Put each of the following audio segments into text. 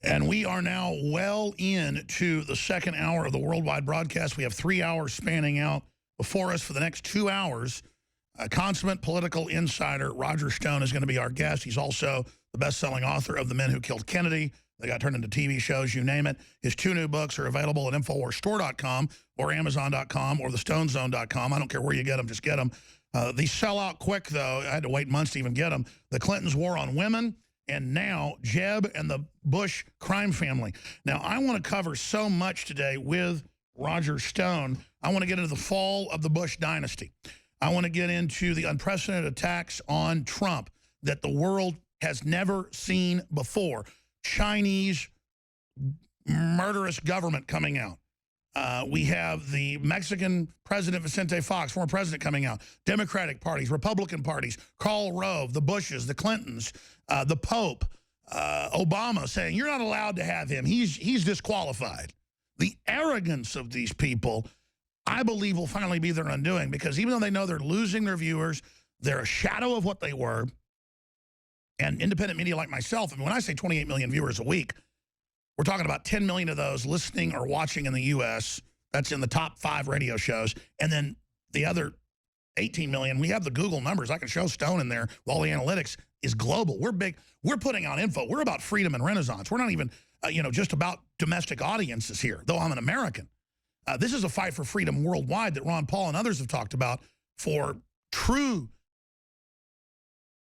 And we are now well into the second hour of the worldwide broadcast. We have 3 hours spanning out before us for the next 2 hours. Consummate political insider Roger Stone is going to be our guest. He's also the best-selling author of The Men Who Killed Kennedy. They got turned into TV shows, you name it. His 2 new books are available at InfoWarsStore.com or Amazon.com or TheStoneZone.com. I don't care where you get them, just get them. These sell out quick, though. I had to wait months to even get them. The Clintons' war on women, and now Jeb and the Bush crime family. Now, I want to cover so much today with Roger Stone. I want to get into the fall of the Bush dynasty. I want to get into the unprecedented attacks on Trump that the world has never seen before. Chinese murderous government coming out. We have the Mexican president, Vicente Fox, former president, coming out. Democratic parties, Republican parties, Karl Rove, the Bushes, the Clintons, the Pope, Obama saying, you're not allowed to have him. He's disqualified. The arrogance of these people, I believe, will finally be their undoing, because even though they know they're losing their viewers, they're a shadow of what they were. And independent media like myself, I mean, when I say 28 million viewers a week, we're talking about 10 million of those listening or watching in the U.S. That's in the top 5 radio shows. And then the other 18 million, we have the Google numbers. I can show Stone in there with all the analytics, is global. We're big. We're putting out info. We're about freedom and renaissance. We're not even, just about domestic audiences here, though I'm an American. This is a fight for freedom worldwide that Ron Paul and others have talked about, for true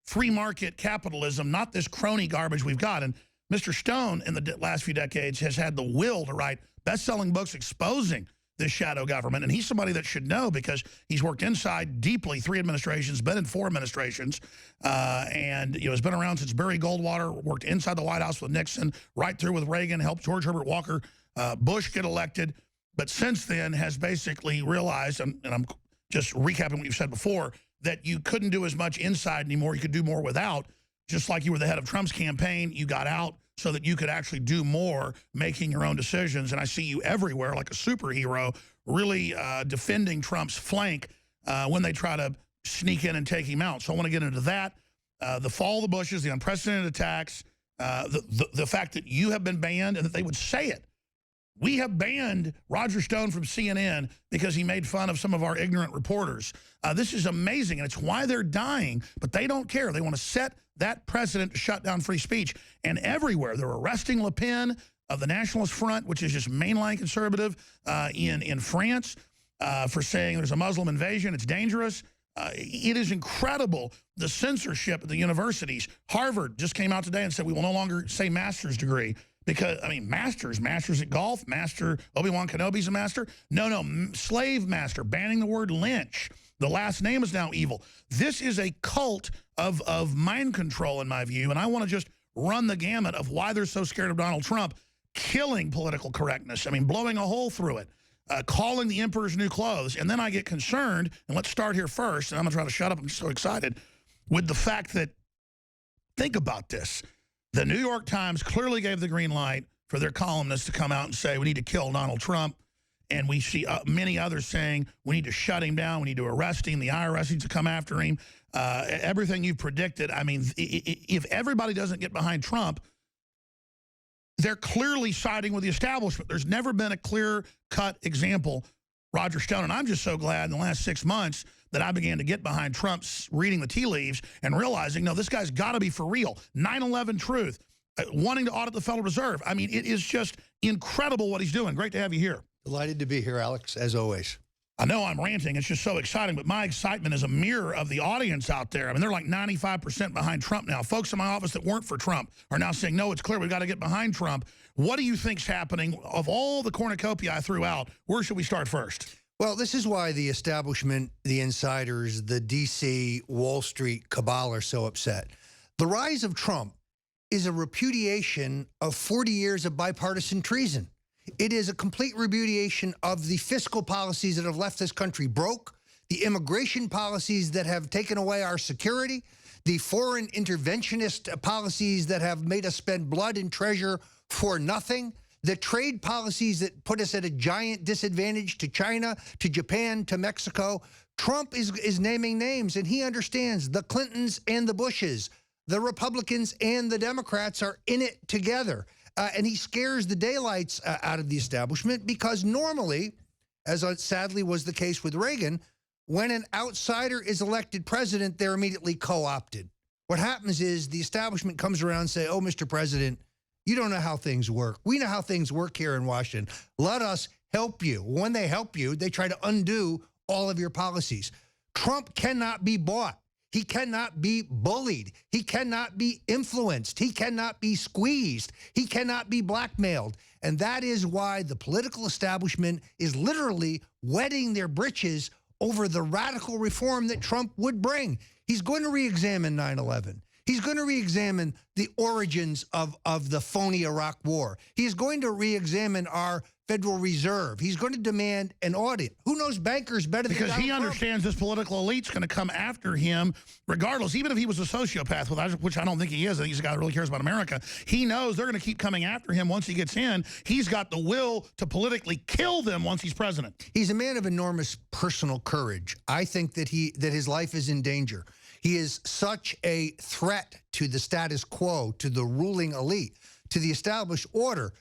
free market capitalism, not this crony garbage we've got. And Mr. Stone, in the last few decades, has had the will to write best-selling books exposing this shadow government. And he's somebody that should know, because he's worked inside deeply 3 administrations, been in 4 administrations, and has been around since Barry Goldwater, worked inside the White House with Nixon, right through with Reagan, helped George Herbert Walker Bush get elected. But since then has basically realized, and I'm just recapping what you've said before, that you couldn't do as much inside anymore. You could do more without. Just like you were the head of Trump's campaign, you got out so that you could actually do more, making your own decisions. And I see you everywhere like a superhero, really defending Trump's flank when they try to sneak in and take him out. So I want to get into that. The fall of the Bushes, the unprecedented attacks, the fact that you have been banned, and that they would say it. We have banned Roger Stone from CNN because he made fun of some of our ignorant reporters. This is amazing, and it's why they're dying, but they don't care. They want to set that precedent to shut down free speech. And everywhere, they're arresting Le Pen of the Nationalist Front, which is just mainline conservative, in France, for saying there's a Muslim invasion. It's dangerous. It is incredible, the censorship at the universities. Harvard just came out today and said we will no longer say master's degree. Because, I mean, masters at golf, master, Obi-Wan Kenobi's a master. No, slave master, banning the word lynch. The last name is now evil. This is a cult of mind control, in my view, and I want to just run the gamut of why they're so scared of Donald Trump, killing political correctness. I mean, blowing a hole through it, calling the emperor's new clothes. And then I get concerned, and let's start here first, and I'm going to try to shut up, I'm so excited, with the fact that, think about this. The New York Times clearly gave the green light for their columnists to come out and say we need to kill Donald Trump. And we see many others saying we need to shut him down, we need to arrest him, the IRS needs to come after him. Everything you predicted. I mean, if everybody doesn't get behind Trump, they're clearly siding with the establishment. There's never been a clear-cut example, Roger Stone. And I'm just so glad in the last 6 months that I began to get behind Trump's reading the tea leaves and realizing, no, this guy's got to be for real. 9/11 truth, wanting to audit the Federal Reserve. I mean, it is just incredible what he's doing. Great to have you here. Delighted to be here, Alex, as always. I know I'm ranting. It's just so exciting, but my excitement is a mirror of the audience out there. I mean, they're like 95% behind Trump now. Folks in my office that weren't for Trump are now saying, no, it's clear we've got to get behind Trump. What do you think's happening? Of all the cornucopia I threw out, where should we start first? Well, this is why the establishment, the insiders, the D.C. Wall Street cabal are so upset. The rise of Trump is a repudiation of 40 years of bipartisan treason. It is a complete repudiation of the fiscal policies that have left this country broke, the immigration policies that have taken away our security, the foreign interventionist policies that have made us spend blood and treasure for nothing, the trade policies that put us at a giant disadvantage to China, to Japan, to Mexico. Trump is naming names, and he understands the Clintons and the Bushes, the Republicans and the Democrats are in it together. And he scares the daylights out of the establishment because normally, as sadly was the case with Reagan, when an outsider is elected president, they're immediately co-opted. What happens is the establishment comes around and say, oh, Mr. President, you don't know how things work. We know how things work here in Washington. Let us help you. When they help you, they try to undo all of your policies. Trump cannot be bought. He cannot be bullied. He cannot be influenced. He cannot be squeezed. He cannot be blackmailed. And that is why the political establishment is literally wetting their britches over the radical reform that Trump would bring. He's going to re-examine 9/11. He's going to re-examine the origins of the phony Iraq war. He's going to re-examine our Federal Reserve. He's going to demand an audit. Who knows bankers better than Because Donald he Trump? understands this political elite's going to come after him regardless, even if he was a sociopath, which I don't think he is. I think he's a guy that really cares about America. He knows they're going to keep coming after him once he gets in. He's got the will to politically kill them once he's president. He's a man of enormous personal courage. I think that his life is in danger. He is such a threat to the status quo, to the ruling elite, to the established order.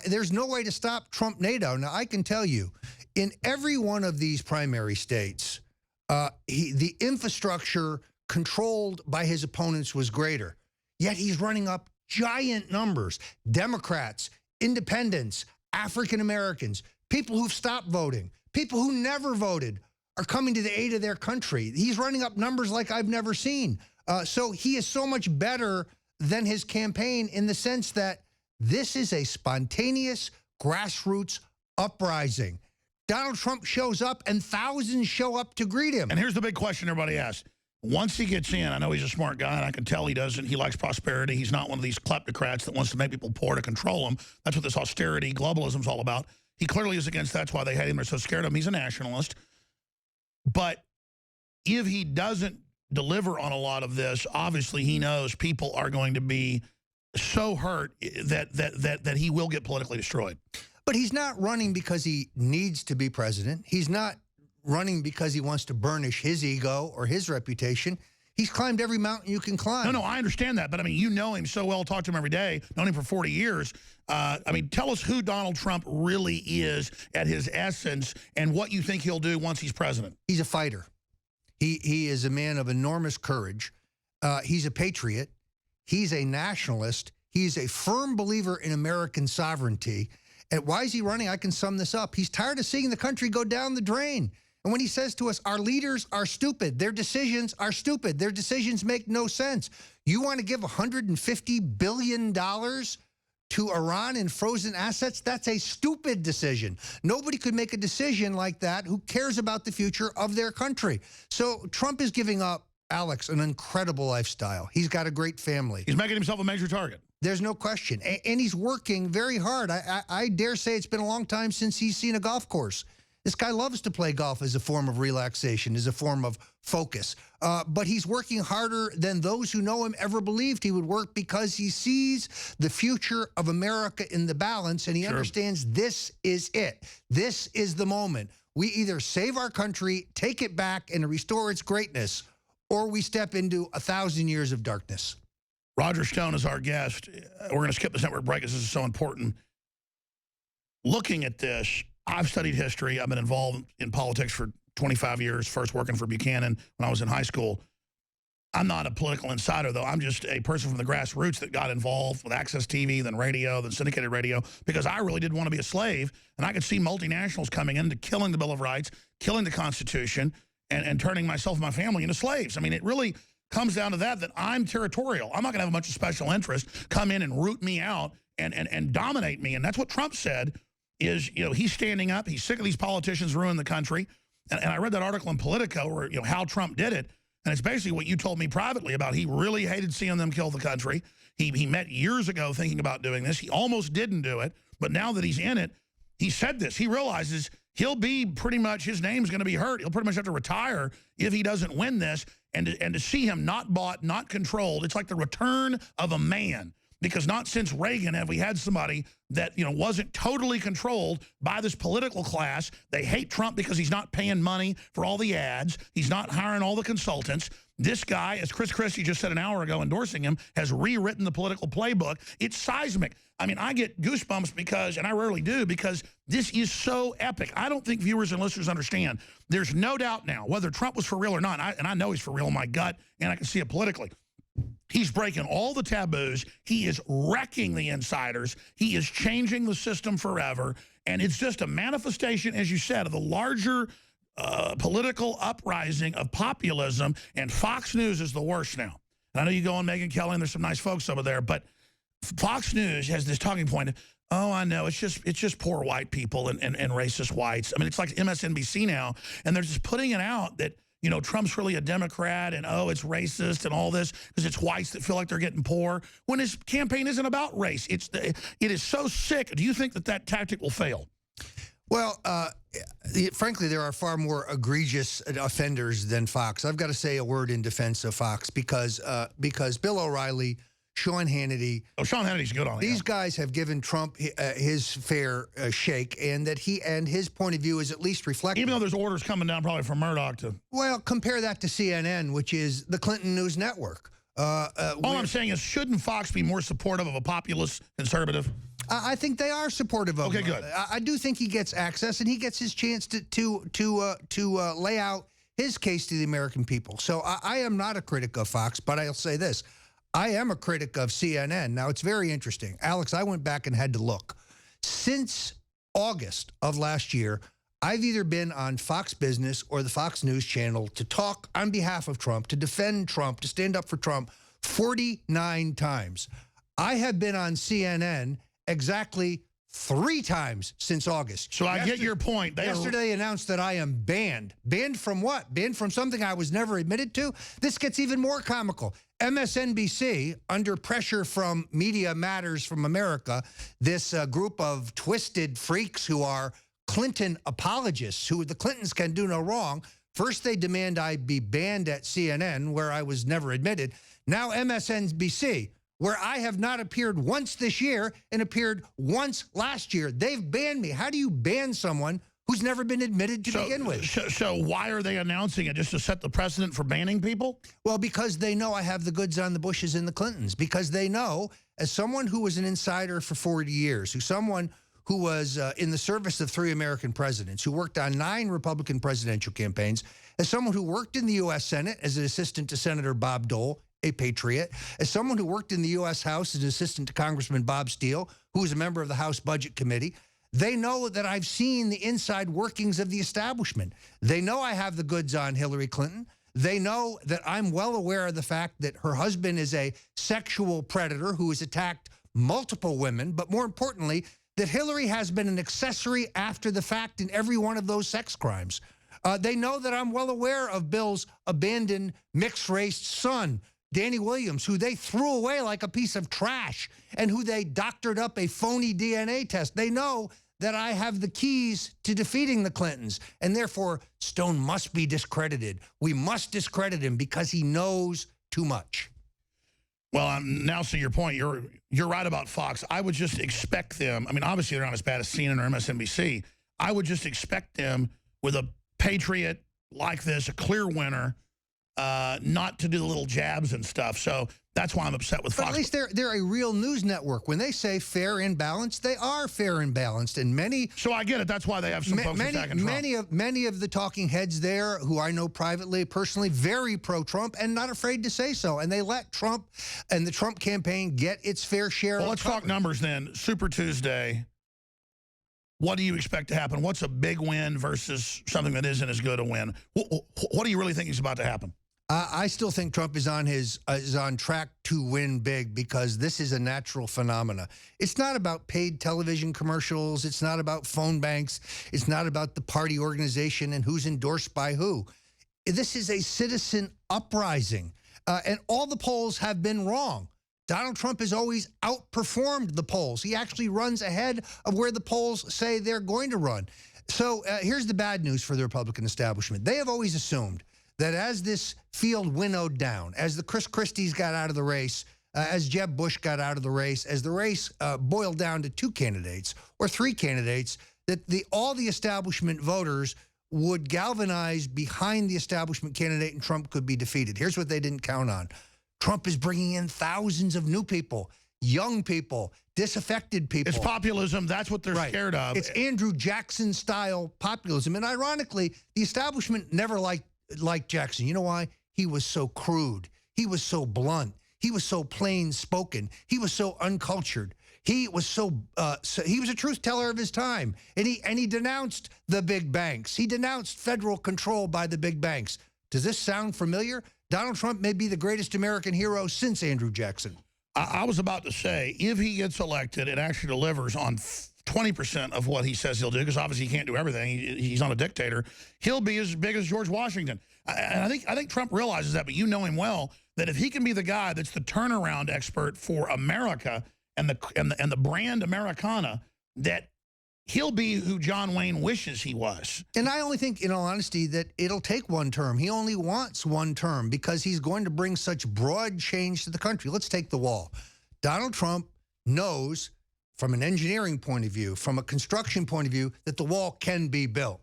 There's no way to stop Trump-NATO. Now, I can tell you, in every one of these primary states, the infrastructure controlled by his opponents was greater. Yet he's running up giant numbers. Democrats, independents, African Americans, people who've stopped voting, people who never voted are coming to the aid of their country. He's running up numbers like I've never seen. So he is so much better than his campaign in the sense that this is a spontaneous grassroots uprising. Donald Trump shows up and thousands show up to greet him. And here's the big question everybody asks. Once he gets in, I know he's a smart guy, and I can tell he likes prosperity. He's not one of these kleptocrats that wants to make people poor to control them. That's what this austerity, globalism's all about. He clearly is against that's why they hate him. They're so scared of him. He's a nationalist. But if he doesn't deliver on a lot of this, obviously he knows people are going to be so hurt that he will get politically destroyed. But he's not running because he needs to be president. He's not running because he wants to burnish his ego or his reputation. He's climbed every mountain you can climb. No, I understand that. But, I mean, you know him so well, talk to him every day, known him for 40 years. I mean, tell us who Donald Trump really is at his essence and what you think he'll do once he's president. He's a fighter. He is a man of enormous courage. He's a patriot. He's a nationalist. He's a firm believer in American sovereignty. And why is he running? I can sum this up. He's tired of seeing the country go down the drain. And when he says to us, our leaders are stupid, their decisions are stupid, their decisions make no sense. You want to give $150 billion to Iran in frozen assets? That's a stupid decision. Nobody could make a decision like that who cares about the future of their country. So Trump is giving up, Alex, an incredible lifestyle. He's got a great family. He's making himself a major target. There's no question. And he's working very hard. I dare say it's been a long time since he's seen a golf course. This guy loves to play golf as a form of relaxation, as a form of focus. But he's working harder than those who know him ever believed he would work because he sees the future of America in the balance, and he understands this is it. This is the moment. We either save our country, take it back, and restore its greatness, or we step into 1,000 years of darkness. Roger Stone is our guest. We're going to skip this network break because this is so important. Looking at this, I've studied history. I've been involved in politics for 25 years, first working for Buchanan when I was in high school. I'm not a political insider, though. I'm just a person from the grassroots that got involved with Access TV, then radio, then syndicated radio, because I really didn't want to be a slave. And I could see multinationals coming into killing the Bill of Rights, killing the Constitution, and turning myself and my family into slaves. I mean, it really comes down to that I'm territorial. I'm not going to have a bunch of special interests come in and root me out and dominate me. And that's what Trump said is, you know, he's standing up. He's sick of these politicians ruining the country. And I read that article in Politico where, you know, how Trump did it. And it's basically what you told me privately about. He really hated seeing them kill the country. He met years ago thinking about doing this. He almost didn't do it. But now that he's in it, he said this. He realizes he'll be pretty much, his name's going to be hurt. He'll pretty much have to retire if he doesn't win this. And to see him not bought, not controlled, it's like the return of a man. Because not since Reagan have we had somebody that, you know, wasn't totally controlled by this political class. They hate Trump because he's not paying money for all the ads. He's not hiring all the consultants. This guy, as Chris Christie just said an hour ago endorsing him, has rewritten the political playbook. It's seismic. I mean, I get goosebumps because, and I rarely do, because this is so epic. I don't think viewers and listeners understand. There's no doubt now, whether Trump was for real or not, and I know he's for real in my gut, and I can see it politically. He's breaking all the taboos. He is wrecking the insiders. He is changing the system forever. And it's just a manifestation, as you said, of the larger political uprising of populism. And Fox News is the worst now. And I know you go on Megyn Kelly, and there's some nice folks over there, but Fox News has this talking point of, oh, I know, it's just poor white people and racist whites. I mean, it's like MSNBC now, and they're just putting it out that, you know, Trump's really a Democrat and, oh, it's racist and all this because it's whites that feel like they're getting poor, when his campaign isn't about race. It is so sick. Do you think that that tactic will fail? Well, frankly, there are far more egregious offenders than Fox. I've got to say a word in defense of Fox because Bill O'Reilly, Sean Hannity. Oh, Sean Hannity's good on it. These guys have given Trump his fair shake, and that his point of view is at least reflected. Even though there's orders coming down probably from Murdoch to... Well, compare that to CNN, which is the Clinton News Network. All I'm saying is, shouldn't Fox be more supportive of a populist conservative? I think they are supportive of him. Okay, good. I do think he gets access, and he gets his chance to lay out his case to the American people. So I am not a critic of Fox, but I'll say this. I am a critic of CNN. Now, it's very interesting. Alex, I went back and had to look. Since August of last year, I've either been on Fox Business or the Fox News channel to talk on behalf of Trump, to defend Trump, to stand up for Trump 49 times. I have been on CNN exactly 3 times since August. So I get your point. Yesterday they announced that I am banned. Banned from what? Banned from something I was never admitted to? This gets even more comical. MSNBC, under pressure from Media Matters from America, this group of twisted freaks who are Clinton apologists, who the Clintons can do no wrong. First, they demand I be banned at CNN, where I was never admitted. Now MSNBC, where I have not appeared once this year and appeared once last year. They've banned me. How do you ban someone who's never been admitted to begin with? So why are they announcing it? Just to set the precedent for banning people? Well, because they know I have the goods on the Bushes and the Clintons. Because they know, as someone who was an insider for 40 years, someone who was in the service of 3 American presidents, who worked on 9 Republican presidential campaigns, as someone who worked in the U.S. Senate as an assistant to Senator Bob Dole, a patriot, as someone who worked in the U.S. House as an assistant to Congressman Bob Steele, who was a member of the House Budget Committee, they know that I've seen the inside workings of the establishment. They know I have the goods on Hillary Clinton. They know that I'm well aware of the fact that her husband is a sexual predator who has attacked multiple women, but more importantly, that Hillary has been an accessory after the fact in every one of those sex crimes. They know that I'm well aware of Bill's abandoned mixed-race son, Danny Williams, who they threw away like a piece of trash and who they doctored up a phony DNA test. They know that I have the keys to defeating the Clintons, and therefore Stone must be discredited. We must discredit him because he knows too much. Well, now see your point. You're right about Fox. I would just expect them. I mean, obviously they're not as bad as CNN or MSNBC. I would just expect them with a patriot like this, a clear winner, not to do the little jabs and stuff. So that's why I'm upset with Fox. But at least they're a real news network. When they say fair and balanced, they are fair and balanced. And many... So I get it. That's why they have some folks attacking Trump. Many of the talking heads there, who I know privately, personally, very pro-Trump and not afraid to say so. And they let Trump and the Trump campaign get its fair share. Well, let's talk numbers then. Super Tuesday. What do you expect to happen? What's a big win versus something that isn't as good a win? What do you really think is about to happen? I still think Trump is on track to win big because this is a natural phenomena. It's not about paid television commercials. It's not about phone banks. It's not about the party organization and who's endorsed by who. This is a citizen uprising, and all the polls have been wrong. Donald Trump has always outperformed the polls. He actually runs ahead of where the polls say they're going to run. So here's the bad news for the Republican establishment. They have always assumed that as this field winnowed down, as the Chris Christies got out of the race, as Jeb Bush got out of the race, as the race boiled down to 2 candidates or 3 candidates, that all the establishment voters would galvanize behind the establishment candidate, and Trump could be defeated. Here's what they didn't count on. Trump is bringing in thousands of new people, young people, disaffected people. It's populism. That's what they're Right. scared of. It's Andrew Jackson-style populism. And ironically, the establishment never liked Jackson. You know why? He was so crude. He was so blunt. He was so plain-spoken. He was so uncultured. He was he was a truth teller of his time. And he denounced the big banks. He denounced federal control by the big banks. Does this sound familiar? Donald Trump may be the greatest American hero since Andrew Jackson. I was about to say, if he gets elected and actually delivers on 20% of what he says he'll do, because obviously he can't do everything, he's not a dictator, he'll be as big as George Washington. And I think Trump realizes that, but you know him well, that if he can be the guy that's the turnaround expert for America and the brand Americana, that he'll be who John Wayne wishes he was. And I only think, in all honesty, that it'll take one term. He only wants one term because he's going to bring such broad change to the country. Let's take the wall. Donald Trump knows, from an engineering point of view, from a construction point of view, that the wall can be built.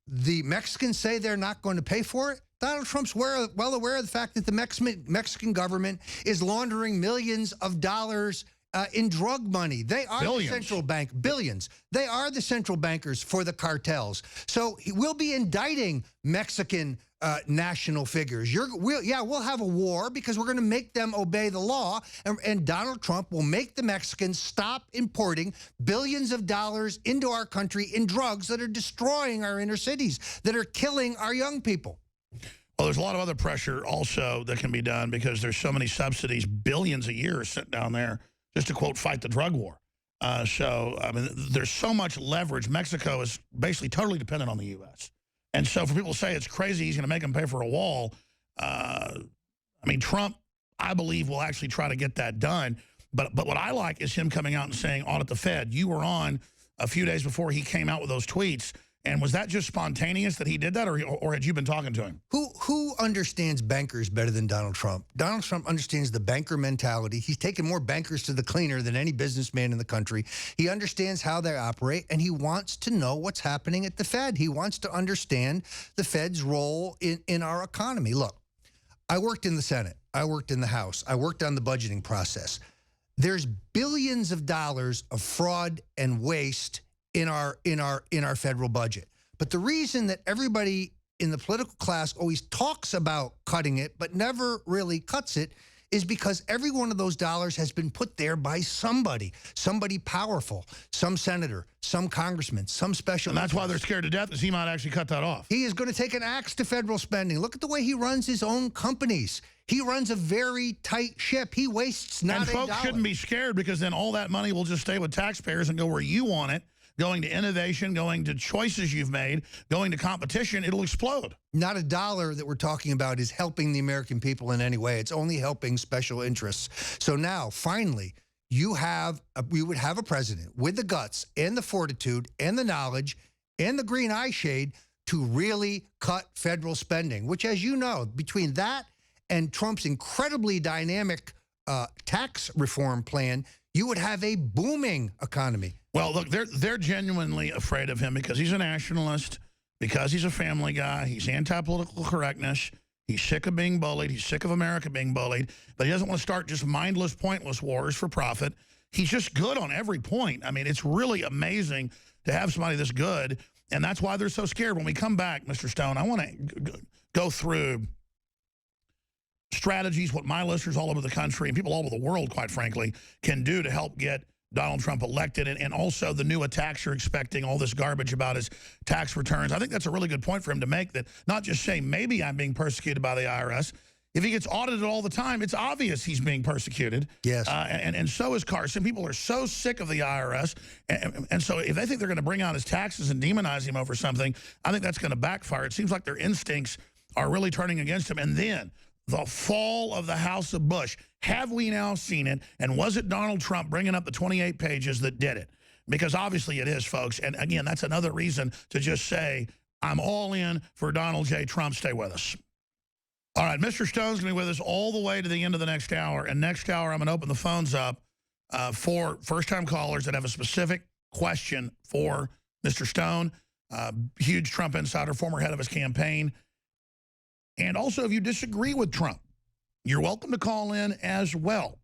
The Mexicans say they're not going to pay for it. Donald Trump's well aware of the fact that the Mexican government is laundering millions of dollars in drug money. They are Billions. the central bank, billions. They are the central bankers for the cartels. So we'll be indicting Mexican national figures. We'll have a war because we're going to make them obey the law, and Donald Trump will make the Mexicans stop importing billions of dollars into our country in drugs that are destroying our inner cities, that are killing our young people. Well, there's a lot of other pressure also that can be done because there's so many subsidies, billions a year sitting down there, just to, quote, fight the drug war. So, I mean, there's so much leverage. Mexico is basically totally dependent on the U.S. And so for people to say it's crazy he's going to make them pay for a wall, I mean, Trump, I believe, will actually try to get that done. But what I like is him coming out and saying, audit the Fed. You were on a few days before he came out with those tweets. And was that just spontaneous that he did that, or had you been talking to him? Who understands bankers better than Donald Trump? Donald Trump understands the banker mentality. He's taken more bankers to the cleaner than any businessman in the country. He understands how they operate, and he wants to know what's happening at the Fed. He wants to understand the Fed's role in our economy. Look, I worked in the Senate. I worked in the House. I worked on the budgeting process. There's billions of dollars of fraud and waste in our federal budget. But the reason that everybody in the political class always talks about cutting it but never really cuts it is because every one of those dollars has been put there by somebody powerful, some senator, some congressman, some special. And that's why they're scared to death, is he might actually cut that off. He is going to take an axe to federal spending. Look at the way he runs his own companies. He runs a very tight ship. He wastes not a dollar. And folks shouldn't be scared, because then all that money will just stay with taxpayers and go where you want it, going to innovation, going to choices you've made, going to competition. It'll explode. Not a dollar that we're talking about is helping the American people in any way. It's only helping special interests. So now, finally, we would have a president with the guts and the fortitude and the knowledge and the green eye shade to really cut federal spending, which, as you know, between that and Trump's incredibly dynamic tax reform plan, you would have a booming economy. Well, look, they're genuinely afraid of him because he's a nationalist, because he's a family guy, he's anti-political correctness, he's sick of being bullied, he's sick of America being bullied, but he doesn't want to start just mindless, pointless wars for profit. He's just good on every point. I mean, it's really amazing to have somebody this good, and that's why they're so scared. When we come back, Mr. Stone, I want to go through strategies, what my listeners all over the country and people all over the world, quite frankly, can do to help get Donald Trump elected, and also the new attacks you're expecting, all this garbage about his tax returns. I think that's a really good point for him to make, that not just say, maybe I'm being persecuted by the IRS. If he gets audited all the time, it's obvious he's being persecuted. Yes. And so is Carson. People are so sick of the IRS. And so if they think they're going to bring out his taxes and demonize him over something, I think that's going to backfire. It seems like their instincts are really turning against him. And then the fall of the House of Bush. Have we now seen it? And was it Donald Trump bringing up the 28 pages that did it? Because obviously it is, folks. And again, that's another reason to just say, I'm all in for Donald J. Trump. Stay with us. All right, Mr. Stone's going to be with us all the way to the end of the next hour. And next hour, I'm going to open the phones up for first-time callers that have a specific question for Mr. Stone. huge Trump insider, former head of his campaign. And also, if you disagree with Trump, you're welcome to call in as well.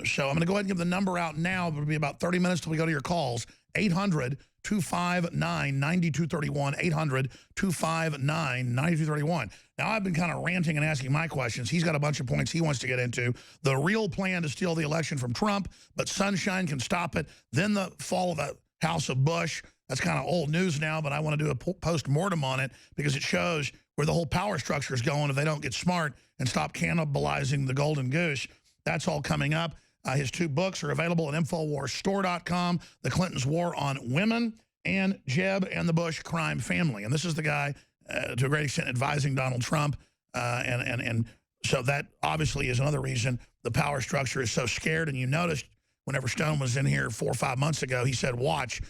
So I'm going to go ahead and give the number out now. It'll be about 30 minutes till we go to your calls. 800-259-9231. 800-259-9231. Now, I've been kind of ranting and asking my questions. He's got a bunch of points he wants to get into. The real plan to steal the election from Trump, but sunshine can stop it. Then the fall of the House of Bush. That's kind of old news now, but I want to do a post-mortem on it because it shows where the whole power structure is going if they don't get smart and stop cannibalizing the golden goose. That's all coming up. His 2 books are available at InfoWarsStore.com, The Clintons' War on Women, and Jeb and the Bush Crime Family. And this is the guy, to a great extent, advising Donald Trump. And so that obviously is another reason the power structure is so scared. And you noticed whenever Stone was in here 4 or 5 months ago, he said, watch,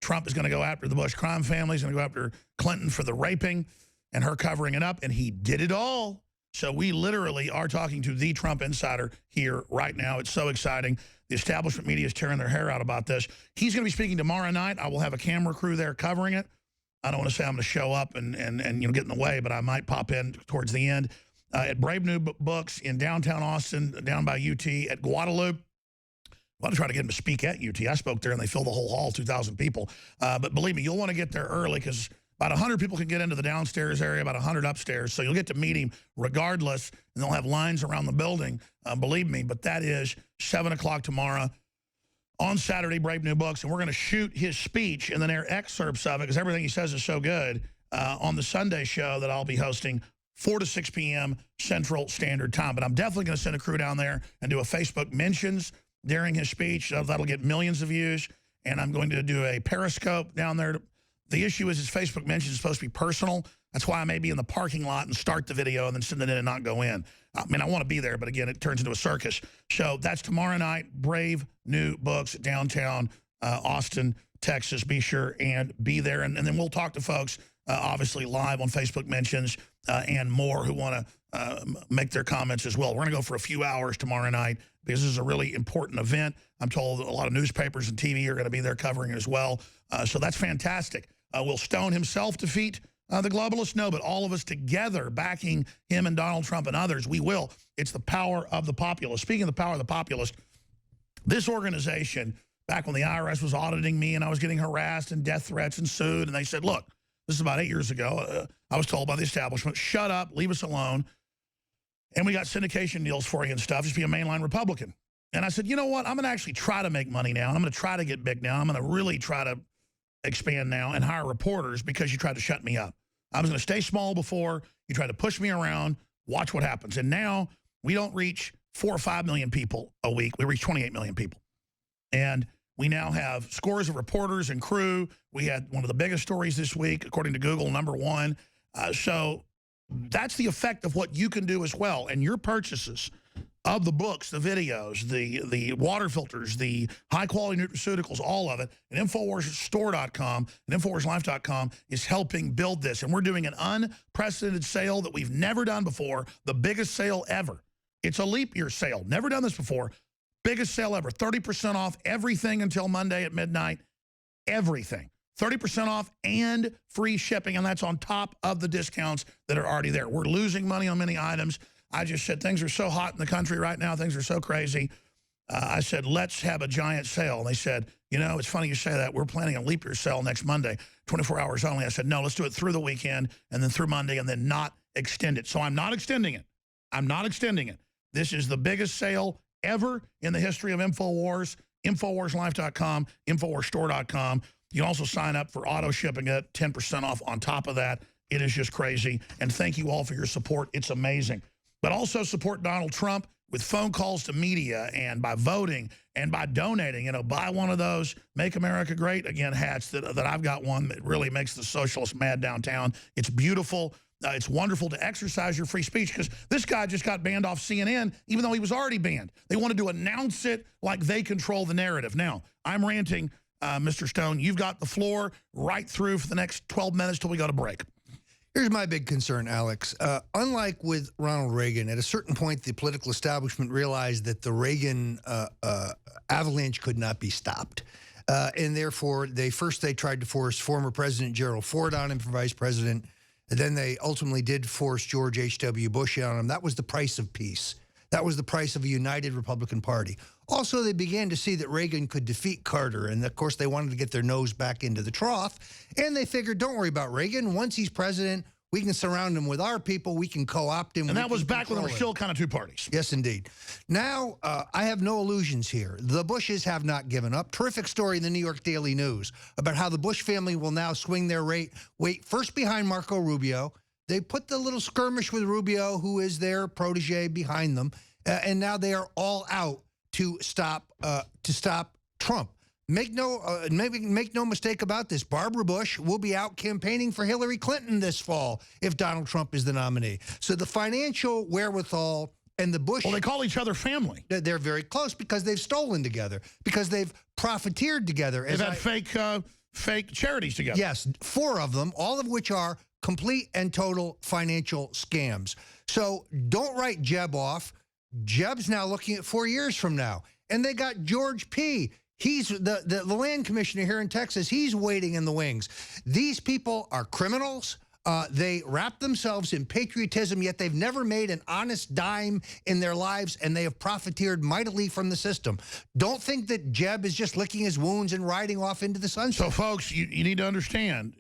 Trump is going to go after the Bush crime family. He's going to go after Clinton for the raping and her covering it up. And he did it all. So we literally are talking to the Trump insider here right now. It's so exciting. The establishment media is tearing their hair out about this. He's going to be speaking tomorrow night. I will have a camera crew there covering it. I don't want to say I'm going to show up and you know, get in the way, but I might pop in towards the end. At Brave New Books in downtown Austin, down by UT, at Guadalupe. I want to try to get him to speak at UT. I spoke there, and they filled the whole hall, 2,000 people. But believe me, you'll want to get there early because about 100 people can get into the downstairs area, about 100 upstairs. So you'll get to meet him regardless, and they'll have lines around the building, believe me. But that is 7 o'clock tomorrow on Saturday, Brave New Books. And we're going to shoot his speech and then air excerpts of it because everything he says is so good on the Sunday show that I'll be hosting 4 to 6 p.m. Central Standard Time. But I'm definitely going to send a crew down there and do a Facebook mentions during his speech. That'll get millions of views. And I'm going to do a Periscope down there. The issue is his Facebook mentions is supposed to be personal. That's why I may be in the parking lot and start the video and then send it in and not go in. I mean, I want to be there, but again, it turns into a circus. So that's tomorrow night, Brave New Books, downtown Austin, Texas. Be sure and be there. And then we'll talk to folks, obviously, live on Facebook mentions and more who want to make their comments as well. We're going to go for a few hours tomorrow night because this is a really important event. I'm told a lot of newspapers and TV are going to be there covering it as well. So that's fantastic. Will Stone himself defeat the globalists? No, but all of us together backing him and Donald Trump and others, we will. It's the power of the populace. Speaking of the power of the populace, this organization, back when the IRS was auditing me and I was getting harassed and death threats and sued, and they said, look, this is about 8 years ago, I was told by the establishment, shut up, leave us alone. And we got syndication deals for you and stuff. Just be a mainline Republican. And I said, you know what? I'm going to actually try to make money now. And I'm going to try to get big now. I'm going to really try to expand now and hire reporters because you tried to shut me up. I was going to stay small before. You tried to push me around. Watch what happens. And now we don't reach 4 or 5 million people a week. We reach 28 million people. And we now have scores of reporters and crew. We had one of the biggest stories this week, according to Google, #1. So that's the effect of what you can do as well. And your purchases of the books, the videos, the water filters, the high-quality nutraceuticals, all of it, and InfoWarsStore.com and InfoWarsLife.com is helping build this. And we're doing an unprecedented sale that we've never done before, the biggest sale ever. It's a leap year sale. Never done this before. Biggest sale ever. 30% off everything until Monday at midnight. Everything. 30% off and free shipping, and that's on top of the discounts that are already there. We're losing money on many items. I just said things are so hot in the country right now. Things are so crazy. I said, let's have a giant sale. And they said, you know, it's funny you say that. We're planning a leap year sale next Monday, 24 hours only. I said, no, let's do it through the weekend and then through Monday and then not extend it. So I'm not extending it. I'm not extending it. This is the biggest sale ever in the history of InfoWars, InfoWarsLife.com, InfoWarsStore.com. You can also sign up for auto shipping at 10% off on top of that. It is just crazy. And thank you all for your support. It's amazing. But also support Donald Trump with phone calls to media and by voting and by donating. You know, buy one of those Make America Great Again hats that I've got one that really makes the socialists mad downtown. It's beautiful. It's wonderful to exercise your free speech because this guy just got banned off CNN even though he was already banned. They wanted to announce it like they control the narrative. Now, I'm ranting, Mr. Stone. You've got the floor right through for the next 12 minutes till we go to break. Here's my big concern, Alex. Unlike with Ronald Reagan, at a certain point, the political establishment realized that the Reagan avalanche could not be stopped. And therefore, they tried to force former President Gerald Ford on him for vice president. And then they ultimately did force George H.W. Bush on him. That was the price of peace. That was the price of a united Republican Party. Also, they began to see that Reagan could defeat Carter. And, of course, they wanted to get their nose back into the trough. And they figured, don't worry about Reagan. Once he's president, we can surround him with our people. We can co-opt him. And that was back when there were still kind of two parties. Yes, indeed. Now, I have no illusions here. The Bushes have not given up. Terrific story in the New York Daily News about how the Bush family will now swing their weight first behind Marco Rubio. They put the little skirmish with Rubio, who is their protege, behind them. And now they are all out to stop Trump. Make no mistake about this. Barbara Bush will be out campaigning for Hillary Clinton this fall if Donald Trump is the nominee. So the financial wherewithal and the Bush... Well, they call each other family. They're very close because they've stolen together, because they've profiteered together. They've had fake charities together. Yes, 4 of them, all of which are complete and total financial scams. So don't write Jeb off. Jeb's now looking at 4 years from now. And they got George P. He's the land commissioner here in Texas. He's waiting in the wings. These people are criminals. They wrap themselves in patriotism, yet they've never made an honest dime in their lives, and they have profiteered mightily from the system. Don't think that Jeb is just licking his wounds and riding off into the sunset. So, folks, you need to understand,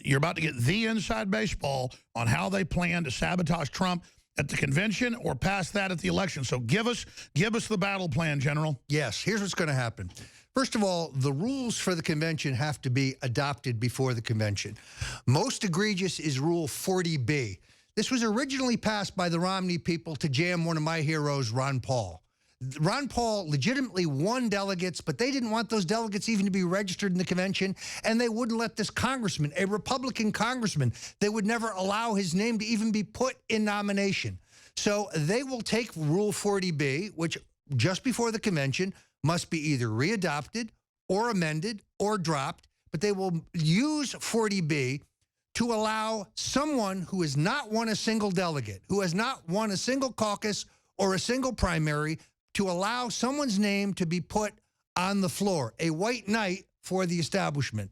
you're about to get the inside baseball on how they plan to sabotage Trump at the convention or past that at the election. So give us the battle plan, General. Yes, here's what's going to happen. First of all, the rules for the convention have to be adopted before the convention. Most egregious is Rule 40B. This was originally passed by the Romney people to jam one of my heroes, Ron Paul. Ron Paul legitimately won delegates, but they didn't want those delegates even to be registered in the convention, and they wouldn't let this congressman, a Republican congressman, they would never allow his name to even be put in nomination. So they will take Rule 40B, which just before the convention must be either readopted or amended or dropped, but they will use 40B to allow someone who has not won a single delegate, who has not won a single caucus or a single primary, to allow someone's name to be put on the floor, a white knight for the establishment.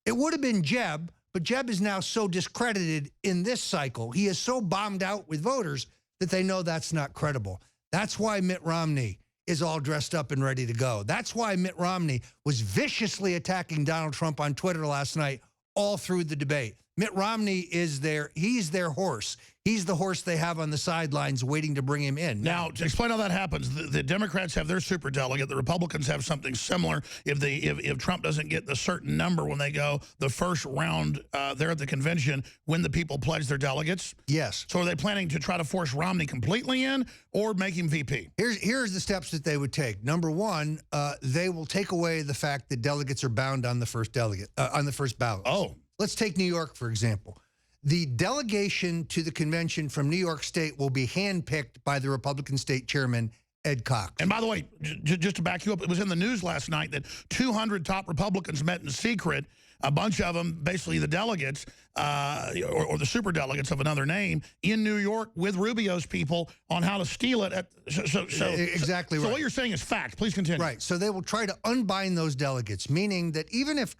It would have been Jeb, but Jeb is now so discredited in this cycle. He is so bombed out with voters that they know that's not credible. That's why Mitt Romney is all dressed up and ready to go. That's why Mitt Romney was viciously attacking Donald Trump on Twitter last night all through the debate. Mitt Romney he's their horse. He's the horse they have on the sidelines waiting to bring him in. Now, to explain how that happens, the Democrats have their superdelegate. The Republicans have something similar. If Trump doesn't get the certain number when they go the first round there at the convention, when the people pledge their delegates. Yes. So are they planning to try to force Romney completely in or make him VP? Here's the steps that they would take. Number one, they will take away the fact that delegates are bound on the first ballot. Oh. Let's take New York, for example. The delegation to the convention from New York State will be handpicked by the Republican state chairman, Ed Cox. And by the way, just to back you up, it was in the news last night that 200 top Republicans met in secret, a bunch of them, basically the delegates, or the superdelegates of another name, in New York with Rubio's people on how to steal it. Exactly right. So what you're saying is fact. Please continue. Right. So they will try to unbind those delegates, meaning that even if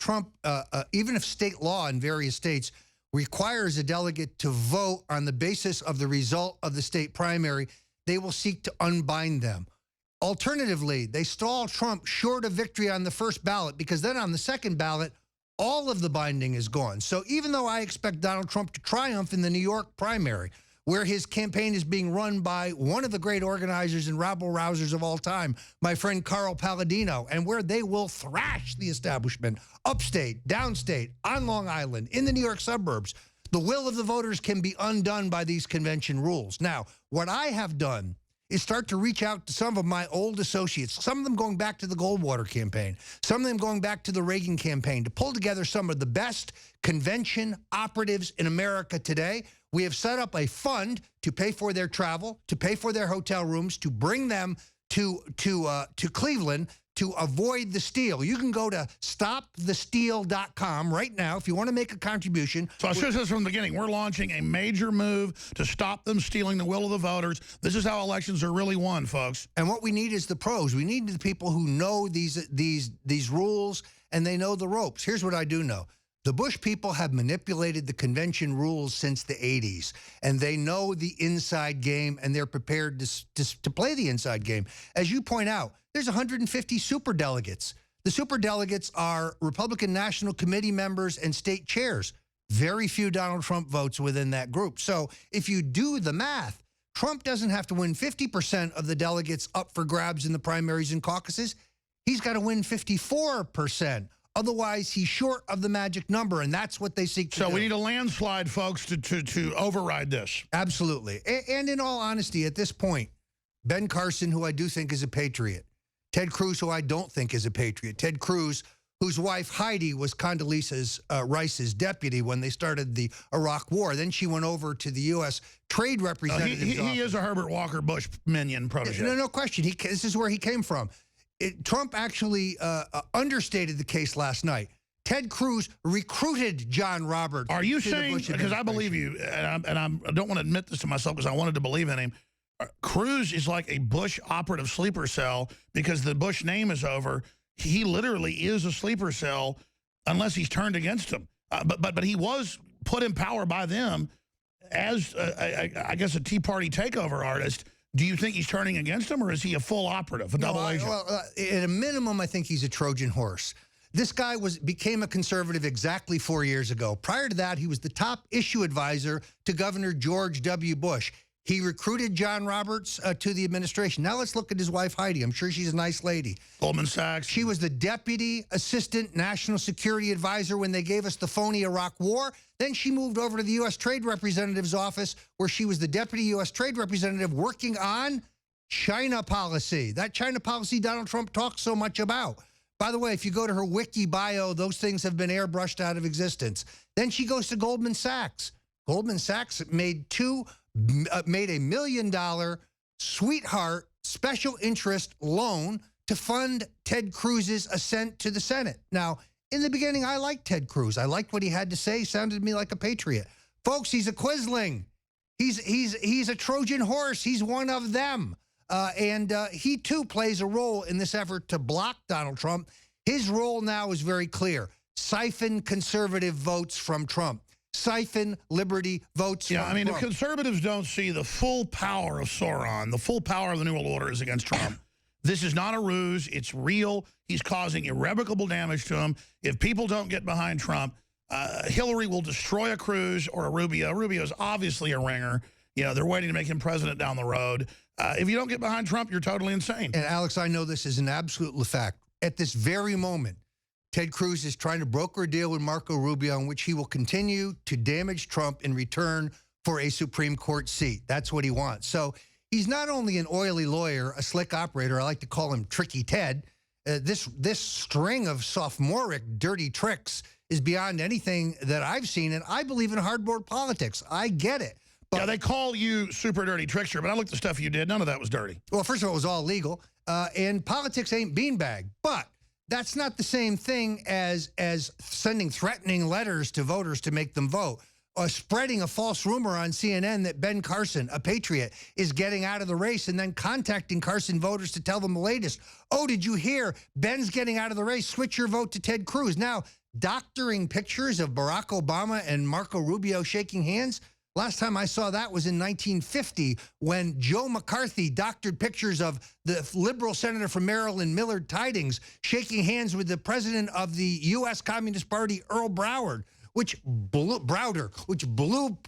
even if state law in various states requires a delegate to vote on the basis of the result of the state primary, they will seek to unbind them. Alternatively, they stall Trump short of victory on the first ballot, because then on the second ballot, all of the binding is gone. So even though I expect Donald Trump to triumph in the New York primary, where his campaign is being run by one of the great organizers and rabble-rousers of all time, my friend Carl Palladino, and where they will thrash the establishment upstate, downstate, on Long Island, in the New York suburbs, the will of the voters can be undone by these convention rules. Now, what I have done is start to reach out to some of my old associates, some of them going back to the Goldwater campaign, some of them going back to the Reagan campaign, to pull together some of the best convention operatives in America today. We have set up a fund to pay for their travel, to pay for their hotel rooms, to bring them to Cleveland to avoid the steal. You can go to stopthesteal.com right now if you want to make a contribution. So I should have said from the beginning, we're launching a major move to stop them stealing the will of the voters. This is how elections are really won, folks. And what we need is the pros. We need the people who know these rules and they know the ropes. Here's what I do know. The Bush people have manipulated the convention rules since the 80s, and they know the inside game, and they're prepared to play the inside game. As you point out, there's 150 superdelegates. The superdelegates are Republican National Committee members and state chairs. Very few Donald Trump votes within that group. So if you do the math, Trump doesn't have to win 50% of the delegates up for grabs in the primaries and caucuses. He's got to win 54%. Otherwise, he's short of the magic number, and that's what they seek to do. So we need a landslide, folks, to override this. Absolutely. And in all honesty, at this point, Ben Carson, who I do think is a patriot, Ted Cruz, who I don't think is a patriot, Ted Cruz, whose wife Heidi was Condoleezza Rice's deputy when they started the Iraq War. Then she went over to the U.S. Trade Representative's office. He is a Herbert Walker Bush minion protege. No question. This is where he came from. Trump actually understated the case last night. Ted Cruz recruited John Roberts. Are you saying, because I believe you, and I don't want to admit this to myself because I wanted to believe in him, Cruz is like a Bush operative sleeper cell because the Bush name is over. He literally is a sleeper cell unless he's turned against him. But he was put in power by them as, I guess, a Tea Party takeover artist. Do you think he's turning against him, or is he a full operative, a double agent? Well, at a minimum, I think he's a Trojan horse. This guy became a conservative exactly 4 years ago. Prior to that, he was the top issue advisor to Governor George W. Bush. He recruited John Roberts to the administration. Now let's look at his wife, Heidi. I'm sure she's a nice lady. Goldman Sachs. She was the deputy assistant national security advisor when they gave us the phony Iraq War. Then she moved over to the U.S. Trade Representative's office, where she was the deputy U.S. Trade Representative working on China policy. That China policy Donald Trump talks so much about. By the way, if you go to her wiki bio, those things have been airbrushed out of existence. Then she goes to Goldman Sachs. Goldman Sachs made a $1 million sweetheart special interest loan to fund Ted Cruz's ascent to the Senate. Now, in the beginning, I liked Ted Cruz. I liked what he had to say. He sounded to me like a patriot. Folks, he's a quisling. He's a Trojan horse. He's one of them. And he, too, plays a role in this effort to block Donald Trump. His role now is very clear. Siphon conservative votes from Trump. Siphon liberty votes from Trump. Yeah, I mean, if conservatives don't see the full power of Sauron, the full power of the New World Order is against Trump. This is not a ruse. It's real. He's causing irrevocable damage to him. If people don't get behind Trump, Hillary will destroy a Cruz or a Rubio. Rubio is obviously a ringer. You know, they're waiting to make him president down the road. If you don't get behind Trump, you're totally insane. And, Alex, I know this is an absolute fact. At this very moment, Ted Cruz is trying to broker a deal with Marco Rubio in which he will continue to damage Trump in return for a Supreme Court seat. That's what he wants. So he's not only an oily lawyer, a slick operator. I like to call him Tricky Ted. This string of sophomoric dirty tricks is beyond anything that I've seen, and I believe in hardboard politics. I get it. But, yeah, they call you super dirty trickster, but I looked at the stuff you did. None of that was dirty. Well, first of all, it was all legal, and politics ain't beanbag. But that's not the same thing as sending threatening letters to voters to make them vote, or spreading a false rumor on CNN that Ben Carson, a patriot, is getting out of the race, and then contacting Carson voters to tell them the latest. Oh, did you hear? Ben's getting out of the race. Switch your vote to Ted Cruz. Now, doctoring pictures of Barack Obama and Marco Rubio shaking hands. Last time I saw that was in 1950 when Joe McCarthy doctored pictures of the liberal senator from Maryland, Millard Tydings, shaking hands with the president of the U.S. Communist Party, Earl Browder, which blew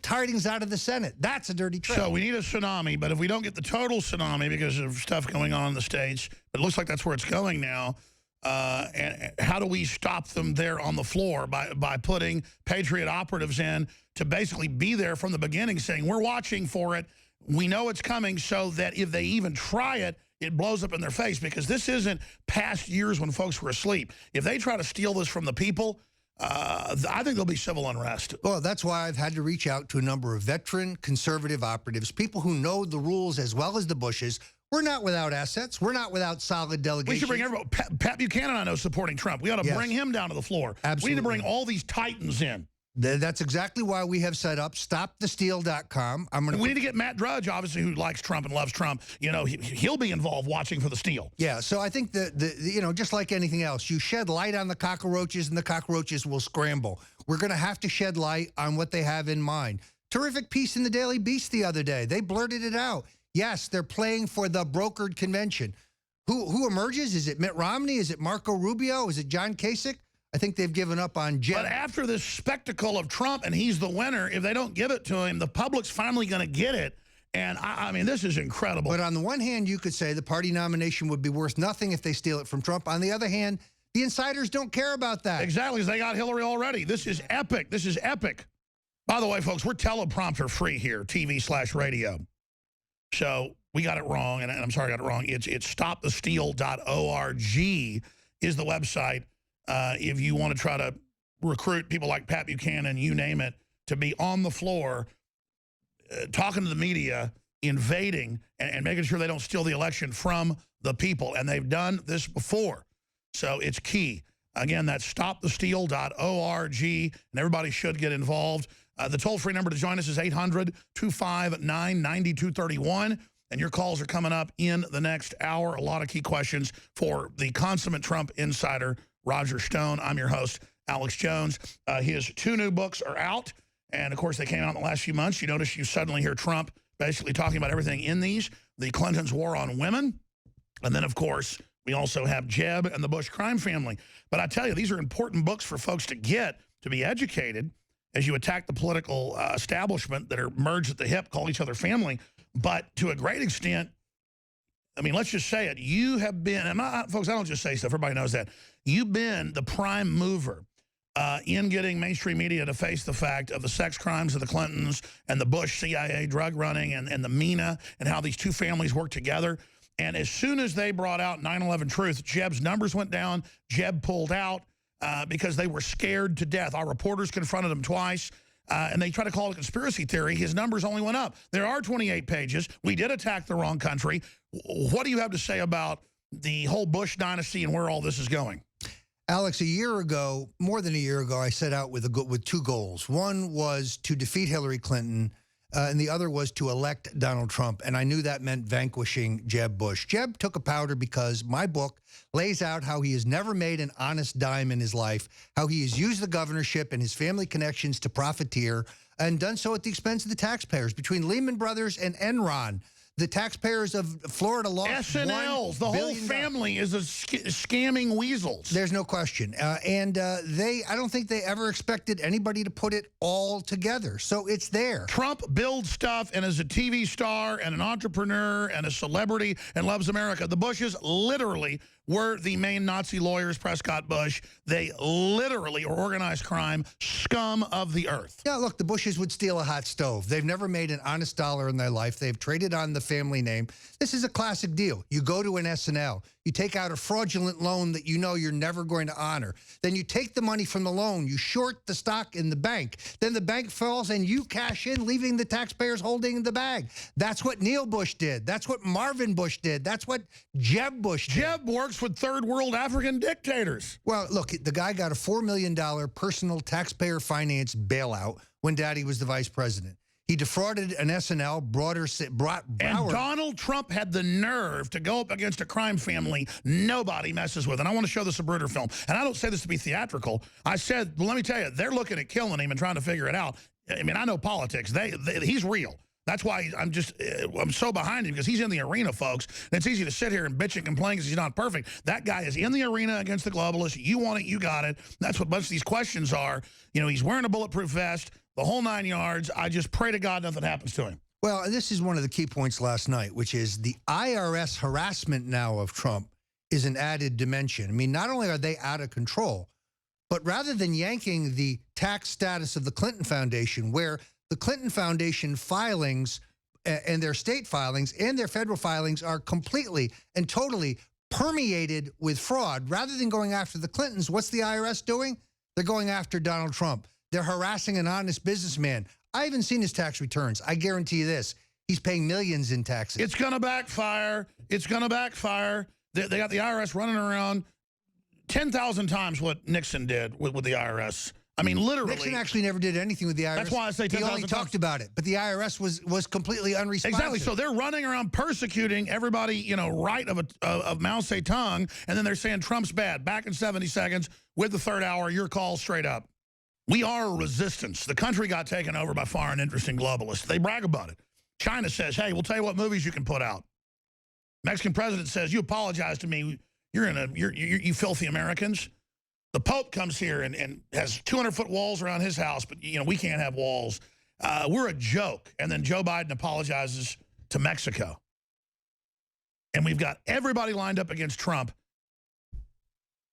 Tydings out of the Senate. That's a dirty trick. So we need a tsunami, but if we don't get the total tsunami because of stuff going on in the States, but it looks like that's where it's going now, and how do we stop them there on the floor? By putting Patriot operatives in to basically be there from the beginning, saying we're watching for it, we know it's coming, so that if they even try it, it blows up in their face, because this isn't past years when folks were asleep. If they try to steal this from the people, I think there'll be civil unrest. Well, that's why I've had to reach out to a number of veteran conservative operatives, people who know the rules as well as the Bushes. We're not without assets. We're not without solid delegations. We should bring everybody. Pat Buchanan, I know, supporting Trump. We ought to bring him down to the floor. Absolutely. We need to bring all these titans in. That's exactly why we have set up StopTheSteal.com. We need to get Matt Drudge, obviously, who likes Trump and loves Trump. You know, he'll be involved watching for the steal. Yeah, so I think you know, just like anything else, you shed light on the cockroaches and the cockroaches will scramble. We're going to have to shed light on what they have in mind. Terrific piece in the Daily Beast the other day. They blurted it out. Yes, they're playing for the brokered convention. Who emerges? Is it Mitt Romney? Is it Marco Rubio? Is it John Kasich? I think they've given up on Jeb. But after this spectacle of Trump and he's the winner, if they don't give it to him, the public's finally going to get it. And, I mean, this is incredible. But on the one hand, you could say the party nomination would be worth nothing if they steal it from Trump. On the other hand, the insiders don't care about that. Exactly, because they got Hillary already. This is epic. This is epic. By the way, folks, we're teleprompter free here, TV/radio. So we got it wrong, and I'm sorry I got it wrong. It's stopthesteal.org is the website. If you want to try to recruit people like Pat Buchanan, you name it, to be on the floor, talking to the media, invading, and making sure they don't steal the election from the people. And they've done this before. So it's key. Again, that's stopthesteal.org, and everybody should get involved. The toll-free number to join us is 800-259-9231. And your calls are coming up in the next hour. A lot of key questions for the consummate Trump insider, Roger Stone. I'm your host, Alex Jones. His 2 new books are out. And, of course, they came out in the last few months. You notice you suddenly hear Trump basically talking about everything in these. The Clintons' war on women. And then, of course, we also have Jeb and the Bush crime family. But I tell you, these are important books for folks to get, to be educated as you attack the political establishment that are merged at the hip, call each other family. But to a great extent, I mean, let's just say it. You have been, and folks, I don't just say stuff. Everybody knows that. You've been the prime mover in getting mainstream media to face the fact of the sex crimes of the Clintons and the Bush CIA drug running and the MENA and how these two families work together. And as soon as they brought out 9/11 Truth, Jeb's numbers went down. Jeb pulled out because they were scared to death. Our reporters confronted him twice. And they try to call it a conspiracy theory. His numbers only went up. There are 28 pages. We did attack the wrong country. What do you have to say about the whole Bush dynasty and where all this is going? Alex, a year ago, more than a year ago, I set out with 2 goals. One was to defeat Hillary Clinton, and the other was to elect Donald Trump. And I knew that meant vanquishing Jeb Bush. Jeb took a powder because my book lays out how he has never made an honest dime in his life, how he has used the governorship and his family connections to profiteer, and done so at the expense of the taxpayers. Between Lehman Brothers and Enron, the taxpayers of Florida lost SNLs, the whole family is a scamming weasels. There's no question. I don't think they ever expected anybody to put it all together. So it's there. Trump builds stuff and is a TV star and an entrepreneur and a celebrity and loves America. The Bushes literally were the main Nazi lawyers, Prescott Bush. They literally are organized crime, scum of the earth. Yeah, look, the Bushes would steal a hot stove. They've never made an honest dollar in their life. They've traded on the family name. This is a classic deal. You go to an SNL. You take out a fraudulent loan that you know you're never going to honor. Then you take the money from the loan. You short the stock in the bank. Then the bank falls and you cash in, leaving the taxpayers holding the bag. That's what Neil Bush did. That's what Marvin Bush did. That's what Jeb Bush did. Jeb works with third world African dictators. Well, look, the guy got a $4 million personal taxpayer finance bailout when Daddy was the vice president. He defrauded an SNL, brought Broward. And Donald Trump had the nerve to go up against a crime family nobody messes with. And I want to show the Zapruder film. And I don't say this to be theatrical. I said, well, let me tell you, they're looking at killing him and trying to figure it out. I mean, I know politics. He's real. That's why I'm so behind him, because he's in the arena, folks. And it's easy to sit here and bitch and complain because he's not perfect. That guy is in the arena against the globalists. You want it, you got it. That's what a bunch of these questions are. You know, he's wearing a bulletproof vest, the whole 9 yards. I just pray to God nothing happens to him. Well, and this is one of the key points last night, which is the IRS harassment now of Trump is an added dimension. I mean, not only are they out of control, but rather than yanking the tax status of the Clinton Foundation, where the Clinton Foundation filings and their state filings and their federal filings are completely and totally permeated with fraud. Rather than going after the Clintons, what's the IRS doing? They're going after Donald Trump. They're harassing an honest businessman. I haven't seen his tax returns. I guarantee you this. He's paying millions in taxes. It's going to backfire. It's going to backfire. They got the IRS running around 10,000 times what Nixon did with the IRS. I mean, literally. Nixon actually never did anything with the IRS. That's why I say 10,000 He only talked about it, but the IRS was completely unresponsive. Exactly. So they're running around persecuting everybody, you know, right of Mao Zedong, and then they're saying Trump's bad. Back in 70 seconds with the third hour, your call straight up. We are a resistance. The country got taken over by foreign interesting globalists. They brag about it. China says, hey, we'll tell you what movies you can put out. Mexican president says, you apologize to me. You filthy Americans. The Pope comes here and has 200-foot walls around his house, but, you know, we can't have walls. We're a joke. And then Joe Biden apologizes to Mexico. And we've got everybody lined up against Trump.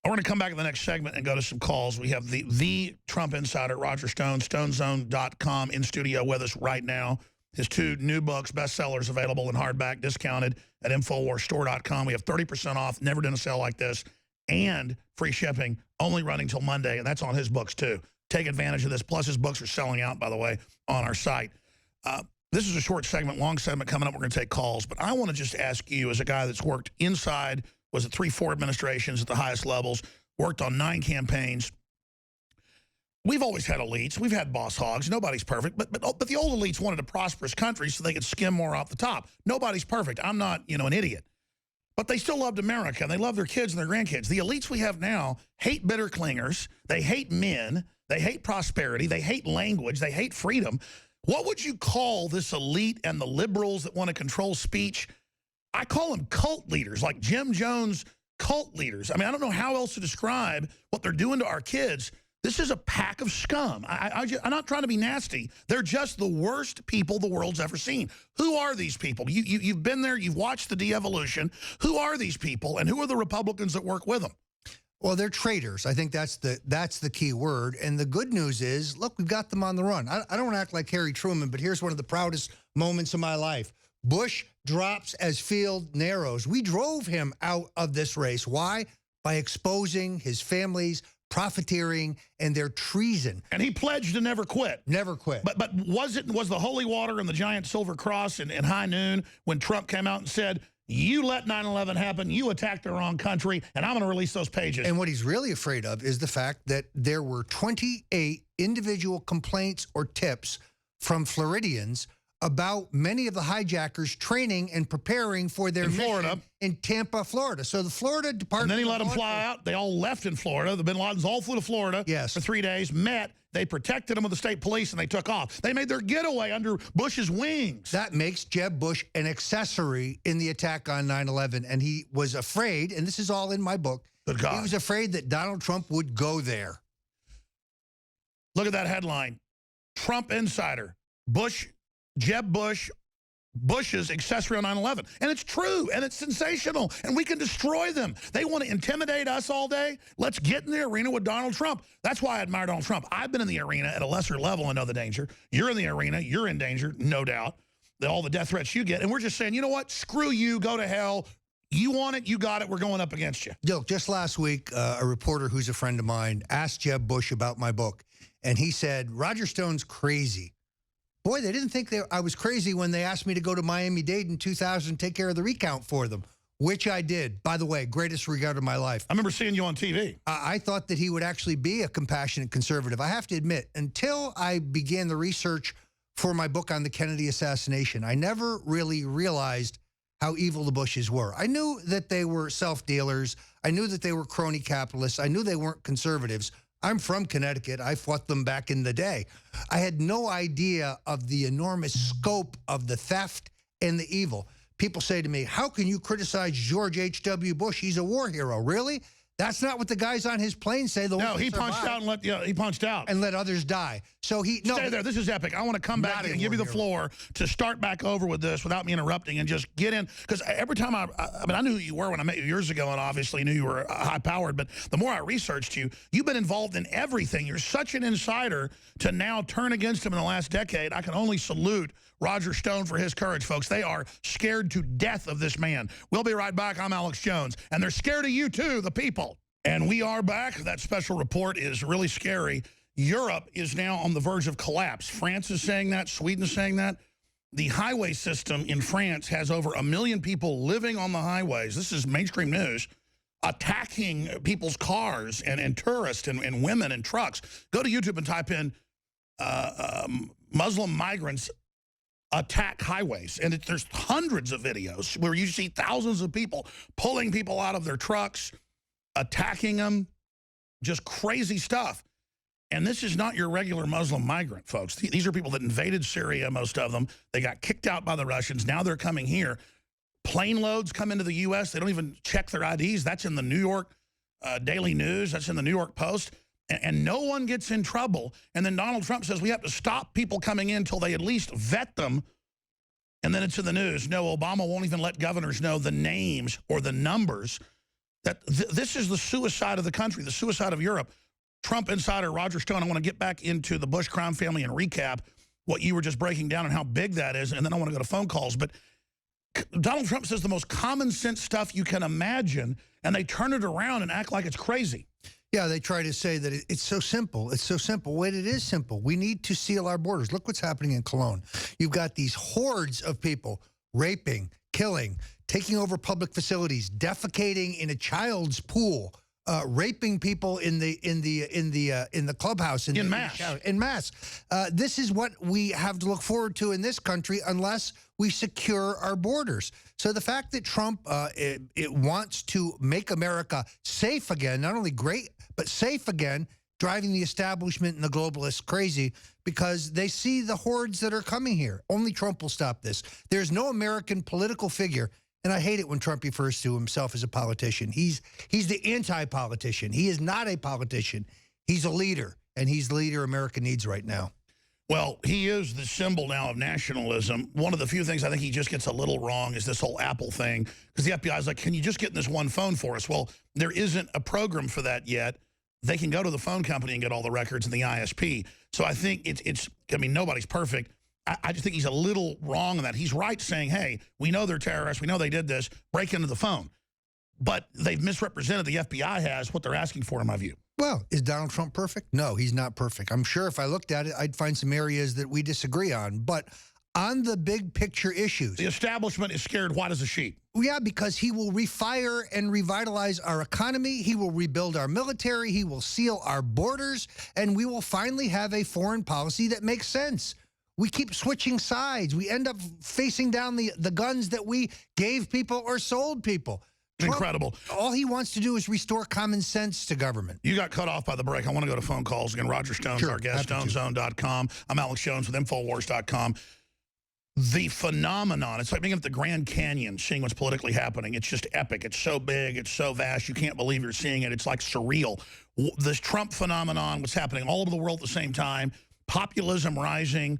We're going to come back in the next segment and go to some calls. We have the Trump insider, Roger Stone, stonezone.com, in studio with us right now. His 2 new books, bestsellers, available in hardback, discounted at InfoWarsStore.com. We have 30% off, never done a sale like this, and free shipping, only running till Monday, and that's on his books too. Take advantage of this. Plus, his books are selling out, by the way, on our site. This is a short segment, long segment coming up. We're going to take calls, but I want to just ask you, as a guy that's worked inside, was it 3-4 administrations at the highest levels, worked on 9 campaigns. We've always had elites. We've had boss hogs. Nobody's perfect. But the old elites wanted a prosperous country so they could skim more off the top. Nobody's perfect. I'm not, you know, an idiot. But they still loved America, and they love their kids and their grandkids. The elites we have now hate bitter clingers. They hate men. They hate prosperity. They hate language. They hate freedom. What would you call this elite and the liberals that want to control speech? I call them cult leaders, like Jim Jones cult leaders. I mean, I don't know how else to describe what they're doing to our kids. This is a pack of scum. I'm not trying to be nasty. They're just the worst people the world's ever seen. Who are these people? You've been there. You've watched the de-evolution. Who are these people, and who are the Republicans that work with them? Well, they're traitors. I think that's the key word. And the good news is, look, we've got them on the run. I don't act like Harry Truman, but here's one of the proudest moments of my life. Bush drops as field narrows. We drove him out of this race. Why? By exposing his family's profiteering and their treason. And he pledged to never quit. Never quit. But was the holy water and the giant silver cross in high noon when Trump came out and said, you let 9/11 happen, you attacked the wrong country, and I'm going to release those pages? And what he's really afraid of is the fact that there were 28 individual complaints or tips from Floridians about many of the hijackers training and preparing for their mission in Tampa, Florida. So the Florida Department... And then he let them fly out. They all left in Florida. The bin Ladens all flew to Florida for 3 days, met. They protected them with the state police, and they took off. They made their getaway under Bush's wings. That makes Jeb Bush an accessory in the attack on 9/11, and he was afraid, and this is all in my book, Good God. He was afraid that Donald Trump would go there. Look at that headline. Trump insider. Jeb Bush's accessory on 9/11. And it's true, and it's sensational, and we can destroy them. They want to intimidate us all day. Let's get in the arena with Donald Trump. That's why I admire Donald Trump. I've been in the arena at a lesser level and know the danger. You're in the arena. You're in danger, no doubt. All the death threats you get. And we're just saying, you know what? Screw you. Go to hell. You want it. You got it. We're going up against you. Look, just last week, a reporter who's a friend of mine asked Jeb Bush about my book, and he said, Roger Stone's crazy. Boy, they didn't think I was crazy when they asked me to go to Miami-Dade in 2000 and take care of the recount for them, which I did. By the way, greatest regard of my life. I remember seeing you on TV. I thought that he would actually be a compassionate conservative. I have to admit, until I began the research for my book on the Kennedy assassination, I never really realized how evil the Bushes were. I knew that they were self-dealers. I knew that they were crony capitalists. I knew they weren't conservatives. I'm from Connecticut. I fought them back in the day. I had no idea of the enormous scope of the theft and the evil. People say to me, how can you criticize George H.W. Bush? He's a war hero. Really? That's not what the guys on his plane say. No, he punched out and he punched out and let others die. So stay there. This is epic. I want to come back and give you the floor to start back over with this without me interrupting and just get in, because every time I mean, I knew who you were when I met you years ago, and obviously knew you were high powered. But the more I researched you, you've been involved in everything. You're such an insider. To now turn against him in the last decade, I can only salute Roger Stone for his courage, folks. They are scared to death of this man. We'll be right back. I'm Alex Jones. And they're scared of you, too, the people. And we are back. That special report is really scary. Europe is now on the verge of collapse. France is saying that. Sweden is saying that. the highway system in France has over 1 million people living on the highways. This is mainstream news, attacking people's cars and tourists and women and trucks. Go to YouTube and type in Muslim migrants attack highways. And there's hundreds of videos where you see thousands of people pulling people out of their trucks, attacking them, just crazy stuff. And this is not your regular Muslim migrant, folks. These are people that invaded Syria, most of them. They got kicked out by the Russians. Now they're coming here. Plane loads come into the U.S. They don't even check their IDs. That's in the New York Daily News. That's in the New York Post. And no one gets in trouble. And then Donald Trump says we have to stop people coming in until they at least vet them. And then it's in the news. No, Obama won't even let governors know the names or the numbers. This is the suicide of the country, the suicide of Europe. Trump insider Roger Stone, I want to get back into the Bush crime family and recap what you were just breaking down and how big that is, and then I want to go to phone calls. But Donald Trump says the most common sense stuff you can imagine, and they turn it around and act like it's crazy. Yeah, they try to say that it's so simple. It's so simple. Wait, it is simple. We need to seal our borders. Look what's happening in Cologne. You've got these hordes of people raping, killing, taking over public facilities, defecating in a child's pool, raping people in the clubhouse in mass. This is what we have to look forward to in this country unless we secure our borders. So the fact that Trump it wants to make America safe again, not only great but safe again, driving the establishment and the globalists crazy because they see the hordes that are coming here. Only Trump will stop this. There's no American political figure. And I hate it when Trump refers to himself as a politician. He's the anti-politician. He is not a politician. He's a leader, and he's the leader America needs right now. Well, he is the symbol now of nationalism. One of the few things I think he just gets a little wrong is this whole Apple thing, because the FBI is like, can you just get in this one phone for us? Well, there isn't a program for that yet. They can go to the phone company and get all the records in the ISP. So I think I mean, nobody's perfect. I just think he's a little wrong in that. He's right saying, hey, we know they're terrorists. We know they did this. Break into the phone. But they've misrepresented, the FBI has, what they're asking for, in my view. Well, is Donald Trump perfect? No, he's not perfect. I'm sure if I looked at it, I'd find some areas that we disagree on. But on the big picture issues. The establishment is scared white as a sheet. Yeah, because he will refire and revitalize our economy. He will rebuild our military. He will seal our borders. And we will finally have a foreign policy that makes sense. We keep switching sides. We end up facing down the guns that we gave people or sold people. Trump, incredible. All he wants to do is restore common sense to government. You got cut off by the break. I want to go to phone calls again. Roger Stone's sure, our guest, StoneZone.com. I'm Alex Jones with Infowars.com. The phenomenon, it's like being at the Grand Canyon, seeing what's politically happening. It's just epic. It's so big. It's so vast. You can't believe you're seeing it. It's like surreal. This Trump phenomenon, what's happening all over the world at the same time, populism rising,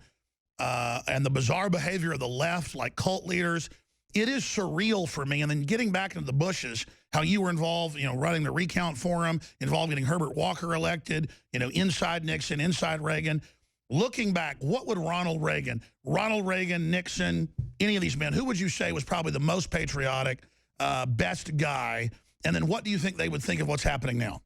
and the bizarre behavior of the left, like cult leaders, it is surreal for me. And then getting back into the Bushes, how you were involved, running the recount forum, involved getting Herbert Walker elected, inside Nixon, inside Reagan. Looking back, what would Ronald Reagan, Nixon, any of these men, who would you say was probably the most patriotic, best guy? And then what do you think they would think of what's happening now?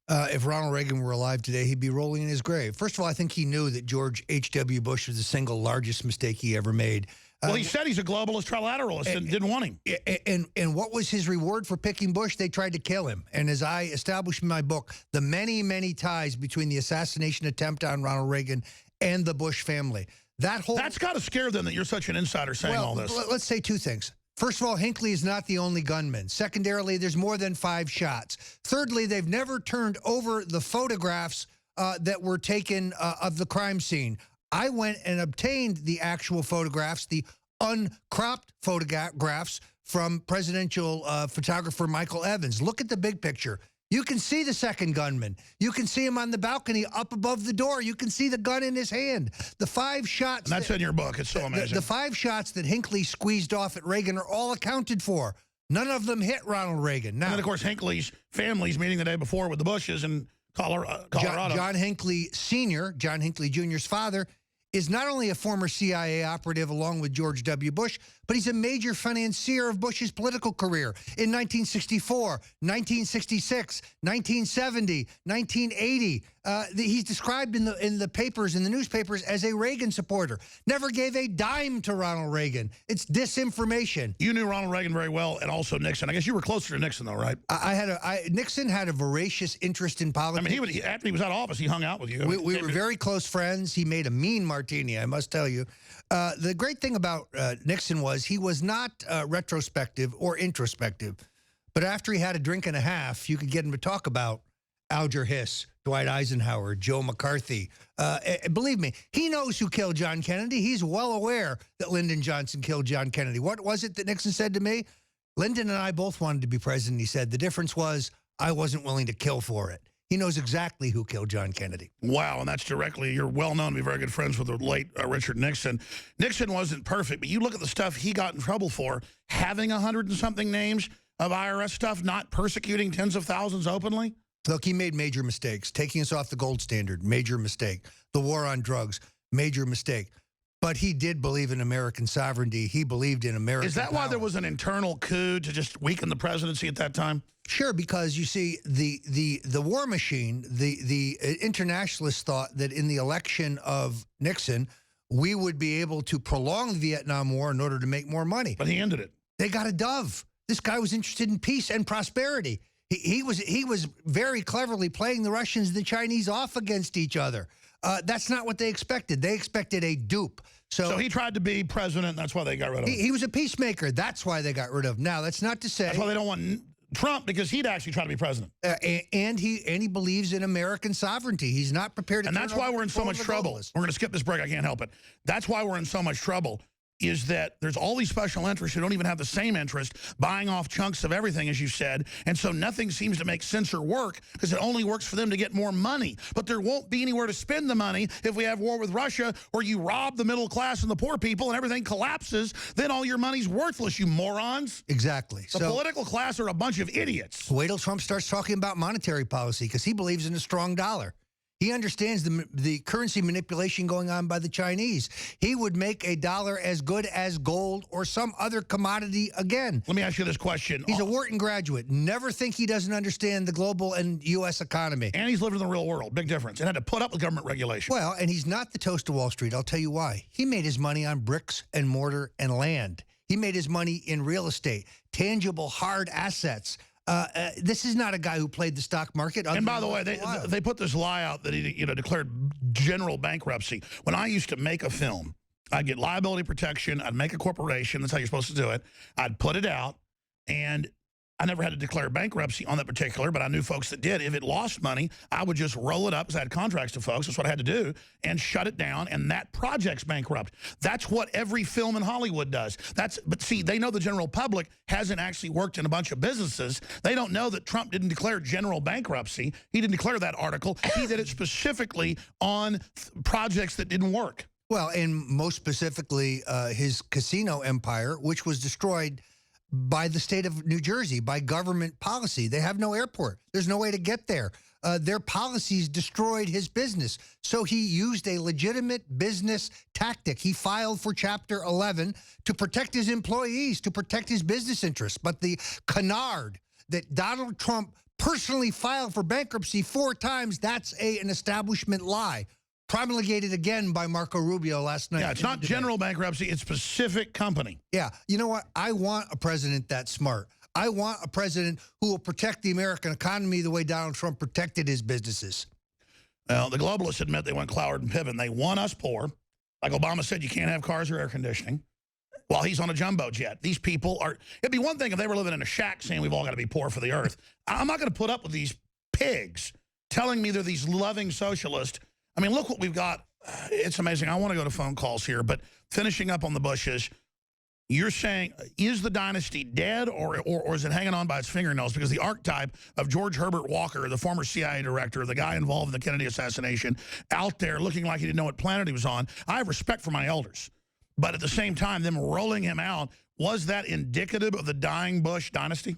If Ronald Reagan were alive today, he'd be rolling in his grave. First of all, I think he knew that George H.W. Bush was the single largest mistake he ever made. Well, he said he's a globalist trilateralist and didn't want him. And what was his reward for picking Bush? They tried to kill him. And as I established in my book, the many, many ties between the assassination attempt on Ronald Reagan and the Bush family. That's got to scare them that you're such an insider saying all this. Let's say two things. First of all, Hinckley is not the only gunman. Secondarily, there's more than 5 shots. Thirdly, they've never turned over the photographs that were taken of the crime scene. I went and obtained the actual photographs, the uncropped photographs from presidential photographer Michael Evans. Look at the big picture. You can see the second gunman. You can see him on the balcony up above the door. You can see the gun in his hand. The 5 shots... And that's in your book. It's so amazing. The 5 shots that Hinckley squeezed off at Reagan are all accounted for. None of them hit Ronald Reagan. Now, and then, of course, Hinckley's family's meeting the day before with the Bushes in Colorado. John Hinckley Sr., John Hinckley Jr.'s father, is not only a former CIA operative along with George W. Bush, but he's a major financier of Bush's political career in 1964, 1966, 1970, 1980. He's described in the papers, in the newspapers, as a Reagan supporter. Never gave a dime to Ronald Reagan. It's disinformation. You knew Ronald Reagan very well, and also Nixon. I guess you were closer to Nixon, though, right? Nixon had a voracious interest in politics. I mean, after he was out of office, he hung out with you. We were very close friends. He made a mean martini, I must tell you. The great thing about Nixon was he was not retrospective or introspective. But after he had a drink and a half, you could get him to talk about Alger Hiss, Dwight Eisenhower, Joe McCarthy. Believe me, he knows who killed John Kennedy. He's well aware that Lyndon Johnson killed John Kennedy. What was it that Nixon said to me? Lyndon and I both wanted to be president, he said. The difference was I wasn't willing to kill for it. He knows exactly who killed John Kennedy. Wow, and that's directly, you're well known to be very good friends with the late Richard Nixon. Nixon wasn't perfect, but you look at the stuff he got in trouble for, having 100 and something names of IRS stuff, not persecuting tens of thousands openly. Look, he made major mistakes. Taking us off the gold standard, major mistake. The war on drugs, major mistake. But he did believe in American sovereignty. He believed in American Is that power. why there was an internal coup to just weaken the presidency at that time? Sure, because you see, the war machine, the internationalists thought that in the election of Nixon, we would be able to prolong the Vietnam War in order to make more money. But he ended it. They got a dove. This guy was interested in peace and prosperity. He was very cleverly playing the Russians and the Chinese off against each other. That's not what they expected. They expected a dupe. So he tried to be president, and that's why they got rid of him. He was a peacemaker. That's why they got rid of him. Now, that's not to say... That's why they don't want Trump, because he'd actually try to be president. And he believes in American sovereignty. He's not prepared to... And that's why we're in so much trouble. We're going to skip this break. I can't help it. That's why we're in so much trouble, is that there's all these special interests who don't even have the same interest, buying off chunks of everything, as you said, and so nothing seems to make sense or work because it only works for them to get more money. But there won't be anywhere to spend the money if we have war with Russia, where you rob the middle class and the poor people and everything collapses. Then all your money's worthless, you morons. Exactly. The political class are a bunch of idiots. Wait till Trump starts talking about monetary policy, because he believes in a strong dollar. He understands the currency manipulation going on by the Chinese. He would make a dollar as good as gold or some other commodity again. Let me ask you this question. He's a Wharton graduate. Never think he doesn't understand the global and U.S. economy. And he's lived in the real world. Big difference. And had to put up with government regulation. Well, and he's not the toast of Wall Street. I'll tell you why. He made his money on bricks and mortar and land. He made his money in real estate, tangible, hard assets. This is not a guy who played the stock market. And by the way, they put this lie out that he declared general bankruptcy. When I used to make a film, I'd get liability protection. I'd make a corporation. That's how you're supposed to do it. I'd put it out, and I never had to declare bankruptcy on that particular, but I knew folks that did. If it lost money, I would just roll it up, because I had contracts to folks. That's what I had to do, and shut it down, and that project's bankrupt. That's what every film in Hollywood does. But see, they know the general public hasn't actually worked in a bunch of businesses. They don't know that Trump didn't declare general bankruptcy. He didn't declare that article. He did it specifically on projects that didn't work. Well, and most specifically, his casino empire, which was destroyed by the state of New Jersey, by government policy. They have no airport. There's no way to get there. Their policies destroyed his business. So he used a legitimate business tactic. He filed for Chapter 11 to protect his employees, to protect his business interests. But the canard that Donald Trump personally filed for bankruptcy 4 times, that's an establishment lie. Promulgated again by Marco Rubio last night. Yeah, it's not general bankruptcy, it's specific company. Yeah, you know what? I want a president that smart. I want a president who will protect the American economy the way Donald Trump protected his businesses. Well, the globalists admit they went Cloward and Piven. They want us poor. Like Obama said, you can't have cars or air conditioning while he's on a jumbo jet. These people are, it'd be one thing if they were living in a shack saying we've all got to be poor for the earth. I'm not going to put up with these pigs telling me they're these loving socialists. I mean, look what we've got. It's amazing. I want to go to phone calls here, but finishing up on the Bushes, you're saying, is the dynasty dead or is it hanging on by its fingernails? Because the archetype of George Herbert Walker, the former CIA director, the guy involved in the Kennedy assassination, out there looking like he didn't know what planet he was on. I have respect for my elders. But at the same time, them rolling him out, was that indicative of the dying Bush dynasty?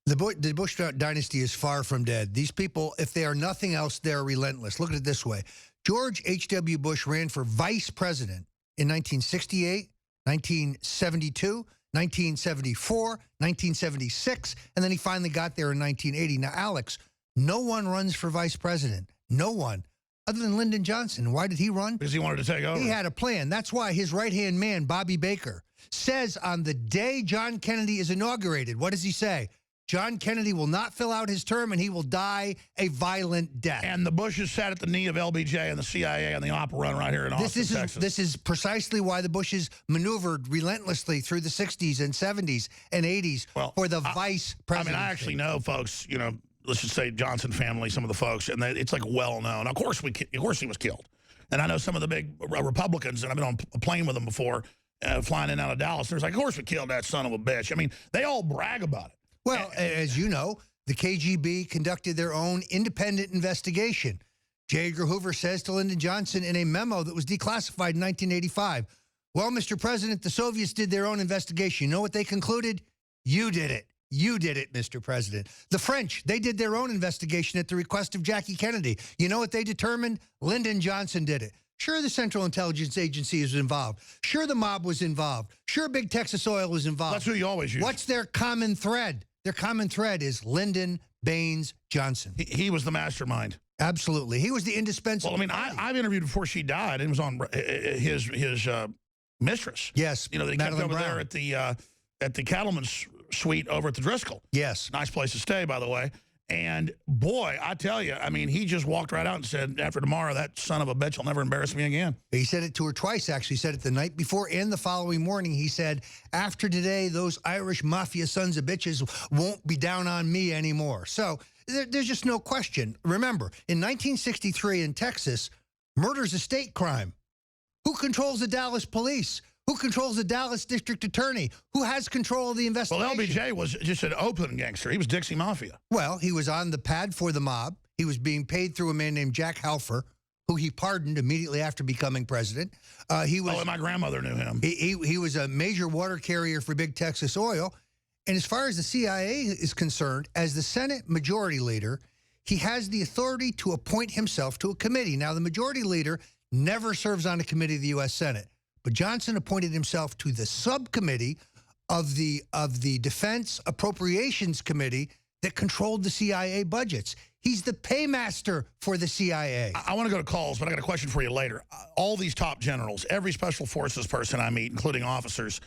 The Bush dynasty is far from dead. These people, if they are nothing else, they're relentless. Look at it this way. George H.W. Bush ran for vice president in 1968, 1972, 1974, 1976, and then he finally got there in 1980. Now, Alex, no one runs for vice president. No one. Other than Lyndon Johnson. Why did he run? Because he wanted to take over. He had a plan. That's why his right-hand man, Bobby Baker, says on the day John Kennedy is inaugurated, what does he say? John Kennedy will not fill out his term, and he will die a violent death. And the Bushes sat at the knee of LBJ and the CIA and the Opera Run right here in Austin, Texas. This is precisely why the Bushes maneuvered relentlessly through the 60s and 70s and 80s for the vice presidency. I mean, I actually know folks, you know, let's just say Johnson family, some of the folks, and it's like well known. Of course he was killed. And I know some of the big Republicans, and I've been on a plane with them before, flying in and out of Dallas. There's like, of course we killed that son of a bitch. I mean, they all brag about it. Well, as you know, the KGB conducted their own independent investigation. J. Edgar Hoover says to Lyndon Johnson in a memo that was declassified in 1985, well, Mr. President, the Soviets did their own investigation. You know what they concluded? You did it. You did it, Mr. President. The French, they did their own investigation at the request of Jackie Kennedy. You know what they determined? Lyndon Johnson did it. Sure, the Central Intelligence Agency is involved. Sure, the mob was involved. Sure, Big Texas Oil was involved. That's who you always use. What's their common thread? Their common thread is Lyndon Baines Johnson. He was the mastermind. Absolutely. He was the indispensable. Well, I mean, I've interviewed before she died and was on his mistress. Yes, you know, that he Madeline kept over Brown. there at the Cattleman's suite over at the Driscoll. Yes. Nice place to stay, by the way. And boy, I tell you, I mean, he just walked right out and said, after tomorrow, that son of a bitch will never embarrass me again. He said it to her twice, actually. He said it the night before and the following morning. He said, after today, those Irish mafia sons of bitches won't be down on me anymore. So there's just no question. Remember, in 1963 in Texas, murder's a state crime. Who controls the Dallas police? Who controls the Dallas district attorney? Who has control of the investigation? Well, LBJ was just an open gangster. He was Dixie Mafia. Well, he was on the pad for the mob. He was being paid through a man named Jack Halfer, who he pardoned immediately after becoming president. And my grandmother knew him. He was a major water carrier for Big Texas Oil. And as far as the CIA is concerned, as the Senate Majority Leader, he has the authority to appoint himself to a committee. Now, the Majority Leader never serves on a committee of the U.S. Senate. But Johnson appointed himself to the subcommittee of the Defense Appropriations Committee that controlled the CIA budgets. He's the paymaster for the CIA. I want to go to calls, but I got a question for you later. All these top generals, every special forces person I meet, including officers,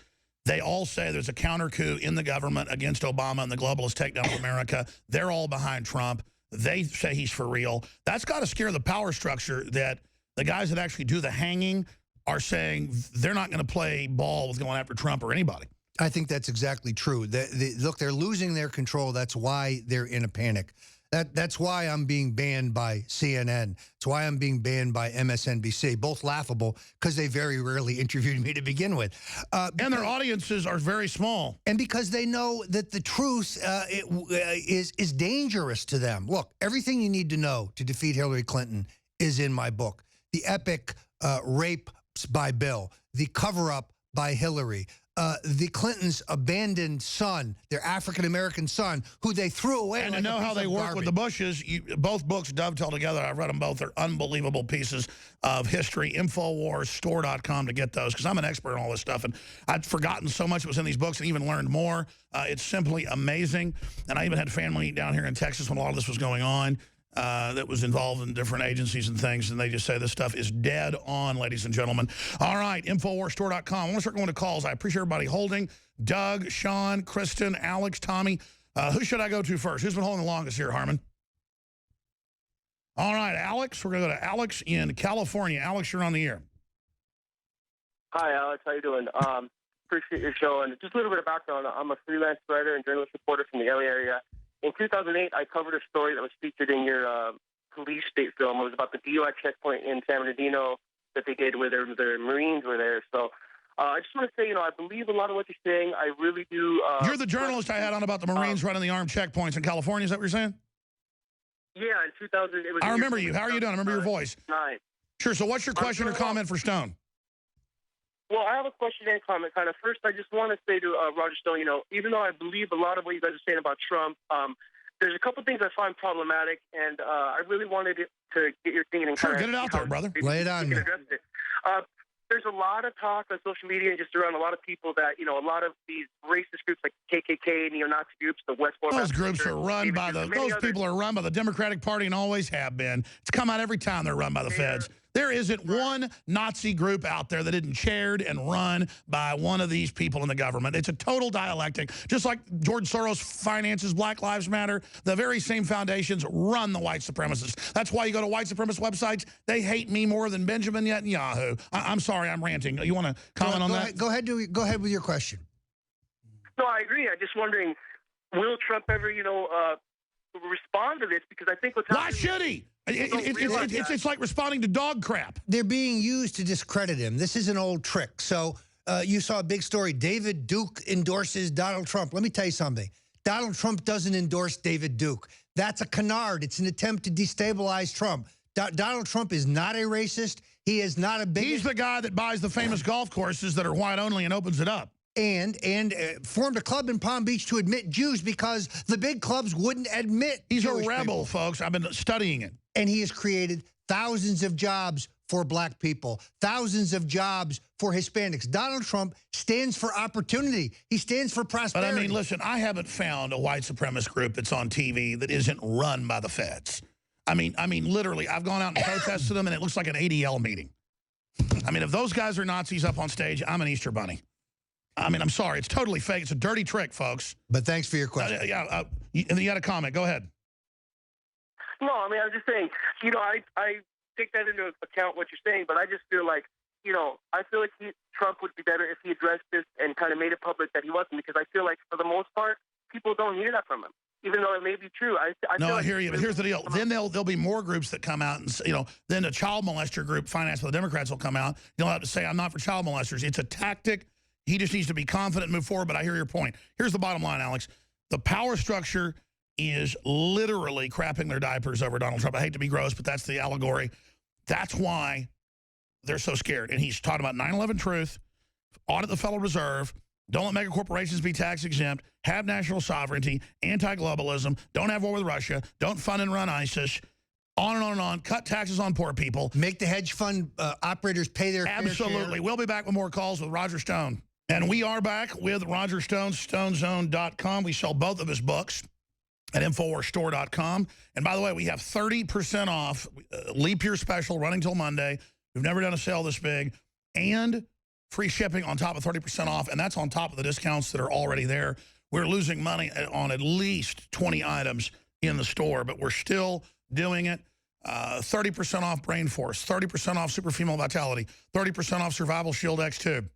they all say there's a counter coup in the government against Obama and the globalist takedown of America. They're all behind Trump. They say he's for real. That's got to scare the power structure that the guys that actually do the hanging are saying they're not going to play ball with going after Trump or anybody. I think that's exactly true. Look, they're losing their control. That's why they're in a panic. That's why I'm being banned by CNN. It's why I'm being banned by MSNBC. Both laughable because they very rarely interviewed me to begin with. And their audiences are very small. And because they know that the truth is dangerous to them. Look, everything you need to know to defeat Hillary Clinton is in my book. The epic rape by Bill, the cover-up by Hillary, the Clintons' abandoned son, their African-American son, who they threw away. And like to know how they work with the Bushes, both books dovetail together. I've read them both. They're unbelievable pieces of history. InfoWarsStore.com to get those, because I'm an expert on all this stuff, and I'd forgotten so much that was in these books and even learned more. It's simply amazing. And I even had family down here in Texas when a lot of this was going on. That was involved in different agencies and things, and they just say this stuff is dead on, ladies and gentlemen. All right, InfoWarsStore.com. I want to start going to calls. I appreciate everybody holding. Doug, Sean, Kristen, Alex, Tommy. Who should I go to first? Who's been holding the longest here, Harmon? All right, Alex. We're going to go to Alex in California. Alex, you're on the air. Hi, Alex. How you doing? Appreciate your show. And just a little bit of background. I'm a freelance writer and journalist reporter from the LA area. In 2008, I covered a story that was featured in your police state film. It was about the DUI checkpoint in San Bernardino that they did where the Marines were there. So I just want to say, I believe a lot of what you're saying. I really do. You're the journalist I had on about the Marines running the armed checkpoints in California. Is that what you're saying? Yeah, in 2000. It was. I remember you. How are you doing? I remember your voice. Hi. Sure. So what's your question or comment for Stone? Well, I have a question and comment. Kind of first, I just want to say to Roger Stone, even though I believe a lot of what you guys are saying about Trump, there's a couple things I find problematic, and I really wanted to get your opinion. And Sure, kind get it out there, brother. Lay it on me. There's a lot of talk on social media and just around a lot of people that, a lot of these racist groups like KKK, neo-Nazi groups, the Westboro. Those groups are run by those people are run by the Democratic Party and always have been. It's come out every time they're run by the feds. There isn't one Nazi group out there that isn't chaired and run by one of these people in the government. It's a total dialectic. Just like George Soros finances Black Lives Matter, the very same foundations run the white supremacists. That's why you go to white supremacist websites. They hate me more than Benjamin Netanyahu. I'm sorry, I'm ranting. You want to comment on that? Go ahead with your question. No, I agree. I'm just wondering, will Trump ever, respond to this? Because I think what's Why happening... should he? It's like responding to dog crap. They're being used to discredit him. This is an old trick. So you saw a big story. David Duke endorses Donald Trump. Let me tell you something. Donald Trump doesn't endorse David Duke. That's a canard. It's an attempt to destabilize Trump. Donald Trump is not a racist. He is not a bigot. He's the guy that buys the famous golf courses that are white only and opens it up. And formed a club in Palm Beach to admit Jews because the big clubs wouldn't admit He's Jewish a rebel, people. folks. I've been studying it. And he has created thousands of jobs for black people, thousands of jobs for Hispanics. Donald Trump stands for opportunity. He stands for prosperity. But I mean, listen, I haven't found a white supremacist group that's on TV that isn't run by the feds. I mean, literally, I've gone out and protested them, and it looks like an ADL meeting. I mean, if those guys are Nazis up on stage, I'm an Easter bunny. I mean, I'm sorry. It's totally fake. It's a dirty trick, folks. But thanks for your question. And then you had a comment. Go ahead. No, I mean, I'm just saying, I take that into account what you're saying, but I just feel like, I feel like Trump would be better if he addressed this and kind of made it public that he wasn't, because I feel like for the most part, people don't hear that from him, even though it may be true. I hear you, but here's the deal. Then there'll be more groups that come out and, then a child molester group financed by the Democrats will come out. You'll have to say, I'm not for child molesters. It's a tactic. He just needs to be confident and move forward, but I hear your point. Here's the bottom line, Alex. The power structure is literally crapping their diapers over Donald Trump. I hate to be gross, but that's the allegory. That's why they're so scared. And he's talking about 9/11 truth, audit the Federal Reserve, don't let mega corporations be tax exempt, have national sovereignty, anti-globalism, don't have war with Russia, don't fund and run ISIS, on and on and on, cut taxes on poor people. Make the hedge fund operators pay their fair share. Absolutely. We'll be back with more calls with Roger Stone. And we are back with Roger Stone, StoneZone.com. We sell both of his books at InfoWarsStore.com. And by the way, we have 30% off, leap year special running till Monday. We've never done a sale this big. And free shipping on top of 30% off. And that's on top of the discounts that are already there. We're losing money on at least 20 items in the store, but we're still doing it. 30% off Brain Force, 30% off Super Female Vitality, 30% off Survival Shield X2.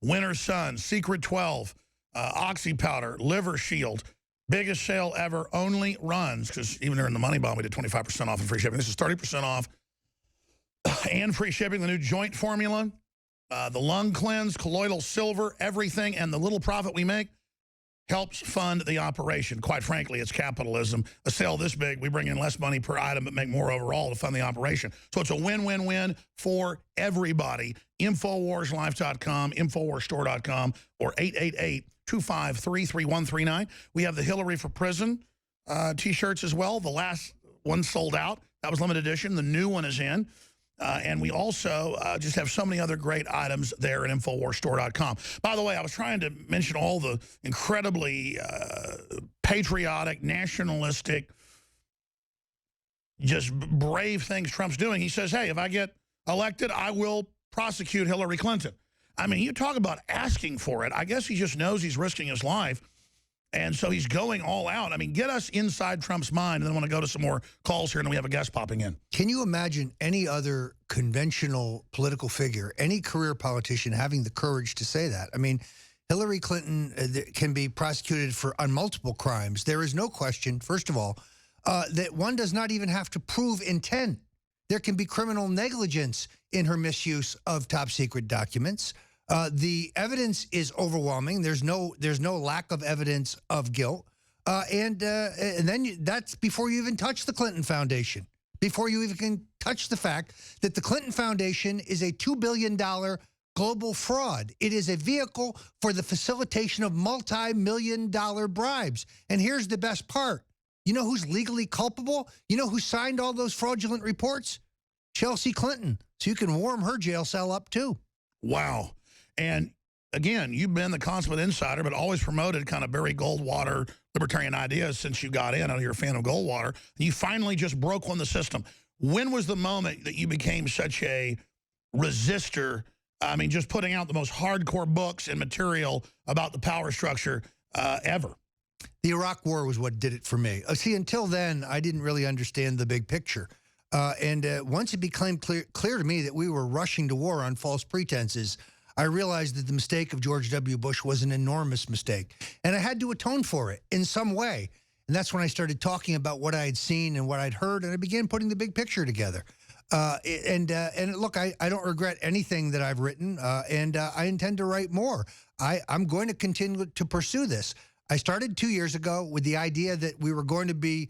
Winter Sun, Secret 12, Oxy Powder, Liver Shield. Biggest sale ever, only runs, because even during the Money Bomb, we did 25% off and free shipping. This is 30% off and free shipping. The new joint formula, the lung cleanse, colloidal silver, everything, and the little profit we make helps fund the operation. Quite frankly, it's capitalism. A sale this big, we bring in less money per item but make more overall to fund the operation. So it's a win-win-win for everybody. InfoWarsLife.com, InfoWarsStore.com, or 888-253-3139. We have the Hillary for Prison T-shirts as well. The last one sold out. That was limited edition. The new one is in. And we also just have so many other great items there at InfoWarsStore.com. By the way, I was trying to mention all the incredibly patriotic, nationalistic, just brave things Trump's doing. He says, hey, if I get elected, I will prosecute Hillary Clinton. I mean, you talk about asking for it. I guess he just knows he's risking his life. And so he's going all out. I mean, get us inside Trump's mind, and then I want to go to some more calls here, and we have a guest popping in. Can you imagine any other conventional political figure, any career politician having the courage to say that? I mean, Hillary Clinton can be prosecuted on multiple crimes. There is no question, first of all, that one does not even have to prove intent. There can be criminal negligence in her misuse of top secret documents. The evidence is overwhelming. There's no lack of evidence of guilt. And then that's before you even touch the Clinton Foundation, before you even can touch the fact that the Clinton Foundation is a $2 billion global fraud. It is a vehicle for the facilitation of multi-million-dollar bribes. And here's the best part. You know who's legally culpable? You know who signed all those fraudulent reports? Chelsea Clinton. So you can warm her jail cell up, too. Wow. And again, you've been the consummate insider, but always promoted kind of Barry Goldwater libertarian ideas since you got in. I know you're a fan of Goldwater. And you finally just broke on the system. When was the moment that you became such a resistor? I mean, just putting out the most hardcore books and material about the power structure ever. The Iraq War was what did it for me. See, until then, I didn't really understand the big picture. And once it became clear to me that we were rushing to war on false pretenses, I realized that the mistake of George W. Bush was an enormous mistake. And I had to atone for it in some way. And that's when I started talking about what I had seen and what I'd heard, and I began putting the big picture together. And look, I don't regret anything that I've written, and I intend to write more. I'm going to continue to pursue this. I started 2 years ago with the idea that we were going to be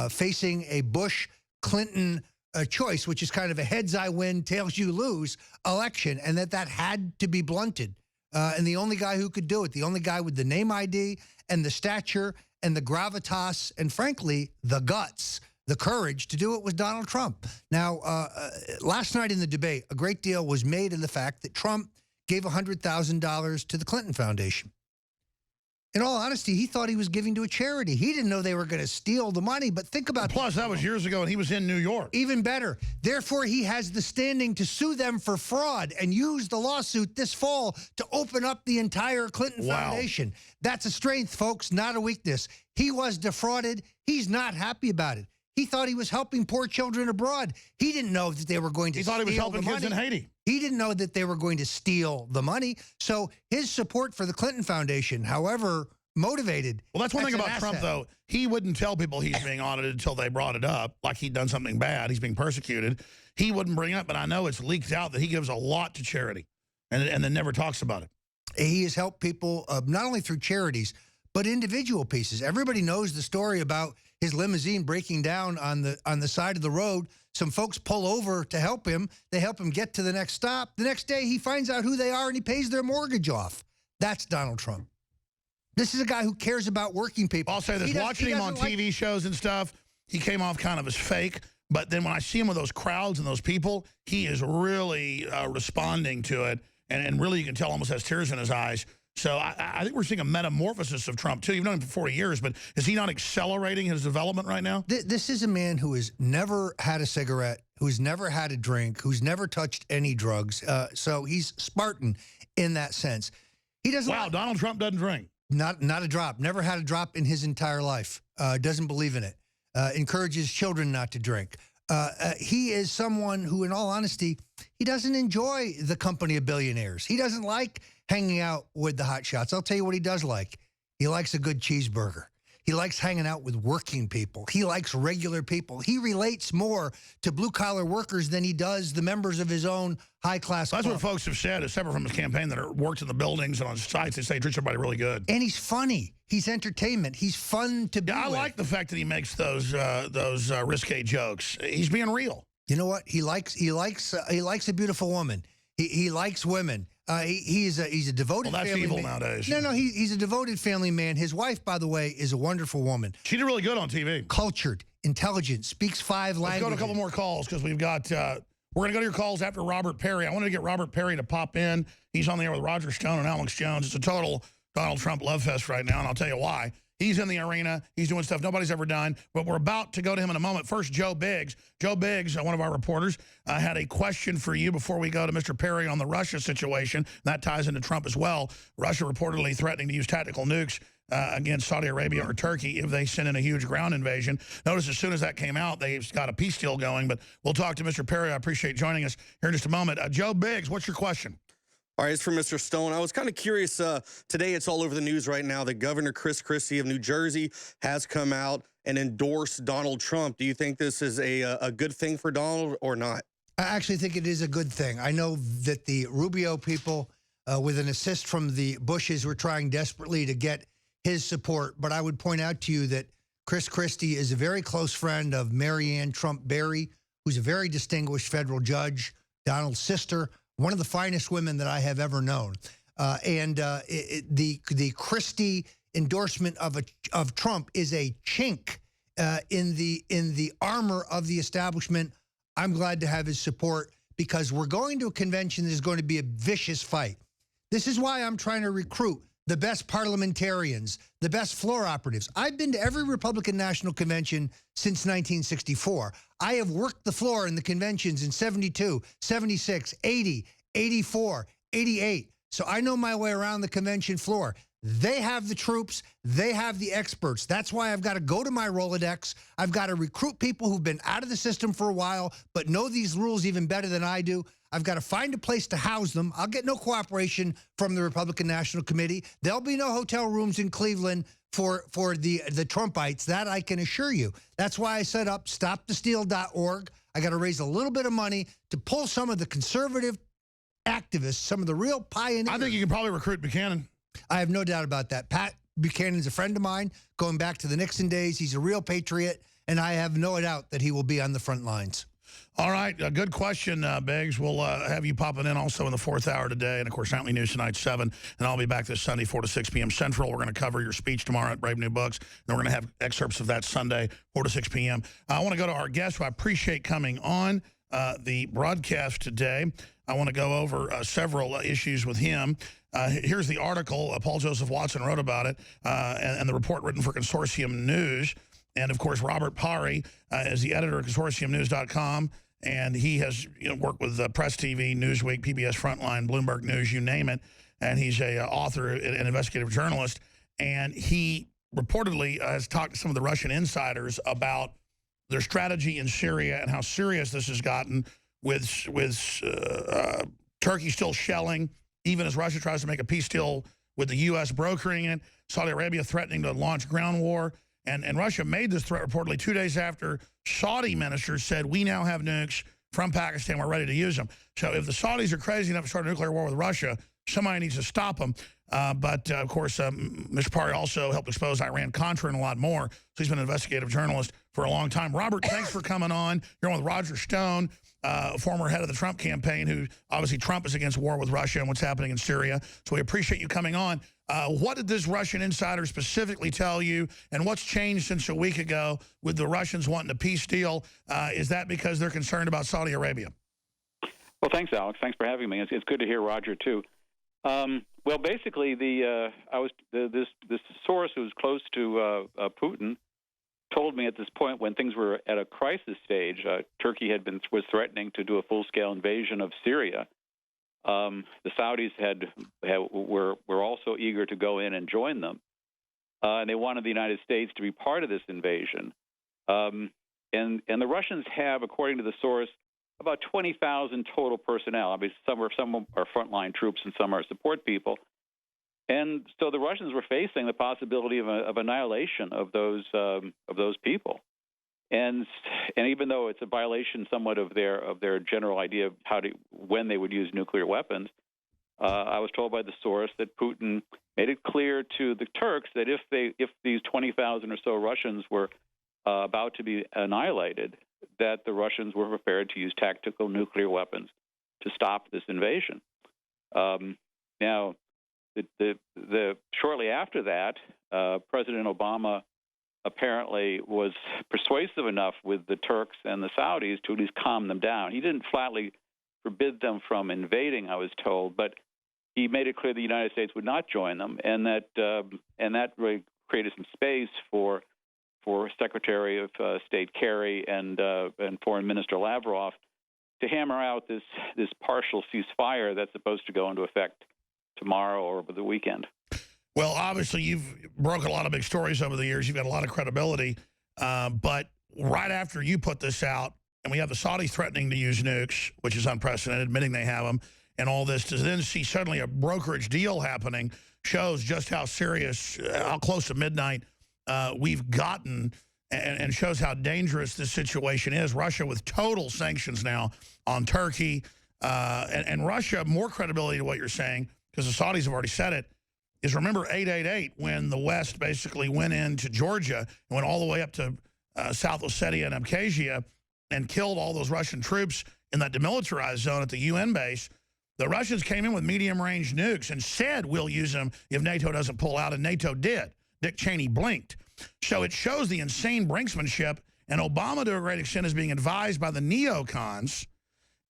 facing a Bush-Clinton choice, which is kind of a heads I win, tails you lose election, and that had to be blunted. And the only guy who could do it, the only guy with the name ID and the stature and the gravitas and, frankly, the guts, the courage to do it was Donald Trump. Now, last night in the debate, a great deal was made of the fact that Trump gave $100,000 to the Clinton Foundation. In all honesty, he thought he was giving to a charity. He didn't know they were going to steal the money, but think about Plus, that was years ago, and he was in New York. Even better. Therefore, he has the standing to sue them for fraud and use the lawsuit this fall to open up the entire Clinton Foundation. That's a strength, folks, not a weakness. He was defrauded. He's not happy about it. He thought he was helping poor children abroad. He didn't know that they were going to steal the money. He thought he was helping kids in Haiti. He didn't know that they were going to steal the money. So his support for the Clinton Foundation, however motivated. Well, that's one thing about Trump, though. He wouldn't tell people he's being audited until they brought it up, like he'd done something bad. He's being persecuted. He wouldn't bring it up, but I know it's leaked out that he gives a lot to charity and then never talks about it. He has helped people not only through charities, but individual pieces. Everybody knows the story about his limousine breaking down on the side of the road. Some folks pull over to help him. They help him get to the next stop. The next day, he finds out who they are and he pays their mortgage off. That's Donald Trump. This is a guy who cares about working people. I'll say this, watching him on TV shows and stuff, he came off kind of as fake. But then when I see him with those crowds and those people, he is really responding to it. And really, you can tell almost has tears in his eyes. So I think we're seeing a metamorphosis of Trump, too. You've known him for 40 years, but is he not accelerating his development right now? This is a man who has never had a cigarette, who's never had a drink, who's never touched any drugs. So he's Spartan in that sense. He doesn't. Wow, Donald Trump doesn't drink. Not a drop. Never had a drop in his entire life. Doesn't believe in it. Encourages children not to drink. He is someone who, in all honesty, he doesn't enjoy the company of billionaires. He doesn't like hanging out with the hotshots. I'll tell you what he does like. He likes a good cheeseburger. He likes hanging out with working people. He likes regular people. He relates more to blue-collar workers than he does the members of his own high-class club. That's what folks have said, separate from his campaign, that worked in the buildings and on sites. They say he treats everybody really good. And he's funny. He's entertainment. He's fun to be with. I like the fact that he makes those risque jokes. He's being real. You know what? He likes a beautiful woman. He likes women. He's a devoted family man. Well, that's evil nowadays. No, he's a devoted family man. His wife, by the way, is a wonderful woman. She did really good on TV. Cultured, intelligent, speaks 5 languages. Let's go to a couple more calls because we've got, we're going to go to your calls after Robert Perry. I wanted to get Robert Perry to pop in. He's on the air with Roger Stone and Alex Jones. It's a total Donald Trump love fest right now, and I'll tell you why. He's in the arena. He's doing stuff nobody's ever done. But we're about to go to him in a moment. First, Joe Biggs. Joe Biggs, one of our reporters, had a question for you before we go to Mr. Perry on the Russia situation. That ties into Trump as well. Russia reportedly threatening to use tactical nukes against Saudi Arabia or Turkey if they send in a huge ground invasion. Notice as soon as that came out, they've got a peace deal going. But we'll talk to Mr. Perry. I appreciate joining us here in just a moment. Joe Biggs, what's your question? All right, it's for Mr. Stone. I was kind of curious. Today, it's all over the news right now that Governor Chris Christie of New Jersey has come out and endorsed Donald Trump. Do you think this is a good thing for Donald or not? I actually think it is a good thing. I know that the Rubio people, with an assist from the Bushes, were trying desperately to get his support. But I would point out to you that Chris Christie is a very close friend of Marianne Trump Berry, who's a very distinguished federal judge, Donald's sister, one of the finest women that I have ever known. The Christie endorsement of Trump is a chink in the armor of the establishment. I'm glad to have his support because we're going to a convention that is going to be a vicious fight. This is why I'm trying to recruit the best parliamentarians, the best floor operatives. I've been to every Republican National Convention since 1964. I have worked the floor in the conventions in 72, 76, 80, 84, 88. So I know my way around the convention floor. They have the troops. They have the experts. That's why I've got to go to my Rolodex. I've got to recruit people who've been out of the system for a while, but know these rules even better than I do. I've got to find a place to house them. I'll get no cooperation from the Republican National Committee. There'll be no hotel rooms in Cleveland for the Trumpites. That I can assure you. That's why I set up stopthesteal.org. I got to raise a little bit of money to pull some of the conservative activists, some of the real pioneers. I think you can probably recruit Buchanan. I have no doubt about that. Pat Buchanan's a friend of mine, going back to the Nixon days. He's a real patriot, and I have no doubt that he will be on the front lines. All right, good question, Biggs. We'll have you popping in also in the 4th hour today. And, of course, Nightly News tonight, 7. And I'll be back this Sunday, 4 to 6 p.m. Central. We're going to cover your speech tomorrow at Brave New Books. And we're going to have excerpts of that Sunday, 4 to 6 p.m. I want to go to our guest, who I appreciate coming on the broadcast today. I want to go over several issues with him. Here's the article. Paul Joseph Watson wrote about it, and the report written for Consortium News. And, of course, Robert Parry is the editor of ConsortiumNews.com. And he has worked with Press TV, Newsweek, PBS Frontline, Bloomberg News, you name it. And he's a author and investigative journalist. And he reportedly has talked to some of the Russian insiders about their strategy in Syria and how serious this has gotten with Turkey still shelling, even as Russia tries to make a peace deal with the U.S. brokering it, Saudi Arabia threatening to launch ground war. And Russia made this threat reportedly 2 days after Saudi ministers said, we now have nukes from Pakistan, we're ready to use them. So if the Saudis are crazy enough to start a nuclear war with Russia, somebody needs to stop them. But, of course, Mr. Parry also helped expose Iran-Contra and a lot more. So he's been an investigative journalist for a long time. Robert, thanks for coming on. You're on with Roger Stone, former head of the Trump campaign, who obviously Trump is against war with Russia and what's happening in Syria. So we appreciate you coming on. What did this Russian insider specifically tell you, and what's changed since a week ago with the Russians wanting a peace deal? Is that because they're concerned about Saudi Arabia? Well, thanks, Alex. Thanks for having me. It's good to hear Roger, too. Well, basically, this source who's close to Putin told me at this point, when things were at a crisis stage, Turkey was threatening to do a full-scale invasion of Syria. The Saudis were also eager to go in and join them, and they wanted the United States to be part of this invasion. And the Russians have, according to the source, about 20,000 total personnel. I mean, some are frontline troops and some are support people. And so the Russians were facing the possibility of annihilation of those people. And even though it's a violation somewhat of their general idea of when they would use nuclear weapons, I was told by the source that Putin made it clear to the Turks that if these 20,000 or so Russians were about to be annihilated, that the Russians were prepared to use tactical nuclear weapons to stop this invasion. Now, shortly after that, President Obama apparently was persuasive enough with the Turks and the Saudis to at least calm them down. He didn't flatly forbid them from invading, I was told, but he made it clear the United States would not join them, and that really created some space for Secretary of State Kerry and Foreign Minister Lavrov to hammer out this partial ceasefire that's supposed to go into effect tomorrow or over the weekend. Well, obviously, you've broken a lot of big stories over the years. You've got a lot of credibility. But right after you put this out, and we have the Saudis threatening to use nukes, which is unprecedented, admitting they have them, and all this, to then see suddenly a brokerage deal happening shows just how serious, how close to midnight we've gotten, and shows how dangerous this situation is. Russia with total sanctions now on Turkey, and Russia, more credibility to what you're saying, because the Saudis have already said it, is remember 888 when the West basically went into Georgia and went all the way up to South Ossetia and Abkhazia and killed all those Russian troops in that demilitarized zone at the UN base. The Russians came in with medium-range nukes and said we'll use them if NATO doesn't pull out, and NATO did. Dick Cheney blinked. So it shows the insane brinksmanship, and Obama, to a great extent, is being advised by the neocons,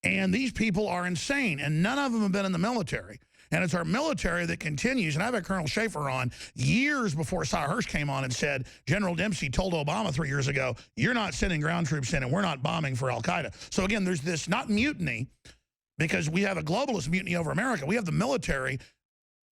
and these people are insane, and none of them have been in the military. And it's our military that continues. And I've had Colonel Schaefer on years before Cy Hirsch came on and said, General Dempsey told Obama 3 years ago, you're not sending ground troops in and we're not bombing for al-Qaeda. So again, there's this not mutiny because we have a globalist mutiny over America. We have the military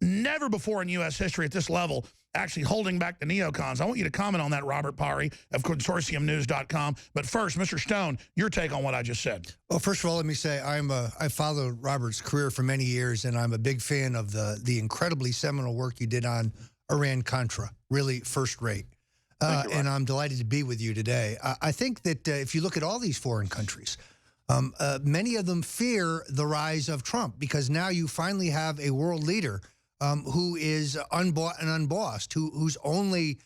never before in U.S. history at this level actually holding back the neocons. I want you to comment on that, Robert Parry of consortiumnews.com. But first, Mr. Stone, your take on what I just said. Well, first of all, let me say I followed Robert's career for many years, and I'm a big fan of the incredibly seminal work you did on Iran-Contra, really first rate. And I'm delighted to be with you today. I think that if you look at all these foreign countries, many of them fear the rise of Trump because now you finally have a world leader who is unbought and unbossed, whose only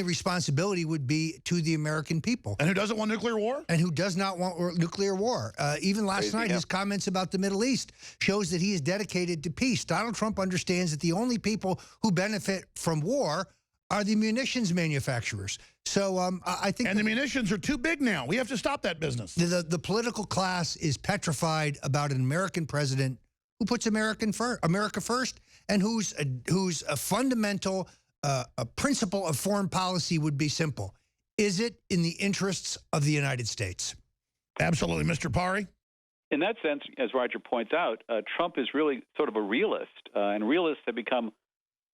responsibility would be to the American people. And who doesn't want nuclear war? And who does not want nuclear war. Even last night, his comments about the Middle East shows that he is dedicated to peace. Donald Trump understands that the only people who benefit from war are the munitions manufacturers. So I think— And the munitions are too big now. We have to stop that business. The political class is petrified about an American president who puts America first, and whose a fundamental a principle of foreign policy would be simple. Is it in the interests of the United States? Absolutely. Mr. Parry? In that sense, as Roger points out, Trump is really sort of a realist, and realists have become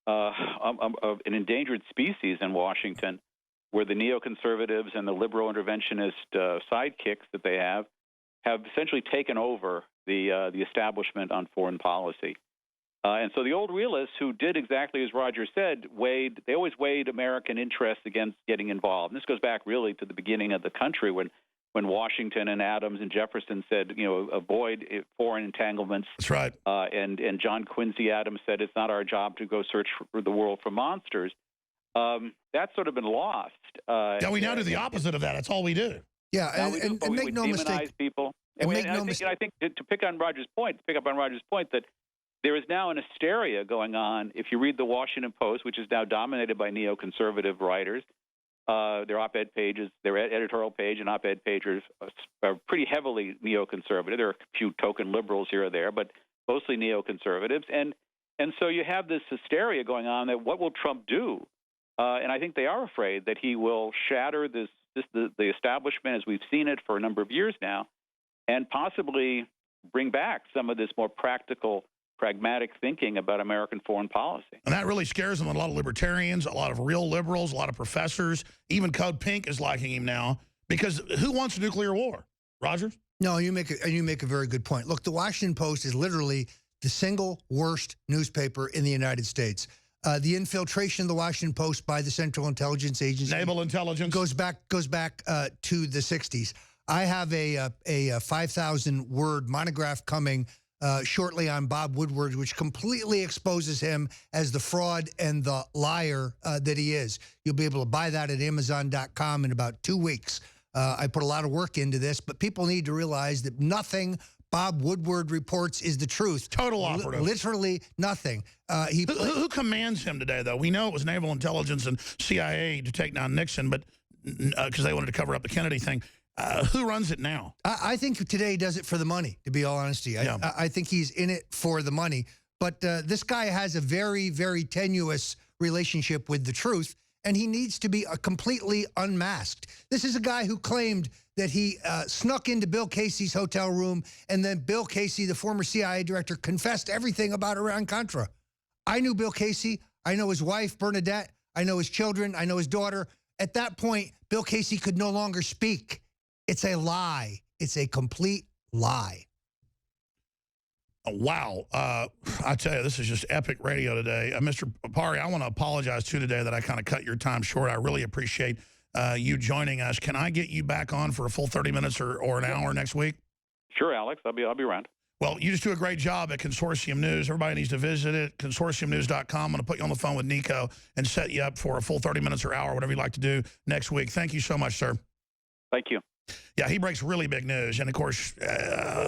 an endangered species in Washington, where the neoconservatives and the liberal interventionist sidekicks that they have essentially taken over the establishment on foreign policy. And so the old realists who did exactly as Roger said, they always weighed American interests against getting involved. And this goes back really to the beginning of the country when Washington and Adams and Jefferson said, avoid foreign entanglements. That's right. And John Quincy Adams said it's not our job to go search for the world for monsters. That's sort of been lost. Yeah, we now do the opposite of that. That's all we do. Yeah, and make no mistake. People. And I think to pick up on Roger's point, that there is now an hysteria going on. If you read the Washington Post, which is now dominated by neoconservative writers, their op-ed pages, their editorial page and op-ed pages are pretty heavily neoconservative. There are a few token liberals here or there, but mostly neoconservatives. And so you have this hysteria going on that what will Trump do? And I think they are afraid that he will shatter the establishment as we've seen it for a number of years now, and possibly bring back some of this more pragmatic thinking about American foreign policy. And that really scares them. A lot of libertarians, a lot of real liberals, a lot of professors, even Code Pink is liking him now, because who wants nuclear war? Rogers? No, you make a very good point. Look, the Washington Post is literally the single worst newspaper in the United States. The infiltration of the Washington Post by the Central Intelligence Agency, naval intelligence, goes back to the 60s. I have a 5,000-word monograph coming shortly on Bob Woodward, which completely exposes him as the fraud and the liar that he is. You'll be able to buy that at Amazon.com in about 2 weeks. I put a lot of work into this, but people need to realize that nothing Bob Woodward reports is the truth. Total operative. Literally nothing. Who commands him today, though? We know it was naval intelligence and CIA to take down Nixon, but because they wanted to cover up the Kennedy thing. Who runs it now? I think today he does it for the money, to be all honesty. I think he's in it for the money. But this guy has a very, very tenuous relationship with the truth, and he needs to be completely unmasked. This is a guy who claimed that he snuck into Bill Casey's hotel room, and then Bill Casey, the former CIA director, confessed everything about Iran-Contra. I knew Bill Casey. I know his wife, Bernadette. I know his children. I know his daughter. At that point, Bill Casey could no longer speak. It's a lie. It's a complete lie. Wow. I tell you, this is just epic radio today. Mr. Parry, I want to apologize, too, today that I kind of cut your time short. I really appreciate you joining us. Can I get you back on for a full 30 minutes or an hour next week? Sure, Alex. I'll be around. Well, you just do a great job at Consortium News. Everybody needs to visit it, consortiumnews.com. I'm going to put you on the phone with Nico and set you up for a full 30 minutes or hour, whatever you'd like to do next week. Thank you so much, sir. Thank you. Yeah, he breaks really big news. And, of course,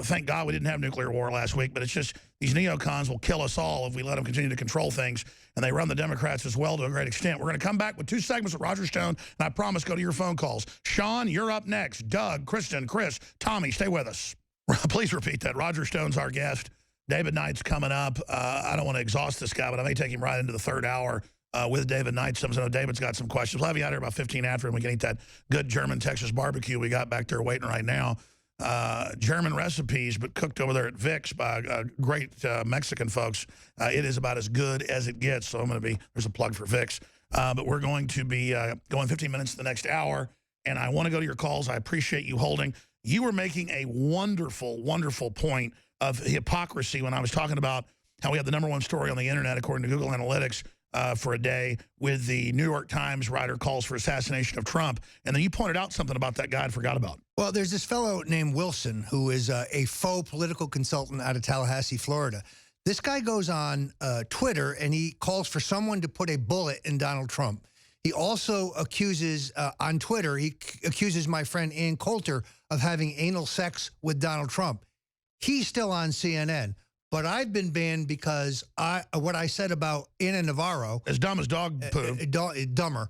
thank God we didn't have nuclear war last week. But it's just these neocons will kill us all if we let them continue to control things. And they run the Democrats as well to a great extent. We're going to come back with 2 segments with Roger Stone. And I promise go to your phone calls. Sean, you're up next. Doug, Kristen, Chris, Tommy, stay with us. Please repeat that. Roger Stone's our guest. David Knight's coming up. I don't want to exhaust this guy, but I may take him right into the 3rd hour. With David Knight. I know David's got some questions. We'll have you out here about 15 after, and we can eat that good German Texas barbecue we got back there waiting right now. German recipes, but cooked over there at Vic's by great Mexican folks. It is about as good as it gets, so I'm going to be, there's a plug for Vic's. But we're going to be going 15 minutes to the next hour, and I want to go to your calls. I appreciate you holding. You were making a wonderful, wonderful point of hypocrisy when I was talking about how we have the #1 story on the internet, according to Google Analytics, for a day with the New York Times writer calls for assassination of Trump. And then you pointed out something about that guy I forgot about. Well, there's this fellow named Wilson who is a faux political consultant out of Tallahassee, Florida. This guy goes on Twitter and he calls for someone to put a bullet in Donald Trump. He also accuses, on Twitter, he accuses my friend Ann Coulter of having anal sex with Donald Trump. He's still on CNN. But I've been banned because what I said about Ana Navarro, as dumb as dog poo, dumber,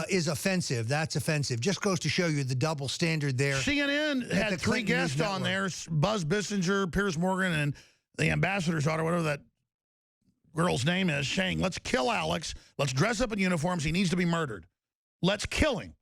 is offensive. That's offensive. Just goes to show you the double standard there. CNN had 3 guests on there, Buzz Bissinger, Piers Morgan, and the ambassador's daughter, whatever that girl's name is, saying, let's kill Alex. Let's dress up in uniforms. He needs to be murdered. Let's kill him.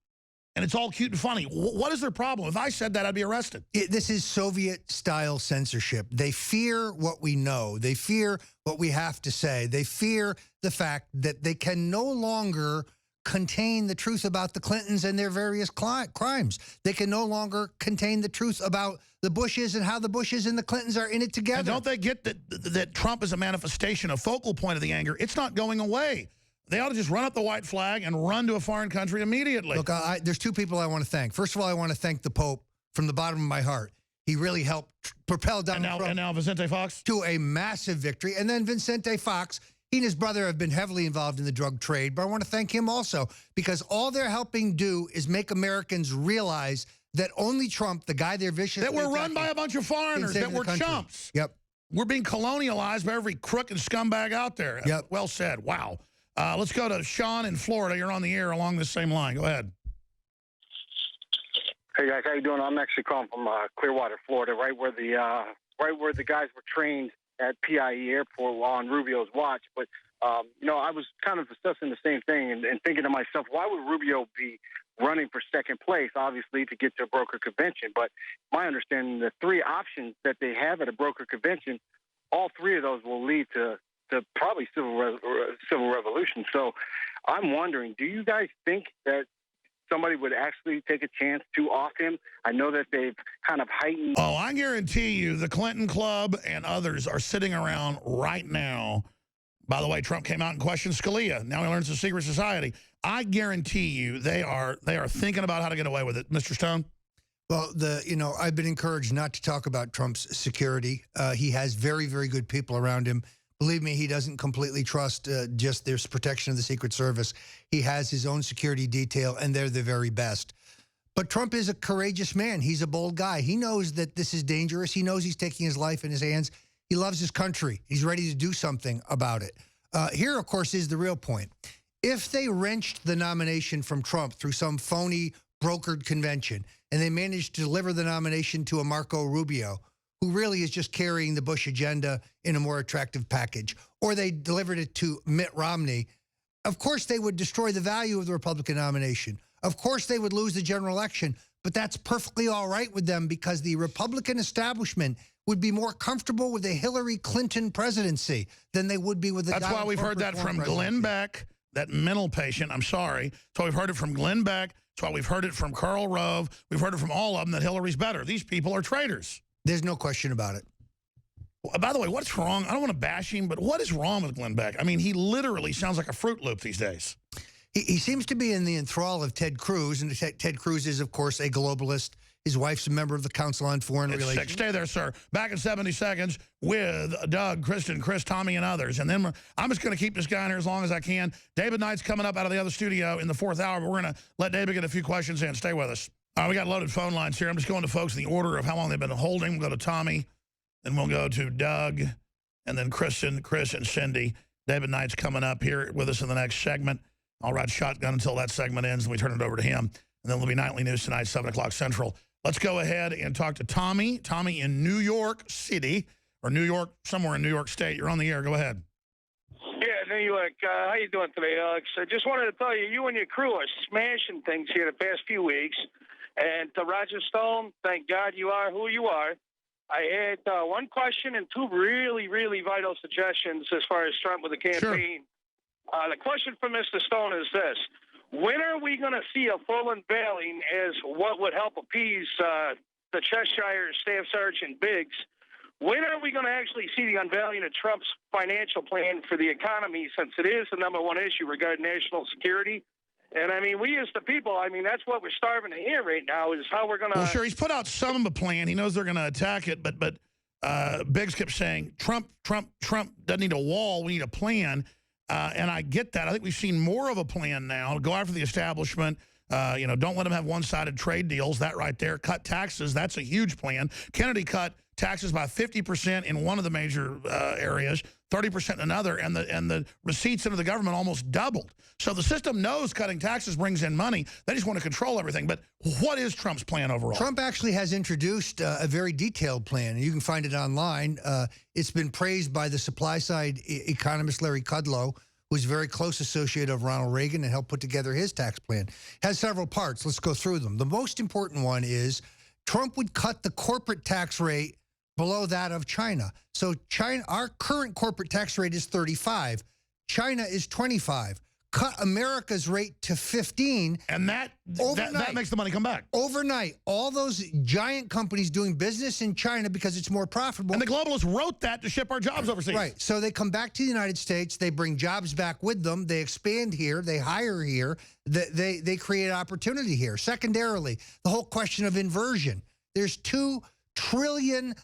And it's all cute and funny. What is their problem? If I said that, I'd be arrested. This is Soviet-style censorship. They fear what we know. They fear what we have to say. They fear the fact that they can no longer contain the truth about the Clintons and their various crimes. They can no longer contain the truth about the Bushes and how the Bushes and the Clintons are in it together. And don't they get that Trump is a manifestation, a focal point of the anger? It's not going away. They ought to just run up the white flag and run to a foreign country immediately. Look, there's 2 people I want to thank. First of all, I want to thank the Pope from the bottom of my heart. He really helped propel Donald Trump and now Vicente Fox? To a massive victory. And then Vicente Fox, he and his brother have been heavily involved in the drug trade, but I want to thank him also because all they're helping do is make Americans realize that only Trump, the guy they're viciously that we're run by a bunch of foreigners, that we're chumps. Yep. We're being colonialized by every crook and scumbag out there. Yep. Well said. Wow. Let's go to Sean in Florida. You're on the air along this same line. Go ahead. Hey guys, how you doing? I'm actually calling from Clearwater, Florida, right where the guys were trained at PIE Airport on Rubio's watch. But you know, I was kind of assessing the same thing and thinking to myself, why would Rubio be running for 2nd place? Obviously, to get to a broker convention. But my understanding, the 3 options that they have at a broker convention, all 3 of those will lead to probably civil revolution. So I'm wondering, do you guys think that somebody would actually take a chance to off him? I know that they've kind of heightened. Oh, I guarantee you the Clinton Club and others are sitting around right now. By the way, Trump came out and questioned Scalia. Now he learns the secret society. I guarantee you they are thinking about how to get away with it. Mr. Stone? Well, I've been encouraged not to talk about Trump's security. He has very, very good people around him. Believe me, he doesn't completely trust just there's protection of the Secret Service. He has his own security detail, and they're the very best. But Trump is a courageous man. He's a bold guy. He knows that this is dangerous. He knows he's taking his life in his hands. He loves his country. He's ready to do something about it. Here, of course, is the real point. If they wrenched the nomination from Trump through some phony brokered convention, and they managed to deliver the nomination to a Marco Rubio, who really is just carrying the Bush agenda in a more attractive package, or they delivered it to Mitt Romney, of course they would destroy the value of the Republican nomination. Of course they would lose the general election, but that's perfectly all right with them because the Republican establishment would be more comfortable with a Hillary Clinton presidency than they would be with the That's Donald why we've Trump heard that reform from Glenn presidency. Beck, that mental patient. I'm sorry. That's why we've heard it from Glenn Beck. That's why we've heard it from Karl Rove. We've heard it from all of them that Hillary's better. These people are traitors. There's no question about it. By the way, what's wrong? I don't want to bash him, but what is wrong with Glenn Beck? I mean, he literally sounds like a Fruit Loop these days. He seems to be in the enthrall of Ted Cruz, and Ted Cruz is, of course, a globalist. His wife's a member of the Council on Foreign Relations. Stay there, sir. Back in 70 seconds with Doug, Kristen, Chris, Tommy, and others. And then I'm just going to keep this guy in here as long as I can. David Knight's coming up out of the other studio in the 4th hour, but we're going to let David get a few questions in. Stay with us. We got loaded phone lines here. I'm just going to folks in the order of how long they've been holding. We'll go to Tommy, then we'll go to Doug, and then Chris, and Cindy. David Knight's coming up here with us in the next segment. I'll ride shotgun until that segment ends, and we turn it over to him. And then there'll be nightly news tonight, 7 o'clock Central. Let's go ahead and talk to Tommy. Tommy in New York City, or New York, somewhere in New York State. You're on the air. Go ahead. Yeah, New York. How you doing today, Alex? I just wanted to tell you, you and your crew are smashing things here the past few weeks. And to Roger Stone, thank God you are who you are. I had one question and two really, really vital suggestions as far as Trump with the campaign. Sure. The question for Mr. Stone is this. When are we going to see a full unveiling as what would help appease the Cheshire Staff Sergeant Biggs? When are we going to actually see the unveiling of Trump's financial plan for the economy, since it is the #1 issue regarding national security? And, I mean, we as the people, I mean, that's what we're starving to hear right now is how we're going to... Well, sure, he's put out some of a plan. He knows they're going to attack it, but Biggs kept saying, Trump doesn't need a wall, we need a plan. And I get that. I think we've seen more of a plan now. Go after the establishment. Don't let them have one-sided trade deals. That right there. Cut taxes. That's a huge plan. Kennedy cut taxes by 50% in one of the major areas, 30% in another, and the receipts into the government almost doubled. So the system knows cutting taxes brings in money. They just want to control everything. But what is Trump's plan overall? Trump actually has introduced a very detailed plan. You can find it online. It's been praised by the supply-side economist Larry Kudlow, who's a very close associate of Ronald Reagan and helped put together his tax plan. It has several parts. Let's go through them. The most important one is Trump would cut the corporate tax rate below that of China. So China, our current corporate tax rate is 35. China is 25. Cut America's rate to 15. And that makes the money come back. Overnight, all those giant companies doing business in China because it's more profitable. And the globalists wrote that to ship our jobs overseas. Right. So they come back to the United States. They bring jobs back with them. They expand here. They hire here. They create opportunity here. Secondarily, the whole question of inversion. There's $2 trillion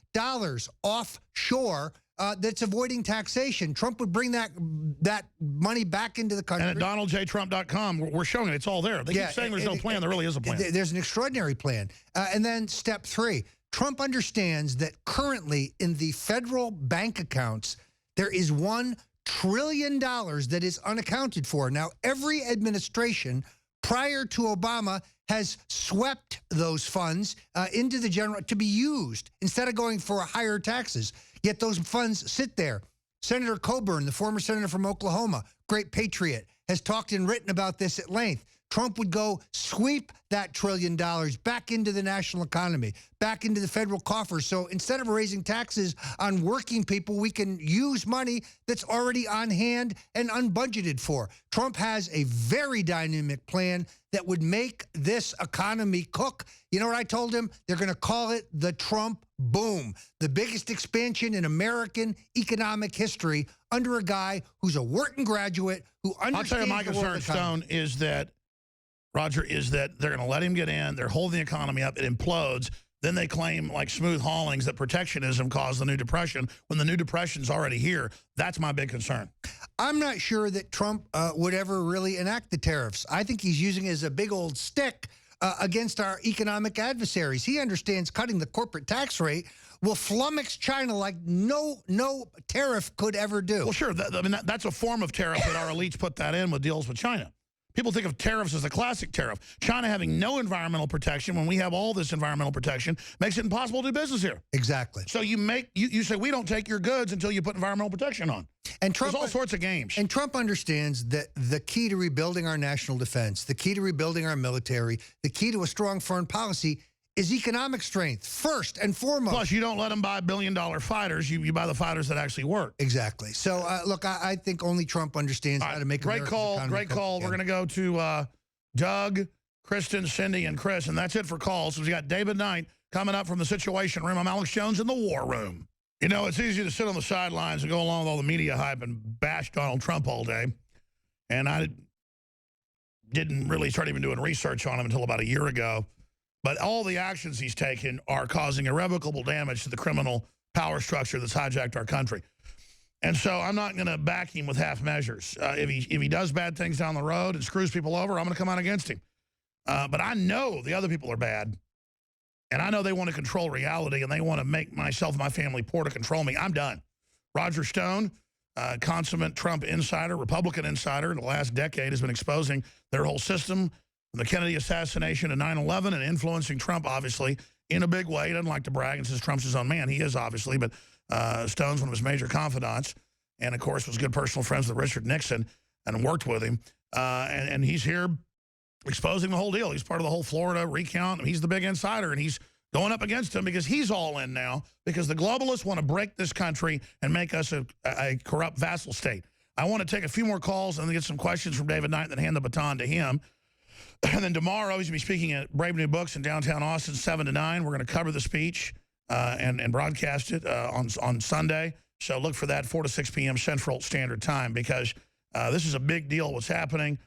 offshore that's avoiding taxation. Trump would bring that money back into the country. And at DonaldJTrump.com, we're showing it. It's all there. They keep saying there's no plan. There really is a plan. There's an extraordinary plan. And then step 3, Trump understands that currently in the federal bank accounts, there is $1 trillion that is unaccounted for. Now, every administration prior to Obama has swept those funds into the general to be used instead of going for higher taxes. Yet those funds sit there. Senator Coburn, the former senator from Oklahoma, great patriot, has talked and written about this at length. Trump would go sweep that $1 trillion back into the national economy, back into the federal coffers. So instead of raising taxes on working people, we can use money that's already on hand and unbudgeted for. Trump has a very dynamic plan that would make this economy cook. You know what I told him? They're going to call it the Trump boom, the biggest expansion in American economic history under a guy who's a Wharton graduate who understands I'll tell you my concern, Stone, is that, Roger, is that they're going to let him get in. They're holding the economy up. It implodes. Then they claim, like Smooth Hollings, that protectionism caused the new depression when the new depression's already here. That's my big concern. I'm not sure that Trump would ever really enact the tariffs. I think he's using it as a big old stick against our economic adversaries. He understands cutting the corporate tax rate will flummox China like no tariff could ever do. Well, sure. That's a form of tariff that our elites put that in with deals with China. People think of tariffs as a classic tariff. China having no environmental protection when we have all this environmental protection makes it impossible to do business here. Exactly. So you say we don't take your goods until you put environmental protection on. And Trump, there's all sorts of games. And Trump understands that the key to rebuilding our national defense, the key to rebuilding our military, the key to a strong foreign policy is economic strength, first and foremost. Plus, you don't let them buy billion-dollar fighters. You buy the fighters that actually work. Exactly. So, look, I think only Trump understands how to make America's economy Great call. We're going to go to Doug, Kristen, Cindy, and Chris, and that's it for calls. So we got David Knight coming up from the Situation Room. I'm Alex Jones in the War Room. You know, it's easy to sit on the sidelines and go along with all the media hype and bash Donald Trump all day. And I didn't really start even doing research on him until about a year ago. But all the actions he's taken are causing irrevocable damage to the criminal power structure that's hijacked our country. And so I'm not going to back him with half measures. If he does bad things down the road and screws people over, I'm going to come out against him. But I know the other people are bad. And I know they want to control reality, and they want to make myself and my family poor to control me. I'm done. Roger Stone, consummate Trump insider, Republican insider in the last decade, has been exposing their whole system, the Kennedy assassination and 9/11, and influencing Trump, obviously, in a big way. He doesn't like to brag and says Trump's his own man. He is, obviously, but Stone's one of his major confidants, and, of course, was good personal friends with Richard Nixon and worked with him. And he's here exposing the whole deal. He's part of the whole Florida recount. He's the big insider, and he's going up against him because he's all in now because the globalists want to break this country and make us a corrupt vassal state. I want to take a few more calls and then get some questions from David Knight and then hand the baton to him. And then tomorrow, he's going to be speaking at Brave New Books in downtown Austin, 7 to 9. We're going to cover the speech and broadcast it on Sunday. So look for that 4 to 6 p.m. Central Standard Time because this is a big deal what's happening.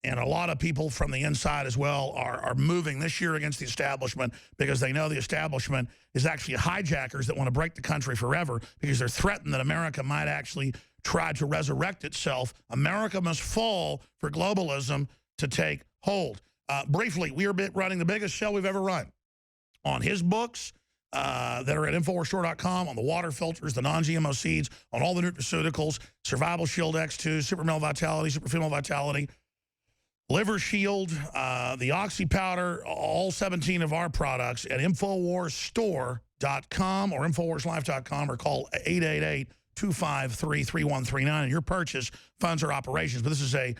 And a lot of people from the inside as well are moving this year against the establishment because they know the establishment is actually hijackers that want to break the country forever because they're threatened that America might actually try to resurrect itself. America must fall for globalism to take hold. Briefly, we are running the biggest show we've ever run on his books that are at InfoWarsStore.com, on the water filters, the non-GMO seeds, on all the nutraceuticals, Survival Shield X2, Super Male Vitality, Super Female Vitality, Liver Shield, the Oxy Powder, all 17 of our products at InfoWarsStore.com or InfoWarsLife.com or call 888-253-3139. And your purchase funds our operations. But this is a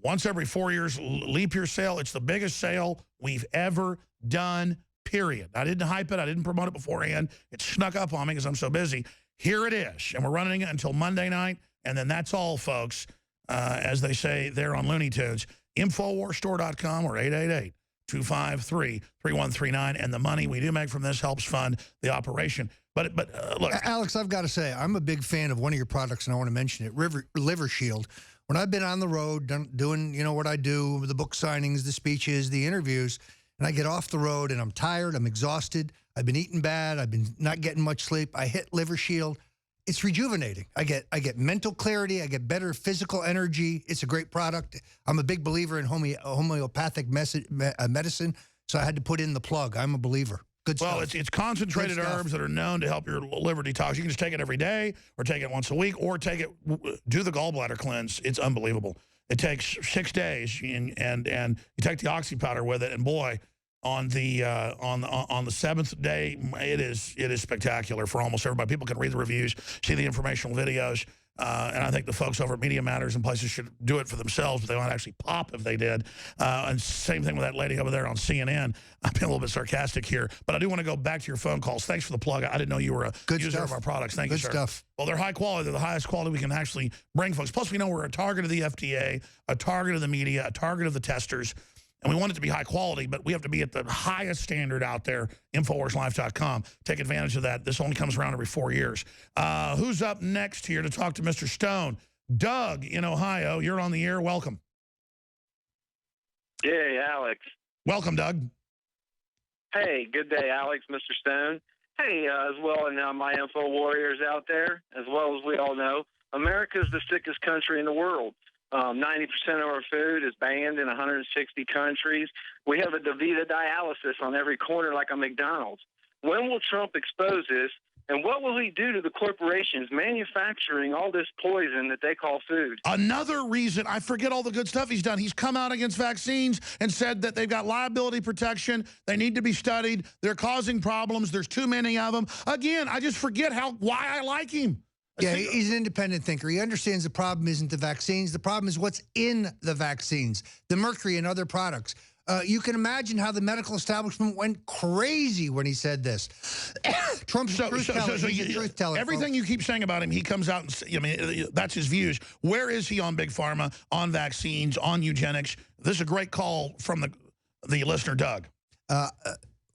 once every 4 years leap year sale. It's the biggest sale we've ever done, period. I didn't hype it. I didn't promote it beforehand. It snuck up on me because I'm so busy. Here it is. And we're running it until Monday night. And then that's all, folks, as they say there on Looney Tunes. InfoWarsStore.com or 888-253-3139. And the money we do make from this helps fund the operation. But look. Alex, I've got to say, I'm a big fan of one of your products, and I want to mention it, Liver Shield. When I've been on the road doing, what I do, the book signings, the speeches, the interviews, and I get off the road and I'm tired, I'm exhausted, I've been eating bad, I've been not getting much sleep, I hit Liver Shield. It's rejuvenating. I get mental clarity. I get better physical energy. It's a great product. I'm a big believer in homeopathic medicine, so I had to put in the plug. I'm a believer. Good stuff. Well, it's concentrated herbs that are known to help your liver detox. You can just take it every day or take it once a week or take it, do the gallbladder cleanse. It's unbelievable. It takes 6 days, and you take the Oxy Powder with it, and boy, on the 7th day, it is spectacular for almost everybody. People can read the reviews, see the informational videos, and I think the folks over at Media Matters and places should do it for themselves, but they might actually pop if they did. And same thing with that lady over there on CNN. I'm being a little bit sarcastic here, but I do want to go back to your phone calls. Thanks for the plug. I didn't know you were a user of our products. Thank you, sir. Good stuff. Well, they're high quality. They're the highest quality we can actually bring folks. Plus, we know we're a target of the FDA, a target of the media, a target of the testers. And we want it to be high quality, but we have to be at the highest standard out there, InfoWarsLife.com. Take advantage of that. This only comes around every 4 years. Who's up next here to talk to Mr. Stone? Doug in Ohio. You're on the air. Welcome. Hey, Alex. Welcome, Doug. Hey, good day, Alex, Mr. Stone. Hey, as well, and my Info Warriors out there, as well as we all know, America's the sickest country in the world. 90% of our food is banned in 160 countries. We have a DaVita dialysis on every corner like a McDonald's. When will Trump expose this, and what will he do to the corporations manufacturing all this poison that they call food? Another reason, I forget all the good stuff he's done. He's come out against vaccines and said that they've got liability protection. They need to be studied. They're causing problems. There's too many of them. Again, I just forget why I like him. Yeah, he's an independent thinker. He understands the problem isn't the vaccines. The problem is what's in the vaccines, the mercury and other products. You can imagine how the medical establishment went crazy when he said this. Trump's a truth teller. He's a truth teller. Everything you keep saying about him, he comes out and, that's his views. Where is he on Big Pharma, on vaccines, on eugenics? This is a great call from the listener, Doug.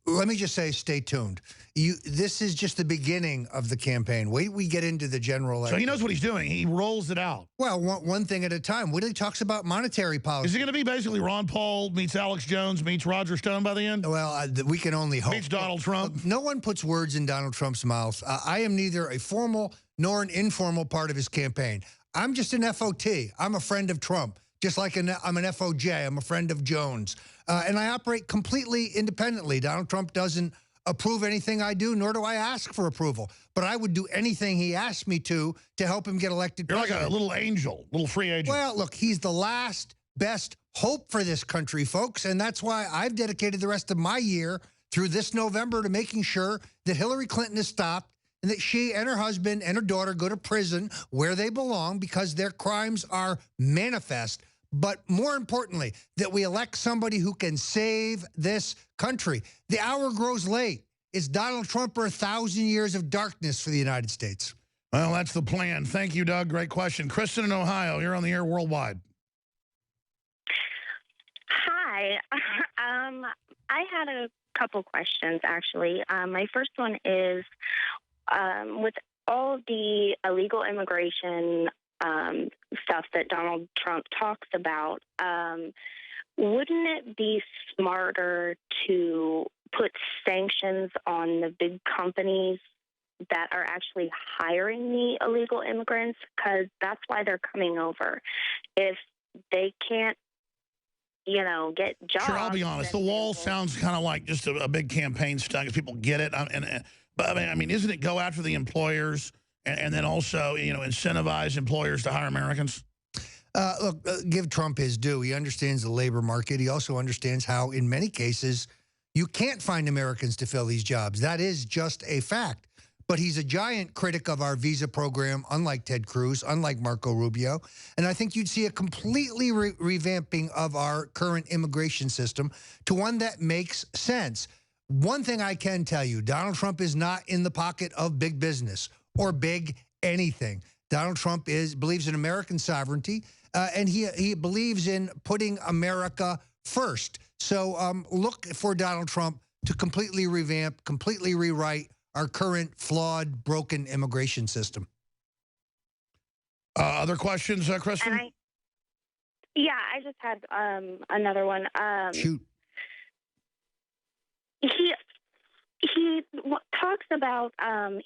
Let me just say, stay tuned. This is just the beginning of the campaign. Wait, we get into the general election. So he knows what he's doing. He rolls it out. Well, one thing at a time. When he talks about monetary policy. Is it going to be basically Ron Paul meets Alex Jones meets Roger Stone by the end? Well, we can only hope. Meets Donald Trump? No one puts words in Donald Trump's mouth. I am neither a formal nor an informal part of his campaign. I'm just an FOT. I'm a friend of Trump. just like I'm an FOJ. I'm a friend of Jones. And I operate completely independently. Donald Trump doesn't approve anything I do, nor do I ask for approval. But I would do anything he asked me to help him get elected You're president. like a little angel, little free agent. Well, look, he's the last best hope for this country, folks. And that's why I've dedicated the rest of my year through this November to making sure that Hillary Clinton is stopped and that she and her husband and her daughter go to prison where they belong because their crimes are manifest. But more importantly, that we elect somebody who can save this country. The hour grows late. Is Donald Trump or 1,000 years of darkness for the United States? Well, that's the plan. Thank you, Doug. Great question. Kristen in Ohio, you're on the air worldwide. Hi. I had a couple questions, actually. My first one is, with all of the illegal immigration stuff that Donald Trump talks about, wouldn't it be smarter to put sanctions on the big companies that are actually hiring the illegal immigrants? Because that's why they're coming over. If they can't, get jobs. Sure, I'll be honest. The wall sounds kind of like just a big campaign stunt because people get it. But I mean, isn't it go after the employers and then also, incentivize employers to hire Americans? Look, give Trump his due. He understands the labor market. He also understands how, in many cases, you can't find Americans to fill these jobs. That is just a fact. But he's a giant critic of our visa program, unlike Ted Cruz, unlike Marco Rubio. And I think you'd see a completely revamping of our current immigration system to one that makes sense. One thing I can tell you, Donald Trump is not in the pocket of big business or big anything. Donald Trump believes in American sovereignty, and he believes in putting America first. So look for Donald Trump to completely revamp, completely rewrite our current flawed, broken immigration system. Other questions, Kristen? I just had another one. Shoot. He talks about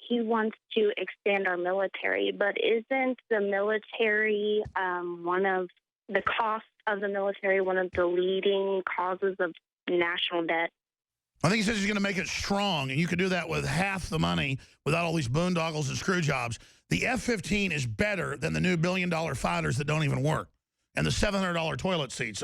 he wants to expand our military, but isn't the military the cost of the military one of the leading causes of national debt? I think he says he's going to make it strong, and you could do that with half the money without all these boondoggles and screw jobs. The F-15 is better than the new billion-dollar fighters that don't even work, and the $700 toilet seats.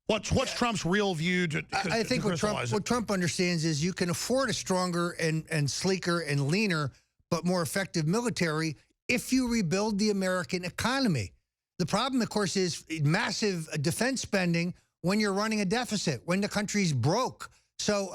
What's Trump's real view? I think what Trump understands is you can afford a stronger and sleeker and leaner but more effective military if you rebuild the American economy. The problem, of course, is massive defense spending when you're running a deficit, when the country's broke. So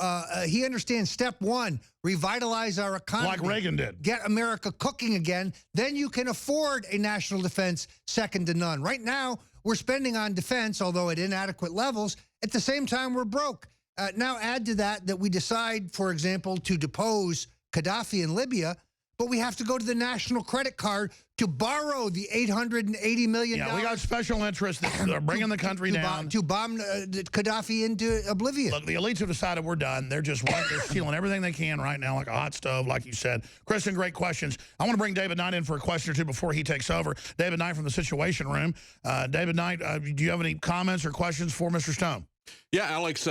he understands step one, revitalize our economy. Like Reagan did. Get America cooking again. Then you can afford a national defense second to none. Right now, we're spending on defense, although at inadequate levels. At the same time, we're broke. Now add to that we decide, for example, to depose Gaddafi in Libya, but we have to go to the national credit card to borrow the $880 million. Yeah, we got special interests that are bringing the country down. To bomb Gaddafi into oblivion. Look, the elites have decided we're done. They're just they're stealing everything they can right now like a hot stove, like you said. Kristen, great questions. I want to bring David Knight in for a question or two before he takes over. David Knight from the Situation Room. David Knight, do you have any comments or questions for Mr. Stone? Yeah, Alex,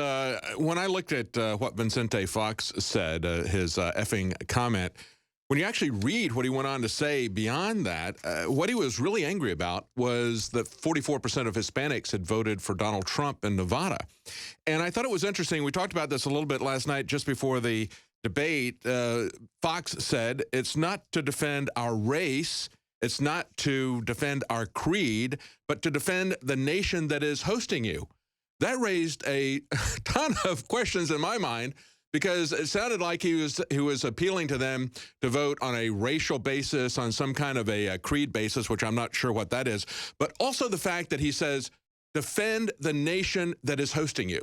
when I looked at what Vicente Fox said, his effing comment, when you actually read what he went on to say beyond that, what he was really angry about was that 44% of Hispanics had voted for Donald Trump in Nevada. And I thought it was interesting. We talked about this a little bit last night just before the debate. Fox said it's not to defend our race, it's not to defend our creed, but to defend the nation that is hosting you. That raised a ton of questions in my mind, because it sounded like he was appealing to them to vote on a racial basis, on some kind of a creed basis, which I'm not sure what that is, but also the fact that he says, defend the nation that is hosting you.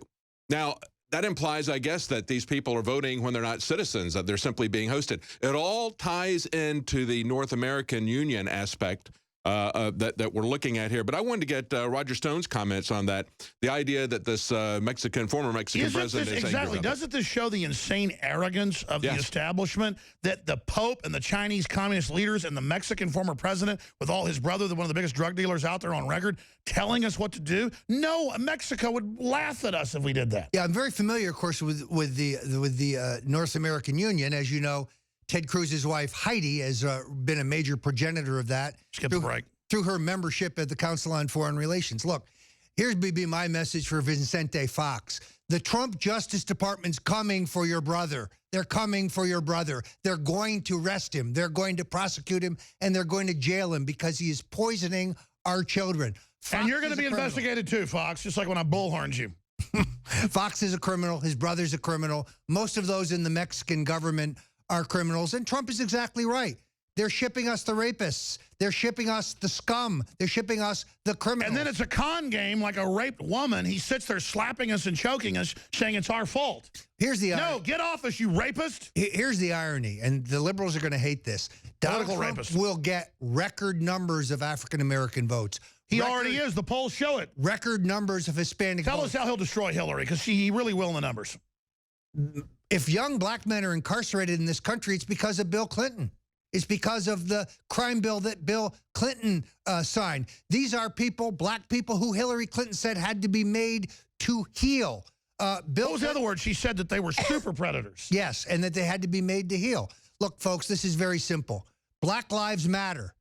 Now, that implies, I guess, that these people are voting when they're not citizens, that they're simply being hosted. It all ties into the North American Union aspect that we're looking at here. But I wanted to get Roger Stone's comments on that. The idea that this former Mexican president is exactly. Doesn't this show the insane arrogance of the establishment that the Pope and the Chinese communist leaders and the Mexican former president, with all his brother, one of the biggest drug dealers out there on record, telling us what to do? No, Mexico would laugh at us if we did that. Yeah, I'm very familiar, of course, with the North American Union. As you know, Ted Cruz's wife, Heidi, has been a major progenitor of that. Skip the break. Through her membership at the Council on Foreign Relations. Look, here's be my message for Vicente Fox. The Trump Justice Department's coming for your brother. They're coming for your brother. They're going to arrest him. They're going to prosecute him, and they're going to jail him because he is poisoning our children. Fox and you're going to be investigated too, Fox, just like when I bullhorned you. Fox is a criminal. His brother's a criminal. Most of those in the Mexican government are criminals, and Trump is exactly right. They're shipping us the rapists. They're shipping us the scum. They're shipping us the criminals. And then it's a con game like a raped woman. He sits there slapping us and choking us, saying it's our fault. Here's the No, get off us, you rapist. Here's the irony, and the liberals are going to hate this. Donald Trump will get record numbers of African-American votes. He already is. The polls show it. Record numbers of Hispanic votes. Tell us how he'll destroy Hillary, because he really will in the numbers. If young black men are incarcerated in this country, it's because of Bill Clinton. It's because of the crime bill that Bill Clinton signed. These are people, black people, who Hillary Clinton said had to be made to heal. What was the other word? She said that they were super predators. Yes, and that they had to be made to heal. Look, folks, this is very simple. Black lives matter,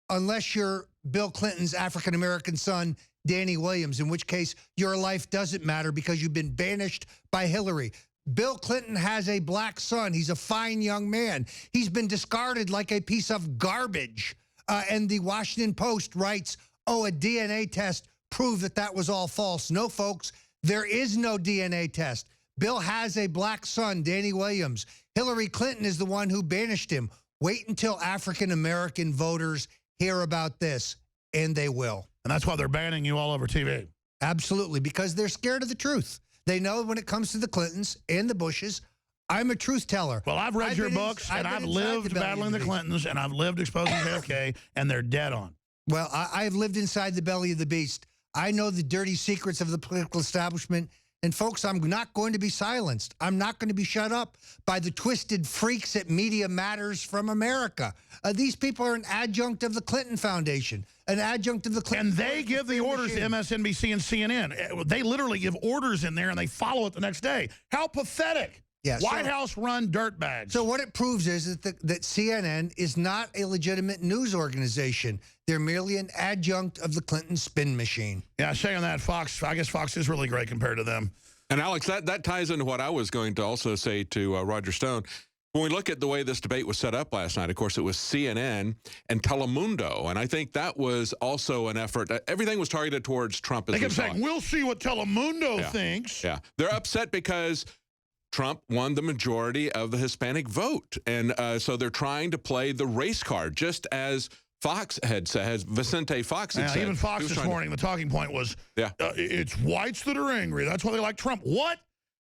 unless you're Bill Clinton's African-American son, Danny Williams, in which case your life doesn't matter because you've been banished by Hillary. Bill Clinton has a black son. He's a fine young man. He's been discarded like a piece of garbage. And the Washington Post writes, oh, a DNA test proved that that was all false. No, folks, there is no DNA test. Bill has a black son, Danny Williams. Hillary Clinton is the one who banished him. Wait until African-American voters hear about this, and they will. And that's why they're banning you all over TV. Absolutely, because they're scared of the truth. They know when it comes to the Clintons and the Bushes, I'm a truth teller. Well, I've read your books, and I've lived battling the Clintons, and I've lived exposing JFK, and they're dead on. Well, I've lived inside the belly of the beast. I know the dirty secrets of the political establishment. And folks, I'm not going to be silenced. I'm not going to be shut up by the twisted freaks at Media Matters from America. These people are an adjunct of the Clinton Foundation, an adjunct of the Clinton. And they give the orders to MSNBC and CNN. They literally give orders in there, and they follow it the next day. How pathetic. Yeah, White House run dirtbags. So what it proves is that CNN is not a legitimate news organization. They're merely an adjunct of the Clinton spin machine. Yeah, saying that, Fox, I guess Fox is really great compared to them. And Alex, that ties into what I was going to also say to Roger Stone. When we look at the way this debate was set up last night, of course, it was CNN and Telemundo. And I think that was also an effort. Everything was targeted towards Trump. They kept saying, we'll see what Telemundo thinks. Yeah, they're upset because Trump won the majority of the Hispanic vote. And so they're trying to play the race card, just as Fox had said, as Vicente Fox had said. Even Fox this morning, the talking point was, it's whites that are angry. That's why they like Trump. What?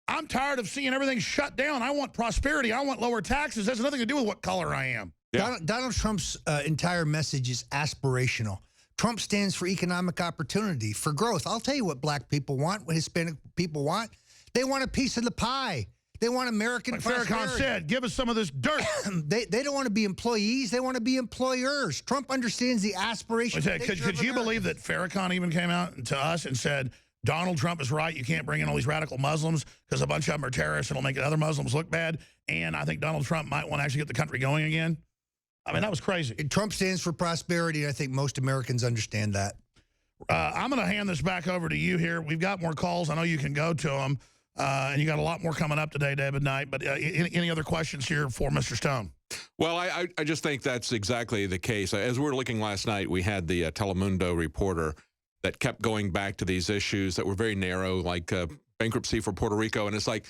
I'm tired of seeing everything shut down. I want prosperity. I want lower taxes. That has nothing to do with what color I am. Yeah. Donald Trump's entire message is aspirational. Trump stands for economic opportunity, for growth. I'll tell you what black people want, what Hispanic people want. They want a piece of the pie. They want American prosperity. Farrakhan said, give us some of this dirt. They don't want to be employees. They want to be employers. Trump understands the aspiration. Could you believe that Farrakhan even came out to us and said, Donald Trump is right. You can't bring in all these radical Muslims because a bunch of them are terrorists and it'll make other Muslims look bad. And I think Donald Trump might want to actually get the country going again. I mean, that was crazy. Trump stands for prosperity, and I think most Americans understand that. I'm going to hand this back over to you here. We've got more calls. I know you can go to them. And you got a lot more coming up today, David Knight. But any other questions here for Mr. Stone? Well, I just think that's exactly the case. As we were looking last night, we had the Telemundo reporter that kept going back to these issues that were very narrow, like bankruptcy for Puerto Rico. And it's like,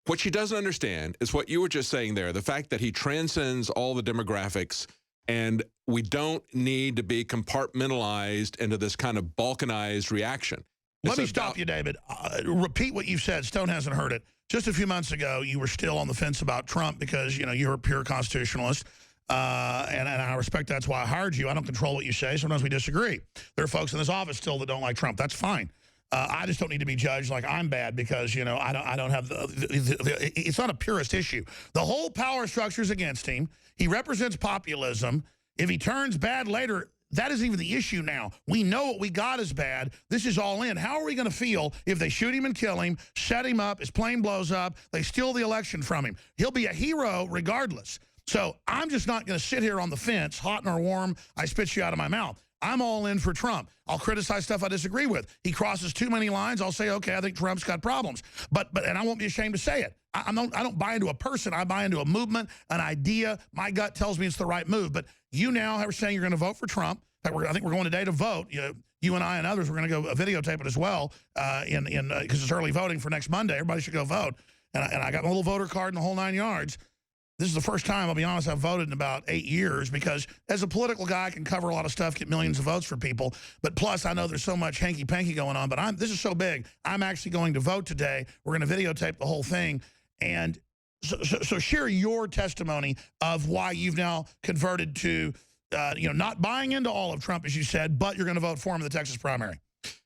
what she doesn't understand is what you were just saying there, the fact that he transcends all the demographics, and we don't need to be compartmentalized into this kind of balkanized reaction. Let me stop you, David. Repeat what you've said. Stone hasn't heard it. Just a few months ago, you were still on the fence about Trump because, you know, you're a pure constitutionalist. and I respect that's why I hired you. I don't control what you say. Sometimes we disagree. There are folks in this office still that don't like Trump. That's fine. I just don't need to be judged like I'm bad because, you know, I don't have it's not a purist issue. The whole power structure is against him. He represents populism. If he turns bad later, that isn't even the issue now. We know what we got is bad. This is all in. How are we going to feel if they shoot him and kill him, set him up, his plane blows up, they steal the election from him? He'll be a hero regardless. So I'm just not going to sit here on the fence, hot nor warm, I spit you out of my mouth. I'm all in for Trump. I'll criticize stuff I disagree with. He crosses too many lines. I'll say, okay, I think Trump's got problems. And I won't be ashamed to say it. I don't buy into a person. I buy into a movement, an idea. My gut tells me it's the right move. But you now are saying you're going to vote for Trump. I think we're going today to vote. You and I and others, we're going to go videotape it as well because it's early voting for next Monday. Everybody should go vote. And I got my little voter card and the whole 9 yards. This is the first time, I'll be honest, I've voted in about 8 years because as a political guy, I can cover a lot of stuff, get millions of votes for people. But plus, I know there's so much hanky-panky going on. But this is so big, I'm actually going to vote today. We're going to videotape the whole thing. And so share your testimony of why you've now converted to, not buying into all of Trump, as you said, but you're going to vote for him in the Texas primary.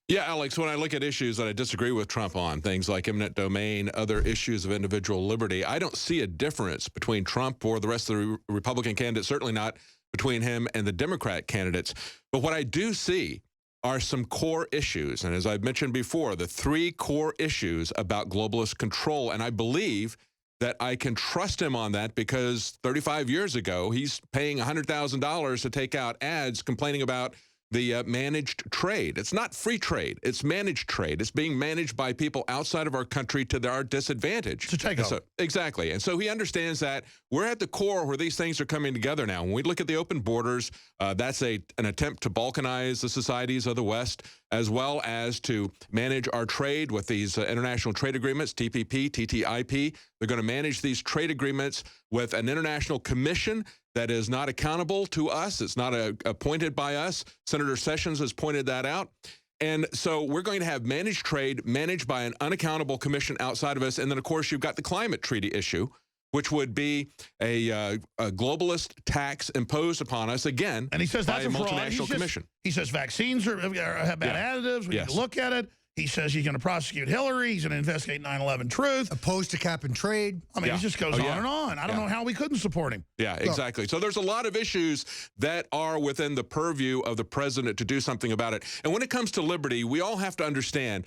Yeah, Alex, when I look at issues that I disagree with Trump on, things like eminent domain, other issues of individual liberty, I don't see a difference between Trump or the rest of the Republican candidates, certainly not between him and the Democrat candidates. But what I do see are some core issues. And as I've mentioned before, the 3 core issues about globalist control. And I believe that I can trust him on that because 35 years ago, he's paying $100,000 to take out ads complaining about the managed trade. It's not free trade. It's managed trade. It's being managed by people outside of our country to our disadvantage. To take over. Exactly. And so he understands that we're at the core where these things are coming together now. When we look at the open borders, that's an attempt to balkanize the societies of the West, as well as to manage our trade with these international trade agreements, TPP, TTIP. They're going to manage these trade agreements with an international commission that is not accountable to us. It's not appointed by us. Senator Sessions has pointed that out. And so we're going to have managed trade managed by an unaccountable commission outside of us. And then, of course, you've got the climate treaty issue, which would be a globalist tax imposed upon us, again, and he says by that's a multinational commission. He says vaccines have bad additives. We need to look at it. He says he's going to prosecute Hillary. He's going to investigate 9/11 truth. Opposed to cap and trade. I mean, he just goes on and on. I don't know how we couldn't support him. Yeah, exactly. So there's a lot of issues that are within the purview of the president to do something about it. And when it comes to liberty, we all have to understand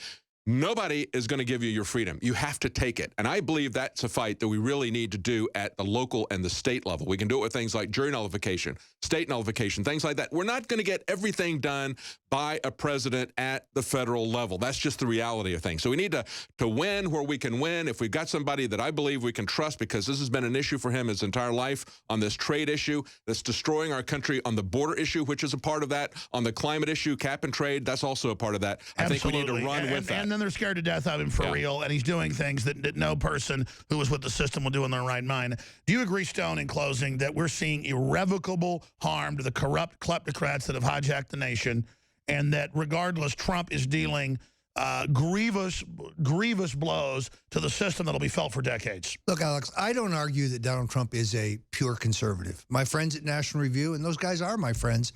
nobody is going to give you your freedom. You have to take it. And I believe that's a fight that we really need to do at the local and the state level. We can do it with things like jury nullification, state nullification, things like that. We're not going to get everything done by a president at the federal level. That's just the reality of things. So we need to win where we can win. If we've got somebody that I believe we can trust, because this has been an issue for him his entire life, on this trade issue that's destroying our country, on the border issue, which is a part of that, on the climate issue, cap and trade, that's also a part of that. I think we need to run with that. And then they're scared to death of him for real, and he's doing things that no person who was with the system will do in their right mind. Do you agree, Stone, in closing, that we're seeing irrevocable harm to the corrupt kleptocrats that have hijacked the nation, and that regardless, Trump is dealing grievous blows to the system that'll be felt for decades? Look, Alex, I don't argue that Donald Trump is a pure conservative. My friends at National Review, and those guys are my friends,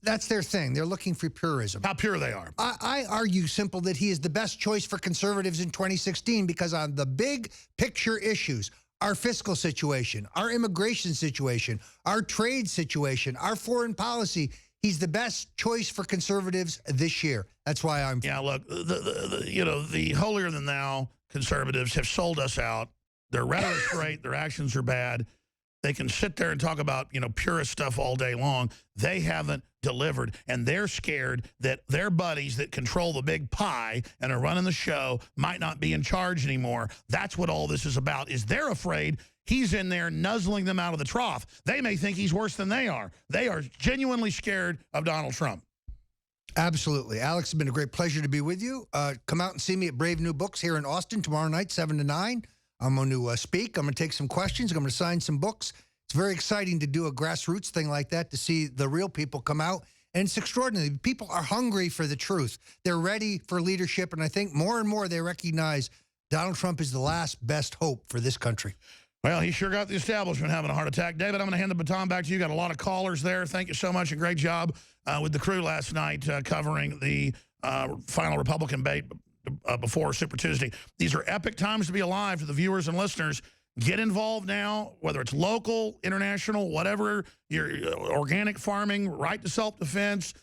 that's their thing. They're looking for purism. How pure they are. I argue simple that he is the best choice for conservatives in 2016 because on the big picture issues, our fiscal situation, our immigration situation, our trade situation, our foreign policy, he's the best choice for conservatives this year. That's why I'm... Yeah, look, the holier-than-thou conservatives have sold us out. Their rhetoric's great. Their actions are bad. They can sit there and talk about, purist stuff all day long. They haven't delivered, and they're scared that their buddies that control the big pie and are running the show might not be in charge anymore. That's what all this is about, is they're afraid he's in there nuzzling them out of the trough. They may think he's worse than they are. They are genuinely scared of Donald Trump. Absolutely. Alex, it's been a great pleasure to be with you. Come out and see me at Brave New Books here in Austin tomorrow night, 7 to 9. I'm going to speak. I'm going to take some questions. I'm going to sign some books. It's very exciting to do a grassroots thing like that, to see the real people come out. And it's extraordinary. People are hungry for the truth. They're ready for leadership. And I think more and more they recognize Donald Trump is the last best hope for this country. Well, he sure got the establishment having a heart attack. David, I'm going to hand the baton back to you. Got a lot of callers there. Thank you so much. A great job with the crew last night covering the final Republican debate before Super Tuesday. These are epic times to be alive to the viewers and listeners. Get involved now, whether it's local, international, whatever, your organic farming, right to self-defense,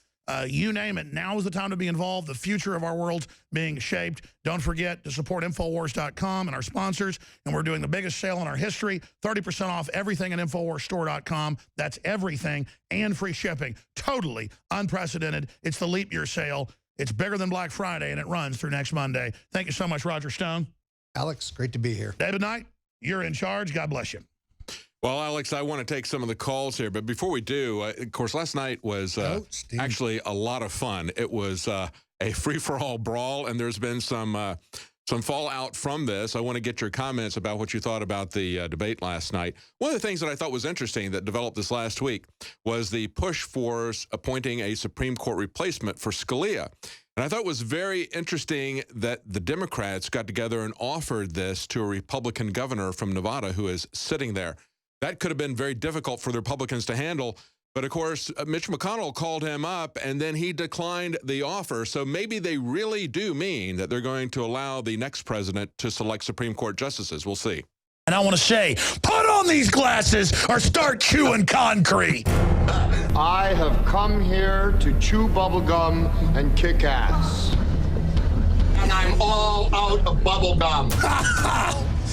you name it. Now is the time to be involved. The future of our world's being shaped. Don't forget to support Infowars.com and our sponsors. And we're doing the biggest sale in our history, 30% off everything at InfoWarsStore.com. That's everything and free shipping. Totally unprecedented. It's the leap year sale. It's bigger than Black Friday, and it runs through next Monday. Thank you so much, Roger Stone. Alex, great to be here. David Knight, you're in charge. God bless you. Well, Alex, I want to take some of the calls here, but before we do, of course, last night was actually a lot of fun. It was a free-for-all brawl, and there's been some fallout from this. I want to get your comments about what you thought about the debate last night. One of the things that I thought was interesting that developed this last week was the push for appointing a Supreme Court replacement for Scalia. And I thought it was very interesting that the Democrats got together and offered this to a Republican governor from Nevada who is sitting there. That could have been very difficult for the Republicans to handle. But, of course, Mitch McConnell called him up, and then he declined the offer. So maybe they really do mean that they're going to allow the next president to select Supreme Court justices. We'll see. And I want to say, put on these glasses or start chewing concrete. I have come here to chew bubblegum and kick ass. And I'm all out of bubblegum.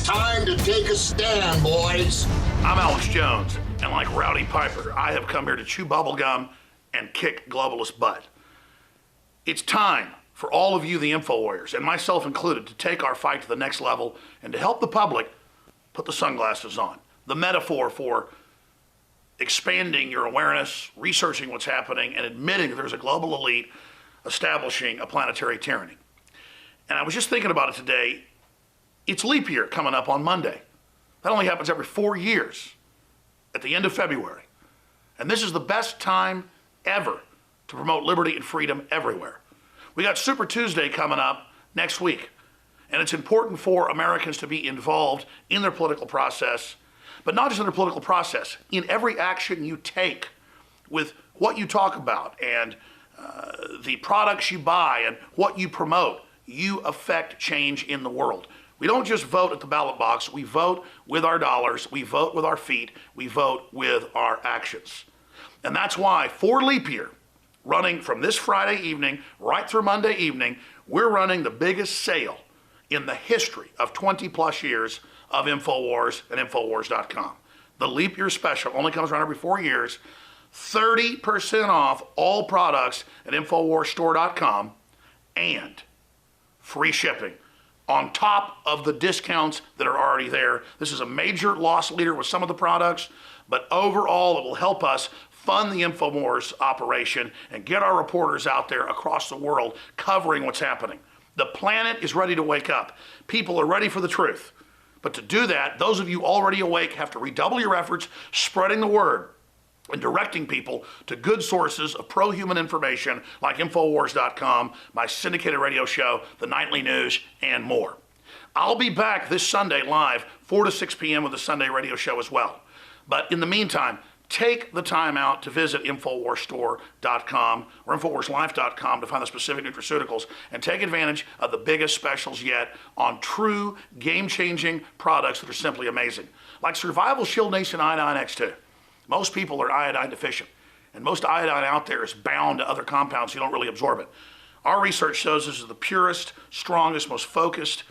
Time to take a stand, boys. I'm Alex Jones, and like Rowdy Piper, I have come here to chew bubblegum and kick globalist butt. It's time for all of you, the Info Warriors, and myself included, to take our fight to the next level and to help the public put the sunglasses on. The metaphor for expanding your awareness, researching what's happening, and admitting that there's a global elite establishing a planetary tyranny. And I was just thinking about it today. It's leap year coming up on Monday. That only happens every 4 years at the end of February. And this is the best time ever to promote liberty and freedom everywhere. We got Super Tuesday coming up next week. And it's important for Americans to be involved in their political process, but not just in their political process, in every action you take with what you talk about and the products you buy and what you promote. You affect change in the world. We don't just vote at the ballot box. We vote with our dollars. We vote with our feet. We vote with our actions. And that's why for leap year, running from this Friday evening right through Monday evening, we're running the biggest sale in the history of 20 plus years of InfoWars and Infowars.com. The leap year special only comes around every 4 years. 30% off all products at InfoWarsStore.com and free shipping on top of the discounts that are already there. This is a major loss leader with some of the products, but overall it will help us fund the InfoWars operation and get our reporters out there across the world covering what's happening. The planet is ready to wake up. People are ready for the truth. But to do that, those of you already awake have to redouble your efforts spreading the word and directing people to good sources of pro-human information like Infowars.com, my syndicated radio show, the Nightly News, and more. I'll be back this Sunday live, 4 to 6 p.m. with the Sunday radio show as well. But in the meantime, take the time out to visit InfoWarsStore.com or InfoWarsLife.com to find the specific nutraceuticals and take advantage of the biggest specials yet on true game-changing products that are simply amazing. Like Survival Shield Nation Iodine X2. Most people are iodine deficient, and most iodine out there is bound to other compounds, so you don't really absorb it. Our research shows this is the purest, strongest, most focused,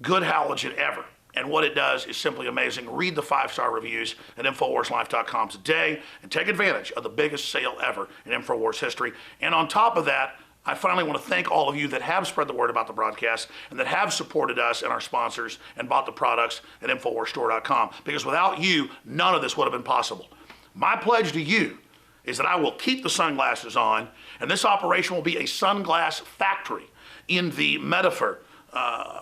good halogen ever. And what it does is simply amazing. Read the 5-star reviews at InfoWarsLife.com today and take advantage of the biggest sale ever in InfoWars history. And on top of that, I finally want to thank all of you that have spread the word about the broadcast and that have supported us and our sponsors and bought the products at InfoWarsStore.com. Because without you, none of this would have been possible. My pledge to you is that I will keep the sunglasses on, and this operation will be a sunglass factory in the metaphor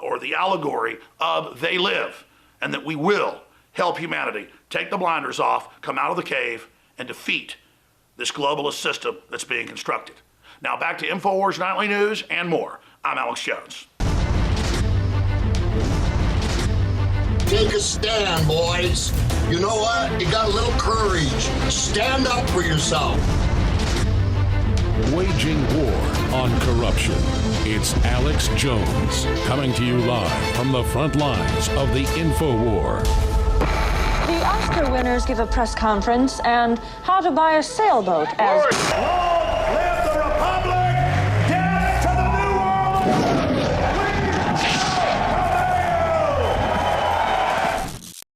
or the allegory of they live, and that we will help humanity take the blinders off, come out of the cave, and defeat this globalist system that's being constructed. Now back to InfoWars Nightly News and more. I'm Alex Jones. take a stand, boys. You know what? You got a little courage. Stand up for yourself. Waging war on corruption. It's Alex Jones coming to you live from the front lines of the InfoWar. The Oscar winners give a press conference, and how to buy a sailboat as...